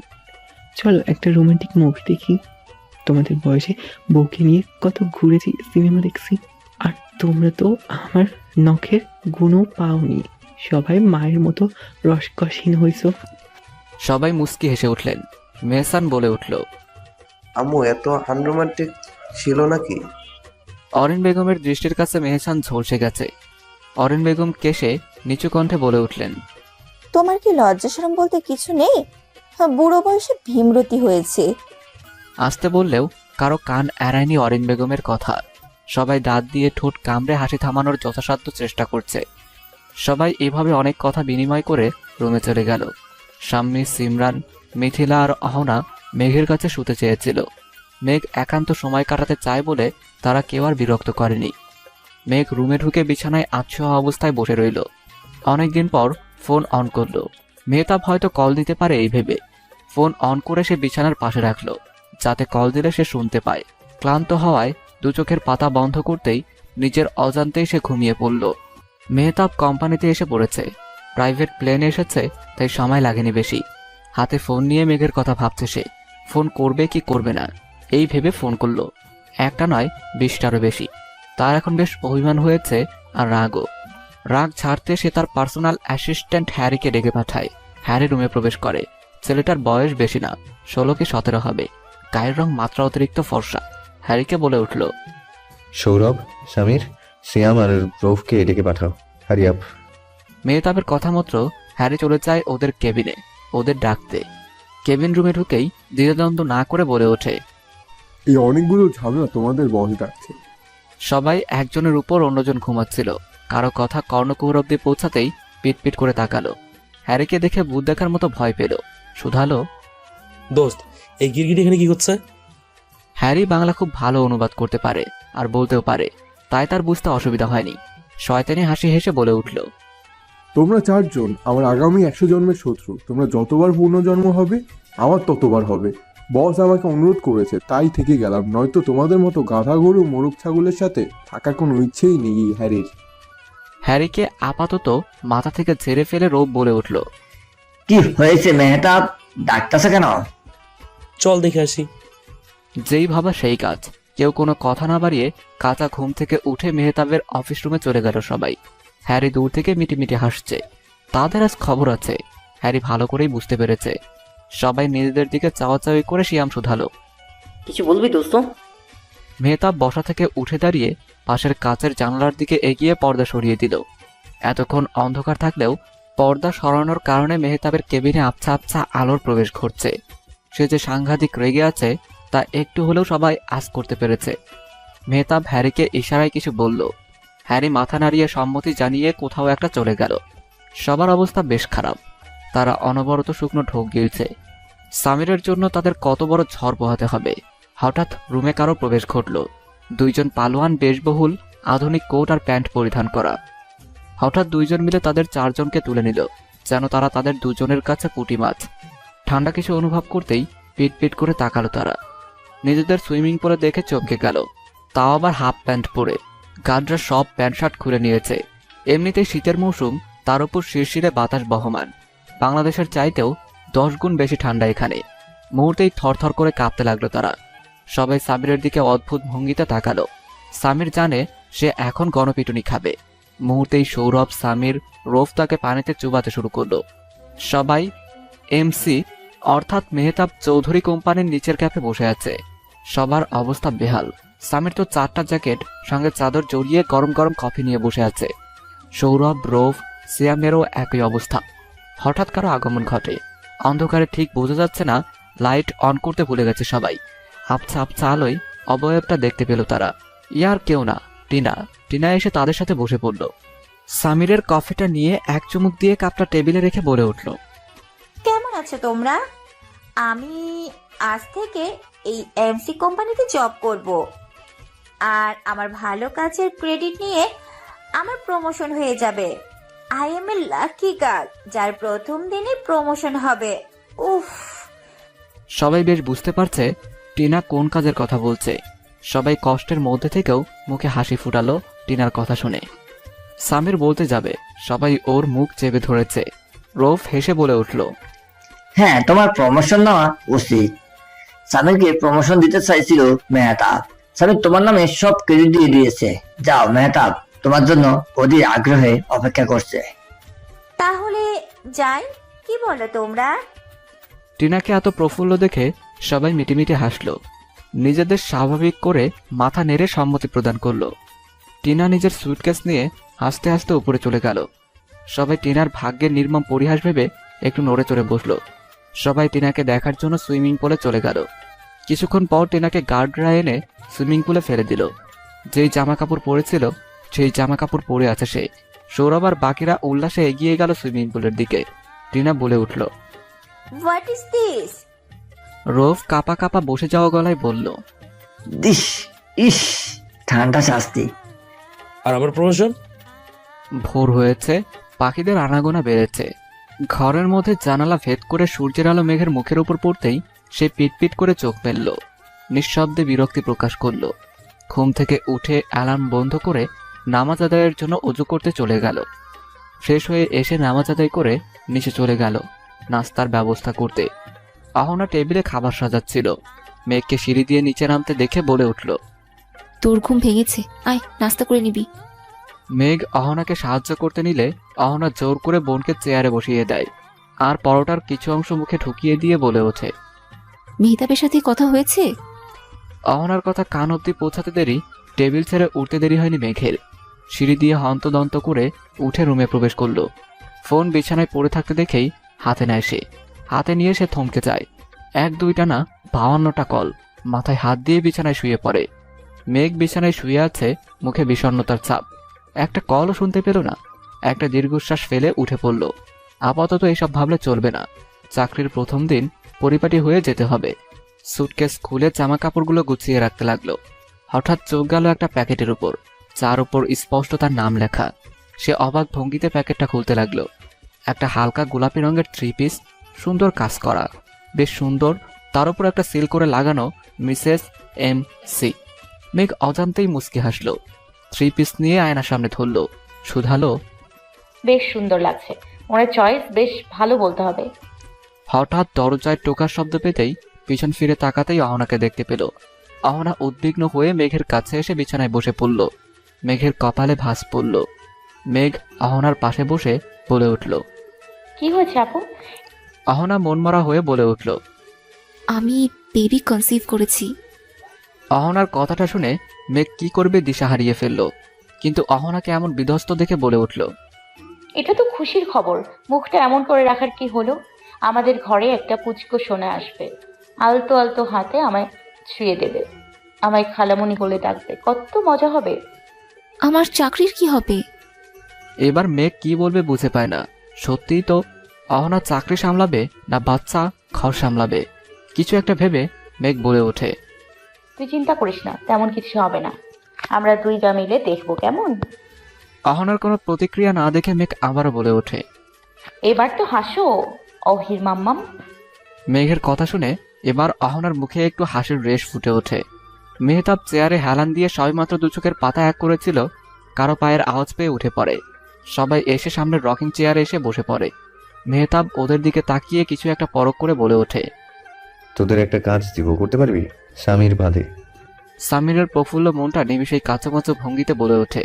চলো একটা রোমান্টিক মুভি দেখি। তোমাদের বয়সে বউকে নিয়ে কত ঘুরেছি, সিনেমা দেখছি, আর তোমরা তো আমার নখের গুণও পাওনি। সবাই মায়ের মতো রসকসহীন হইছ। সবাই মুস্কি হেসে উঠলেন। মেহসান বলে উঠল, আম্মু এত আনরোমান্টিক ছিল নাকি? অরেন বেগমের দৃষ্টির কাছে মেহসান ঝলসে গেছে। অরেন বেগম কেশে নিচু কণ্ঠে বলে উঠলেন, তোমার কি লজ্জা শরম বলতে কিছু নেই? বুড়ো বয়সে ভীমরতি হয়েছে। আসতে বললেও কারো কান এড়ায়নি অরেন বেগমের কথা। সবাই দাঁত দিয়ে ঠোঁট কামড়ে হাসি থামানোর যথাসাধ্য চেষ্টা করছে। সবাই এভাবে অনেক কথা বিনিময় করে রুমে চলে গেল। শাম্মী, সিমরান, মিথিলা আর অহনা মেঘের কাছে শুতে চেয়েছিল। মেঘ একান্ত সময় কাটাতে চায় বলে তারা কেউ আর বিরক্ত করেনি। মেঘ রুমে ঢুকে বিছানায় আচ্ছন্ন অবস্থায় বসে রইল। অনেকদিন পর ফোন অন করলো। মেহতাব হয়তো কল দিতে পারে এই ভেবে ফোন অন করে সে বিছানার পাশে রাখলো, যাতে কল দিলে সে শুনতে পায়। ক্লান্ত হওয়ায় দু চোখের পাতা বন্ধ করতেই নিজের অজান্তেই সে ঘুমিয়ে পড়ল। মেহতাব কোম্পানিতে এসে পড়েছে। প্রাইভেট প্লেনে এসেছে, তাই সময় লাগেনি বেশি। হাতে ফোন নিয়ে মেঘের কথা ভাবছে সে। ফোন করবে কি করবে না এই ভেবে ফোন করলো। একটা নয় 20টারও বেশি। তার এখন বেশ অভিমান হয়েছে আর রাগও। রাগ ছাড়তে সে তার পার্সোনাল অ্যাসিস্ট্যান্ট হ্যারিকে ডেকে পাঠায়। হ্যারি রুমে প্রবেশ করে। ছেলেটার বয়স বেশি না, 16 কি 17 হবে। গায়ের রং মাত্রা অতিরিক্ত ফর্সা। হ্যারিকে বলে উঠল, সৌরভ, সমীর, সিয়াম আর রৌফকে ডেকে পাঠাও, হারি আপ। মেহতাবের কথা মতো হ্যারি চলে যায় ওদের কেবিনে ওদের ডাকতে। কেবিন রুমে ঢুকেই দ্বিধাদ্বন্দ্ব না করে বলে ওঠে, এই অনেকগুলো ঝামেলা তোমাদের বসে থাকছে। সবাই একজনের উপর অন্যজন ঘুমাচ্ছিল। কারো কথা কর্ণকুহর অব্দি পৌঁছাতেই পিটপিট করে তাকালো। হ্যারিকে দেখে ভূত দেখার মতো ভয় পেল। শুধালো, দোস্ত এই গিরগিটি এখানে কি করছে? হ্যারি বাংলা খুব ভালো অনুবাদ করতে পারে। আর বলতেও পারে, তাই তার বুঝতে অসুবিধা হয়নি। শয়তানি হাসি হেসে বলে উঠল, তোমরা 4 জন আমার আগামী 100 জন্মের শত্রু। তোমরা যতবার পুনর্জন্ম হবে আমার ততবার হবে। বস আমাকে অনুরোধ করেছে তাই থেকে গেলাম, নয়তো তোমাদের মতো গাধা গরু মোরগ ছাগলের সাথে থাকার কোনো ইচ্ছেই নেই হ্যারির। হ্যারিকে আপাতত মাথা থেকে ঝেড়ে ফেলে রোব বলে উঠল, কি হয়েছে মেহতাব, ডাকতেছে কেন? চল দেখে আসি। যেই ভাবা সেই কাজ। কেউ কোনো কথা না বাড়িয়ে কাঁচা ঘুম থেকে উঠে মেহতাবের অফিস রুমে চলে গেল সবাই। হ্যারি দূর থেকে মিটিমিটি হাসছে। তাদের আজ খবর আছে। হ্যারি ভালো করেই বুঝতে পেরেছে। সবাই নিজেদের দিকে চাওয়াচাওয়ি করে শিয়াম শুধালো, কিছু বলবি দোস্ত? মেহতাব বসা থেকে উঠে দাঁড়িয়ে পাশের কাচের জানালার দিকে এগিয়ে পর্দা সরিয়ে দিল। এতক্ষণ অন্ধকার থাকলেও পর্দা সরানোর কারণে মেহতাবের কেবিনে আবছা আবছা আলোর প্রবেশ ঘটছে। সে যে সাংঘাতিক রেগে আছে তা একটু হলেও সবাই আঁচ করতে পেরেছে। মেহতাব হ্যারিকে ইশারায় কিছু বলল। হ্যারি মাথা নাড়িয়ে সম্মতি জানিয়ে কোথাও একটা চলে গেল। সবার অবস্থা বেশ খারাপ। তারা অনবরত শুকনো ঢোক গিলছে। সামিরের জন্য তাদের কত বড় ঝড় পোহাতে হবে। হঠাৎ রুমে কারো প্রবেশ ঘটল। 2 জন পালোয়ান বেশবহুল আধুনিক কোট আর প্যান্ট পরিধান করা। হঠাৎ 2 জন মিলে তাদের 4 জনকে তুলে নিল, যেন তারা তাদের 2 জনের কাছে পুঁটি মাছ। ঠান্ডা কিছু অনুভব করতেই পিট পিট করে তাকালো তারা। নিজেদের সুইমিং পুলে দেখে চমকে গেল, তাও আবার হাফ প্যান্ট পরে। গার্ডরা সব প্যান্ট শার্ট খুলে নিয়েছে। এমনিতেই শীতের মৌসুম, তার উপর শিরশিরে বাতাস বহমান। বাংলাদেশের চাইতেও 10 গুণ বেশি ঠান্ডা এখানে। মুহূর্তেই থরথর করে কাঁপতে লাগলো তারা। সবাই সামিরের দিকে অদ্ভুত ভঙ্গিতে তাকালো। সামির জানে সে এখন গণপিটুনি খাবে। মুহূর্তেই সৌরভ, সামির, রোফ তাকে পানিতে চুবাতে শুরু করলো। সবাই এমসি অর্থাৎ মেহতাব চৌধুরী কোম্পানির নিচের ক্যাপে বসে আছে। সবার অবস্থা বেহাল। সামির তো 4টা জ্যাকেট সঙ্গে চাদর জড়িয়ে গরম গরম কফি নিয়ে বসে আছে। সৌরভ, রোফ, সিয়ামেরও একই অবস্থা। হঠাৎ কারো আগমন ঘটে। অন্ধকারে ঠিক বোঝা যাচ্ছে না, লাইট অন করতে ভুলে গেছে সবাই। আবছা আবছা আলোয় অবয়বটা দেখতে পেল তারা। ইয়ার কেউ না, টিনা। টিনা এসে তাদের সাথে বসে পড়ল। সামিরের কফিটা নিয়ে এক চুমুক দিয়ে কাপটা টেবিলে রেখে বলে উঠল, কেমন আছো তোমরা? আমি আজ থেকে এই এমসি কোম্পানিতে জব করব, আর আমার ভালো কাজের ক্রেডিট নিয়ে আমার প্রমোশন হয়ে যাবে। I M a lucky girl, যার প্রথম দিনে প্রমোশন হবে। উফ! সবাই বেশ বুঝতে পারছে টিনা কোন কাজের কথা বলছে। সবাই কষ্টের মধ্যে থেকেও মুখে হাসি ফুটালো টিনার কথা শুনে। সামির বলতে যাবে, সবাই ওর মুখ চেপে ধরেছে। রোফ হেসে বলে উঠল, হ্যাঁ, তোমার প্রমোশন নেওয়া উচিত। সামিরকে প্রমোশন দিতে চাইছিল মেহতাব। সামির তোমার নামে সব ক্রেডিট দিয়ে দিয়েছে। যাও, মেহতাব তোমার জন্য অধীর আগ্রহে অপেক্ষা করছে। তাহলে যাই, কি বলো তোমরা? টিনাকে এত প্রফুল্ল দেখে সবাই মিটিমিটি হাসল। নিজেদের স্বাভাবিক করে মাথা নেড়ে সম্মতি প্রদান করলো। টিনা নিজের সুটকেস নিয়ে হাসতে হাসতে উপরে চলে গেল। সবাই টিনার ভাগ্যের নির্মম পরিহাস ভেবে একটু নড়ে চড়ে বসলো। সবাই টিনাকে দেখার জন্য সুইমিং পুলে চলে গেল। কিছুক্ষণ পর টিনাকে গার্ডরা এনে সুইমিং পুলে ফেলে দিল। যেই জামা কাপড় পরেছিল সেই জামা কাপড় পরে আছে সে। সৌরভ আর বাকিরা উল্লাসে এগিয়ে গেল সুইমিং পুলের দিকে। টিনা বলে উঠল, হোয়াট ইজ দিস? রোফ কাপা কাপা বসে যাওয়া গলায় বলল, দিস ইস, ঠান্ডা শাস্তি। আর আমার প্রমোশন? ভোর হয়েছে, পাখিদের আনাগোনা বেড়েছে। ঘরের মধ্যে জানালা ভেদ করে সূর্যের আলো মেঘের মুখের উপর পড়তেই সে পিটপিট করে চোখ মেলল। নিঃশব্দে বিরক্তি প্রকাশ করল। ঘুম থেকে উঠে অ্যালার্ম বন্ধ করে নামাজ আদায়ের জন্য অজু করতে চলে গেল। ফ্রেশ হয়ে এসে নামাজ আদায় করে নিচে চলে গেল নাস্তার ব্যবস্থা করতে। অহনা টেবিলে খাবার সাজাচ্ছিল। মেঘকে সিঁড়ি দিয়ে নিচে নামতে দেখে বলে উঠল, তোর ঘুম ভেঙেছে, আয় নাস্তা করে নিবি। মেঘ অহনাকে সাহায্য করতে নিলে অহনা জোর করে বোনকে চেয়ারে বসিয়ে দেয় আর পরোটার কিছু অংশ মুখে ঢুকিয়ে দিয়ে বলে ওঠে, মেহতাবের সাথে কথা হয়েছে? অহনার কথা কান অব্দি পৌঁছাতে দেরি, টেবিল ছেড়ে উঠতে দেরি হয়নি মেঘের। সিঁড়ি দিয়ে হন্তদন্ত করে উঠে রুমে প্রবেশ করলো। ফোন বিছানায় পড়ে থাকতে দেখেই হাতে নেয় সে। হাতে নিয়ে সে থমকে যায়। 1-2টা না 52টা কল। মাথায় হাত দিয়ে বিছানায় শুয়ে পড়ে। মেঘ বিছানায় শুয়ে আছে, মুখে বিষণ্ণতার ছাপ। একটা কলও শুনতে পেল না। একটা দীর্ঘশ্বাস ফেলে উঠে পড়ল। আপাতত এসব ভাবলে চলবে না। চাকরির প্রথম দিন পরিপাটি হয়ে যেতে হবে। সুটকেস খুলে জামা কাপড়গুলো গুছিয়ে রাখতে লাগলো। হঠাৎ চোখ গেল একটা প্যাকেটের উপর, যার উপর স্পষ্ট তার নাম লেখা। সে অবাক ভঙ্গিতে প্যাকেটটা খুলতে লাগলো। একটা হালকা গোলাপি রঙের 3 পিস, সুন্দর কাজ করা, বেশ সুন্দর। তার উপর একটা সিল করে লাগানো মিসেস MC। মেঘ অজান্তেই মুচকি হাসলো। 3 পিস নিয়ে আয়নার সামনে ধরলো, শুধালো, বেশ সুন্দর লাগছে, ওনার চয়েস বেশ ভালো বলতে হবে। হঠাৎ দরজায় টোকার শব্দ পেতেই পিছন ফিরে তাকাতেই অহনাকে দেখতে পেল। অহনা উদ্বিগ্ন হয়ে মেঘের কাছে এসে বিছানায় বসে পড়ল। মেঘের কপালে ভাঁজ পড়ল। মেঘ অহনার পাশে বসে বলে উঠল, কি হয়েছে আপু? অহনা মনমরা হয়ে বলে উঠল, আমি বেবি কনসিভ করেছি। অহনার কথাটা শুনে মেঘ কি করবে দিশা হারিয়ে ফেলল, কিন্তু অহনাকে এমন বিধ্বস্ত দেখে বলে উঠল, এটা তো খুশির খবর, মুখটা এমন করে রাখার কি হলো? আমাদের ঘরে একটা পুচকো সোনা আসবে, আলতো আলতো হাতে আমায় ছুঁয়ে দেবে, আমায় খালামণি বলে ডাকবে, কত মজা হবে। আমার চাকরির কি হবে? এবার মেঘ কি বলবে বুঝে পায় না। সত্যিই তো, অহনা চাকরি সামলাবে না বাচ্চা ঘর সামলাবে? কিছু একটা ভেবে মেঘ বলে ওঠে, তুই চিন্তা করিস না, তেমন কিছু হবে না, আমরা দুইটা মিলে দেখবো কেমন। অহনার কোনো প্রতিক্রিয়া না দেখে মেঘ আবারও বলে ওঠে, এবার তো হাসো অহির মাম্মাম। মেঘের কথা শুনে এবার অহনার মুখে একটু হাসির রেশ ফুটে ওঠে। মেহতাব চেয়ারে হেলান দিয়ে সবেমাত্র দু চোখের পাতা এক করেছিল, কারো পায়ের আওয়াজ পেয়ে উঠে পড়ে। সবাই এসে সামনের রকিং চেয়ারে এসে বসে পড়ে। মেহতাব ওদের দিকে তাকিয়ে কিছু একটা পরখ করে বলে ওঠে, তোদের একটা কাজ দিব, করতে পারবি? স্বামীর বাদে। সামিরের প্রফুল্ল মনটা নিমিষেই কাঁচোমাচো ভঙ্গিতে বলে ওঠে,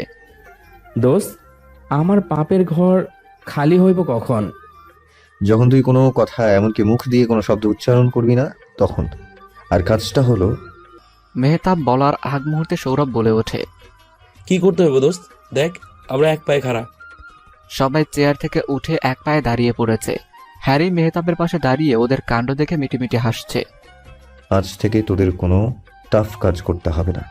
দোস্ত, আমার পাপের ঘর খালি হইব কখন? যখন তুই কোনো কথা এমনকি মুখ দিয়ে কোনো শব্দ উচ্চারণ করবি না তখন। আর কাজটা হলো। মেহতাব বলার আগ মুহূর্তে সৌরভ বলে ওঠে, কি করতে হবে দোস্ত? দেখ, আমরা এক পায়ে খাড়া। সবাই চেয়ার থেকে উঠে এক পায়ে দাঁড়িয়ে পড়েছে। হ্যারি মেহতাবের পাশে দাঁড়িয়ে ওদের কাণ্ড দেখে মিটিমিটি হাসছে। আজ থেকে তোদের কোনো টাফ কাজ করতে হবে না,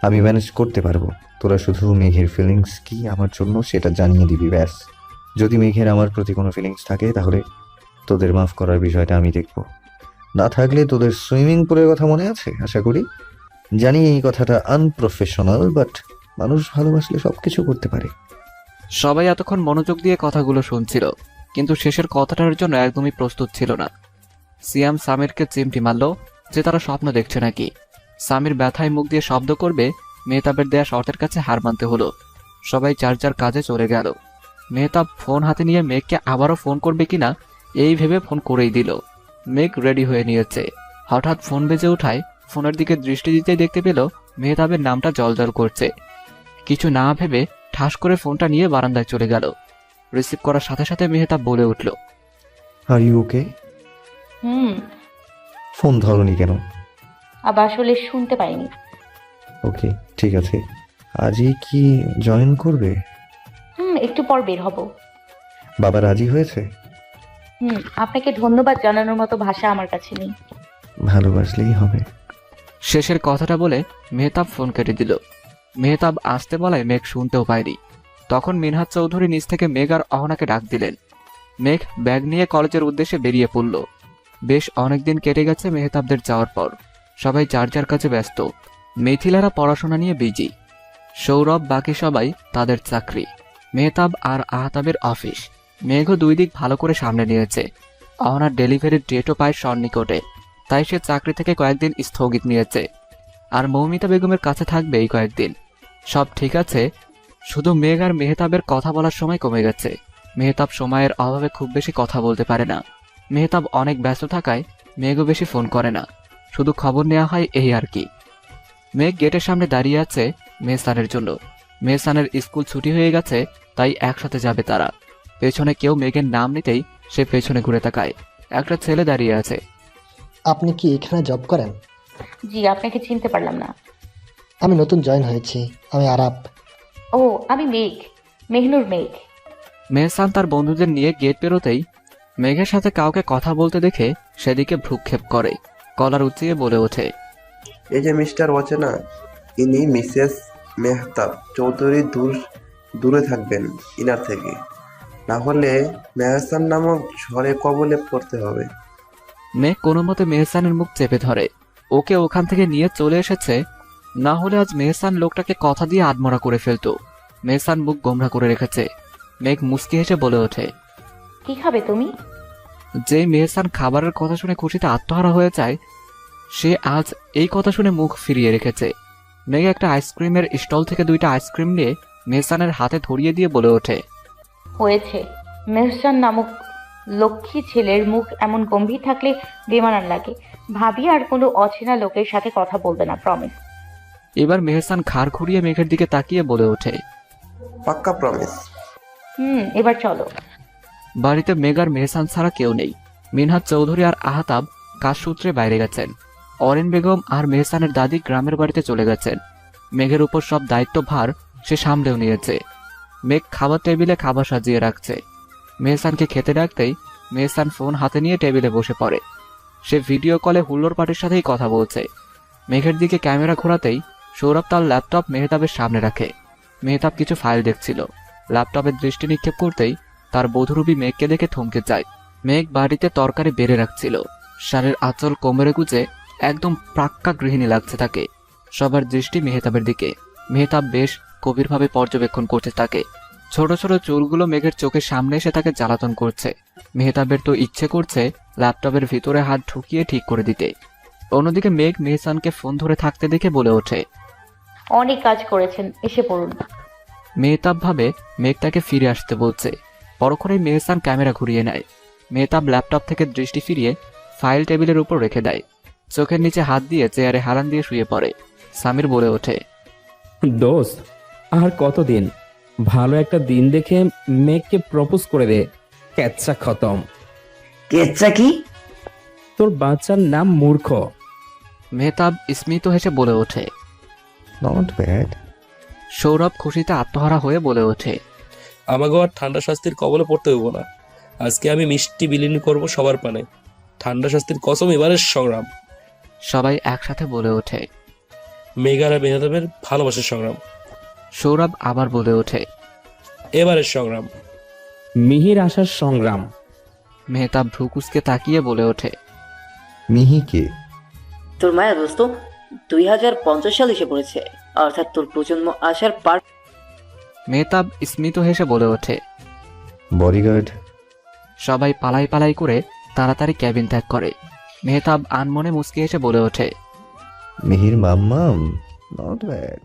আমি ম্যানেজ করতে পারবো। তোরা শুধু মেঘের ফিলিংস কি আমার জন্য সেটা জানিয়ে দিবি, ব্যাস। যদি মেঘের আমার প্রতি কোনো ফিলিংস থাকে তাহলে তোদের মাফ করার বিষয়টা আমি দেখব। না থাকলে তোদের সুইমিং পুলের কথা মনে আছে আশা করি। জানি এই কথাটা আনপ্রফেশনাল, বাট মানুষ ভালোবাসলে সব কিছু করতে পারে। সবাই এতক্ষণ মনোযোগ দিয়ে কথাগুলো শুনছিল, কিন্তু শেষের কথাটার জন্য একদমই প্রস্তুত ছিল না। সিয়াম সামিরকে চিমটি মারল যে তারা স্বপ্ন দেখছে নাকি। সামির ব্যথায় মুখ দিয়ে শব্দ করবে, মেহতাবের দেয়া শর্তের কাছে হার মানতে হলো। সবাই যার যার কাজে চলে গেল। মেহতাব ফোন হাতে নিয়ে মেঘকে আবারও ফোন করবে কিনা এই ভেবে ফোন করেই দিল। মেঘ রেডি হয়ে নিয়েছে। হঠাৎ ফোন বেজে ওঠায় ফোনের দিকে দৃষ্টি দিতেই দেখতে পেল মেহতাবের নামটা জলজল করছে। কিছু না ভেবে ঠাস করে ফোনটা নিয়ে বারান্দায় চলে গেল। রিসিভ করার সাথে সাথে মেহতাব বলে উঠল, আর ইউ ওকে? ফোন ধরনি কেন? আবার আসলে শুনতে পাইনি। ওকে, ঠিক আছে। আজই কি জয়েন করবে? একটু পর বের হব। বাবা রাজি হয়েছে? আপনাকে ধন্যবাদ জানানোর মতো ভাষা আমার কাছে নেই। ভালোবাসলেই হবে। শেষের কথাটা বলে মেহতাব ফোন কেটে দিল। মেহতাব আসতে বলায় মেঘ শুনতেও পায়নি। তখন মিনহাজ চৌধুরী নিচ থেকে মেঘ আর অহনাকে ডাক দিলেন। মেঘ ব্যাগ নিয়ে কলেজের উদ্দেশ্যে বেরিয়ে পড়ল। বেশ অনেকদিন কেটে গেছে মেহতাবদের যাওয়ার পর। সবাই যার যার কাছে ব্যস্ত। মিথিলারা পড়াশোনা নিয়ে বিজি, সৌরভ বাকি সবাই তাদের চাকরি, মেহতাব আর আহতাবের অফিস। মেঘও দুই দিক ভালো করে সামনে নিয়েছে। অহনার ডেলিভারির ডেটও পায় সন্নিকটে, তাই সে চাকরি থেকে কয়েকদিন স্থগিত নিয়েছে। আর মৌমিতা বেগমের কাছে থাকবে এই কয়েকদিন। সব ঠিক আছে, শুধু মেঘ আর মেহতাবের কথা বলার সময় কমে গেছে। মেহতাব সময়ের অভাবে খুব বেশি কথা বলতে পারে না। মেহতাব অনেক ব্যস্ত থাকায় মেঘও বেশি ফোন করে না, শুধু খবর নেওয়া হয় এই আর কি। মেঘ গেটের সামনে দাঁড়িয়ে আছে মেহসানের জন্য। মেহসানের স্কুল ছুটি হয়ে গেছে, তাই একসাথে যাবে তারা। পেছনে কেউ মেঘের নাম নিতেই সে পেছনে ঘুরে তাকায়। একটা ছেলে দাঁড়িয়ে আছে। আপনি কি এখানে জব করেন? জি, আপনাকে চিনতে পারলাম না। আমি নতুন জয়েন হয়েছি, আমি আরাব। ও, আমি মেঘ, মেহনুর মেঘ। মেহসান তার বন্ধুদের নিয়ে গেট পেরোতেই মেঘের সাথে কাউকে কথা বলতে দেখে সেদিকে ভ্রুক্ষেপ করে, কলার উঁচিয়ে বলে ওঠে, এই যে মিস্টার অচেনা, ইনি মিসেস মেহতাব চৌধুরী। দূরে থাকবেন ইনার থেকে, না হলে মেহসান নামক ঝড়ে কবলে পড়তে হবে। মেঘ কোনো মতে মেহসানের মুখ চেপে ধরে। ওকে ওখান থেকে নিয়ে চলে এসেছে না হলে আজ মেহসান লোকটাকে কথা দিয়ে আদমরা করে ফেলতো। মেহসান মুখ গোমরা করে রেখেছে। মেঘ মুচকি হেসে বলে ওঠে। কি খাবে তুমি? যে মেহসান খাবারের কথা শুনে খুশিতে আত্মহারা হয়ে যায়, সে আজ এই কথা শুনে মুখ ফিরিয়ে রেখেছে। মেঘ একটা আইসক্রিমের স্টল থেকে 2টা আইসক্রিম নিয়ে মেহসানের হাতে ধরিয়ে দিয়ে বলে ওঠে। হয়েছে, মেহসান নামক লক্ষ্মী ছেলের মুখ এমন গম্ভীর থাকলে বেমানান লাগে। ভাবি আর কোনো অচেনা লোকের সাথে কথা বলবে না, প্রমিস। এবার মেহসান ঘাড় ঘুরিয়ে মেঘের দিকে তাকিয়ে বলে ওঠে। পাক্কা প্রমিস। এবার চলো। বাড়িতে মেঘ আর মেহসান ছাড়া কেউ নেই। মিনহাজ চৌধুরী আর আহতাব কাজসূত্রে বাইরে গেছেন। অরেন বেগম আর মেহসানের দাদি গ্রামের বাড়িতে চলে গেছেন। মেঘের উপর সব দায়িত্বভার সে সামলেও নিয়েছে। মেঘ খাবার টেবিলে খাবার সাজিয়ে রাখছে। মেহসানকে খেতে ডাকতেই মেহসান ফোন হাতে নিয়ে টেবিলে বসে পড়ে। সে ভিডিও কলে হুল্লোর পার্টির সাথেই কথা বলছে। মেঘের দিকে ক্যামেরা ঘোরাতেই সৌরভ তার ল্যাপটপ মেহতাবের সামনে রাখে। মেহতাব কিছু ফাইল দেখছিল। ল্যাপটপের দৃষ্টি নিক্ষেপ করতেই তার বধূরূপী মেঘকে দেখে থমকে যায়। মেঘ বাড়িতে তরকারি বেড়ে রাখছিল। শাড়ির আঁচল কোমরে গুজে একদম প্রাক্কা গৃহিণী লাগছে তাকে। সবার দৃষ্টি মেহতাবের দিকে। মেহতাব বেশ গভীরভাবে পর্যবেক্ষণ করতে থাকে। ছোট ছোট চুলগুলো মেঘের চোখের সামনে এসে তাকে জ্বালাতন করছে। মেহতাবের তো ইচ্ছে করছে ল্যাপটপের ভিতরে হাত ঢুকিয়ে ঠিক করে দিতে। অন্যদিকে মেঘ মেহসানকে ফোন ধরে থাকতে দেখে বলে ওঠে। অনেক কাজ করেছেন, এসে পড়ুন। মেহতাব ভাবে মেঘ তাকে ফিরে আসতে বলছে। পরক্ষণেই মেহসান ক্যামেরা ঘুরিয়ে নেয়। মেহতাব ল্যাপটপ থেকে দৃষ্টি ফিরিয়ে ফাইল টেবিলের উপর রেখে দেয়। চোখের নিচে হাত দিয়ে চেয়ারে হেলান দিয়ে শুয়ে পড়ে। সামির বলে ওঠে। দোস্ত, আর কতদিন? ভালো একটা দিন দেখে মেঘকে প্রপোজ করে দে। কেচ্ছা খতম। কেচ্ছা কি? তোর বাচ্চার নাম মূর্খ। মেহতাব স্মিত হেসে বলে ওঠে। Not bad. সৌরভ খুশিতে আত্মহারা হয়ে বলে ওঠে। আমাকেও আর ঠান্ডা শাস্তির কবলে পড়তে হইব না। আজকে আমি মিষ্টি বিলীন করব সবার পানে। ঠান্ডা শাস্তির কসম এবারের সংগ্রাম। সবাই একসাথে বলে ওঠে। মেঘার আর মেহতাবের ভালোবাসার সংগ্রাম। সৌরভ আবার বলে ওঠে। এবারের সংগ্রাম। মিহির আসার সংগ্রাম। মেহতাব ভ্রুকুসকে তাকিয়ে বলে ওঠে। মিহি কে? তোর মায়া দোস্ত, 2050 সাল এসে পড়েছে, অর্থাৎ তোর প্রজন্ম আসার পার। মেহতাব স্মিত হেসে বলে ওঠে। বডিগার্ড। সবাই পালাই পালাই করে তাড়াতাড়ি ক্যাবিন ত্যাগ করে। মেহতাব আনমনে মুচকি হেসে বলে ওঠে। মিহির মাম্মাম, নট ব্যাড।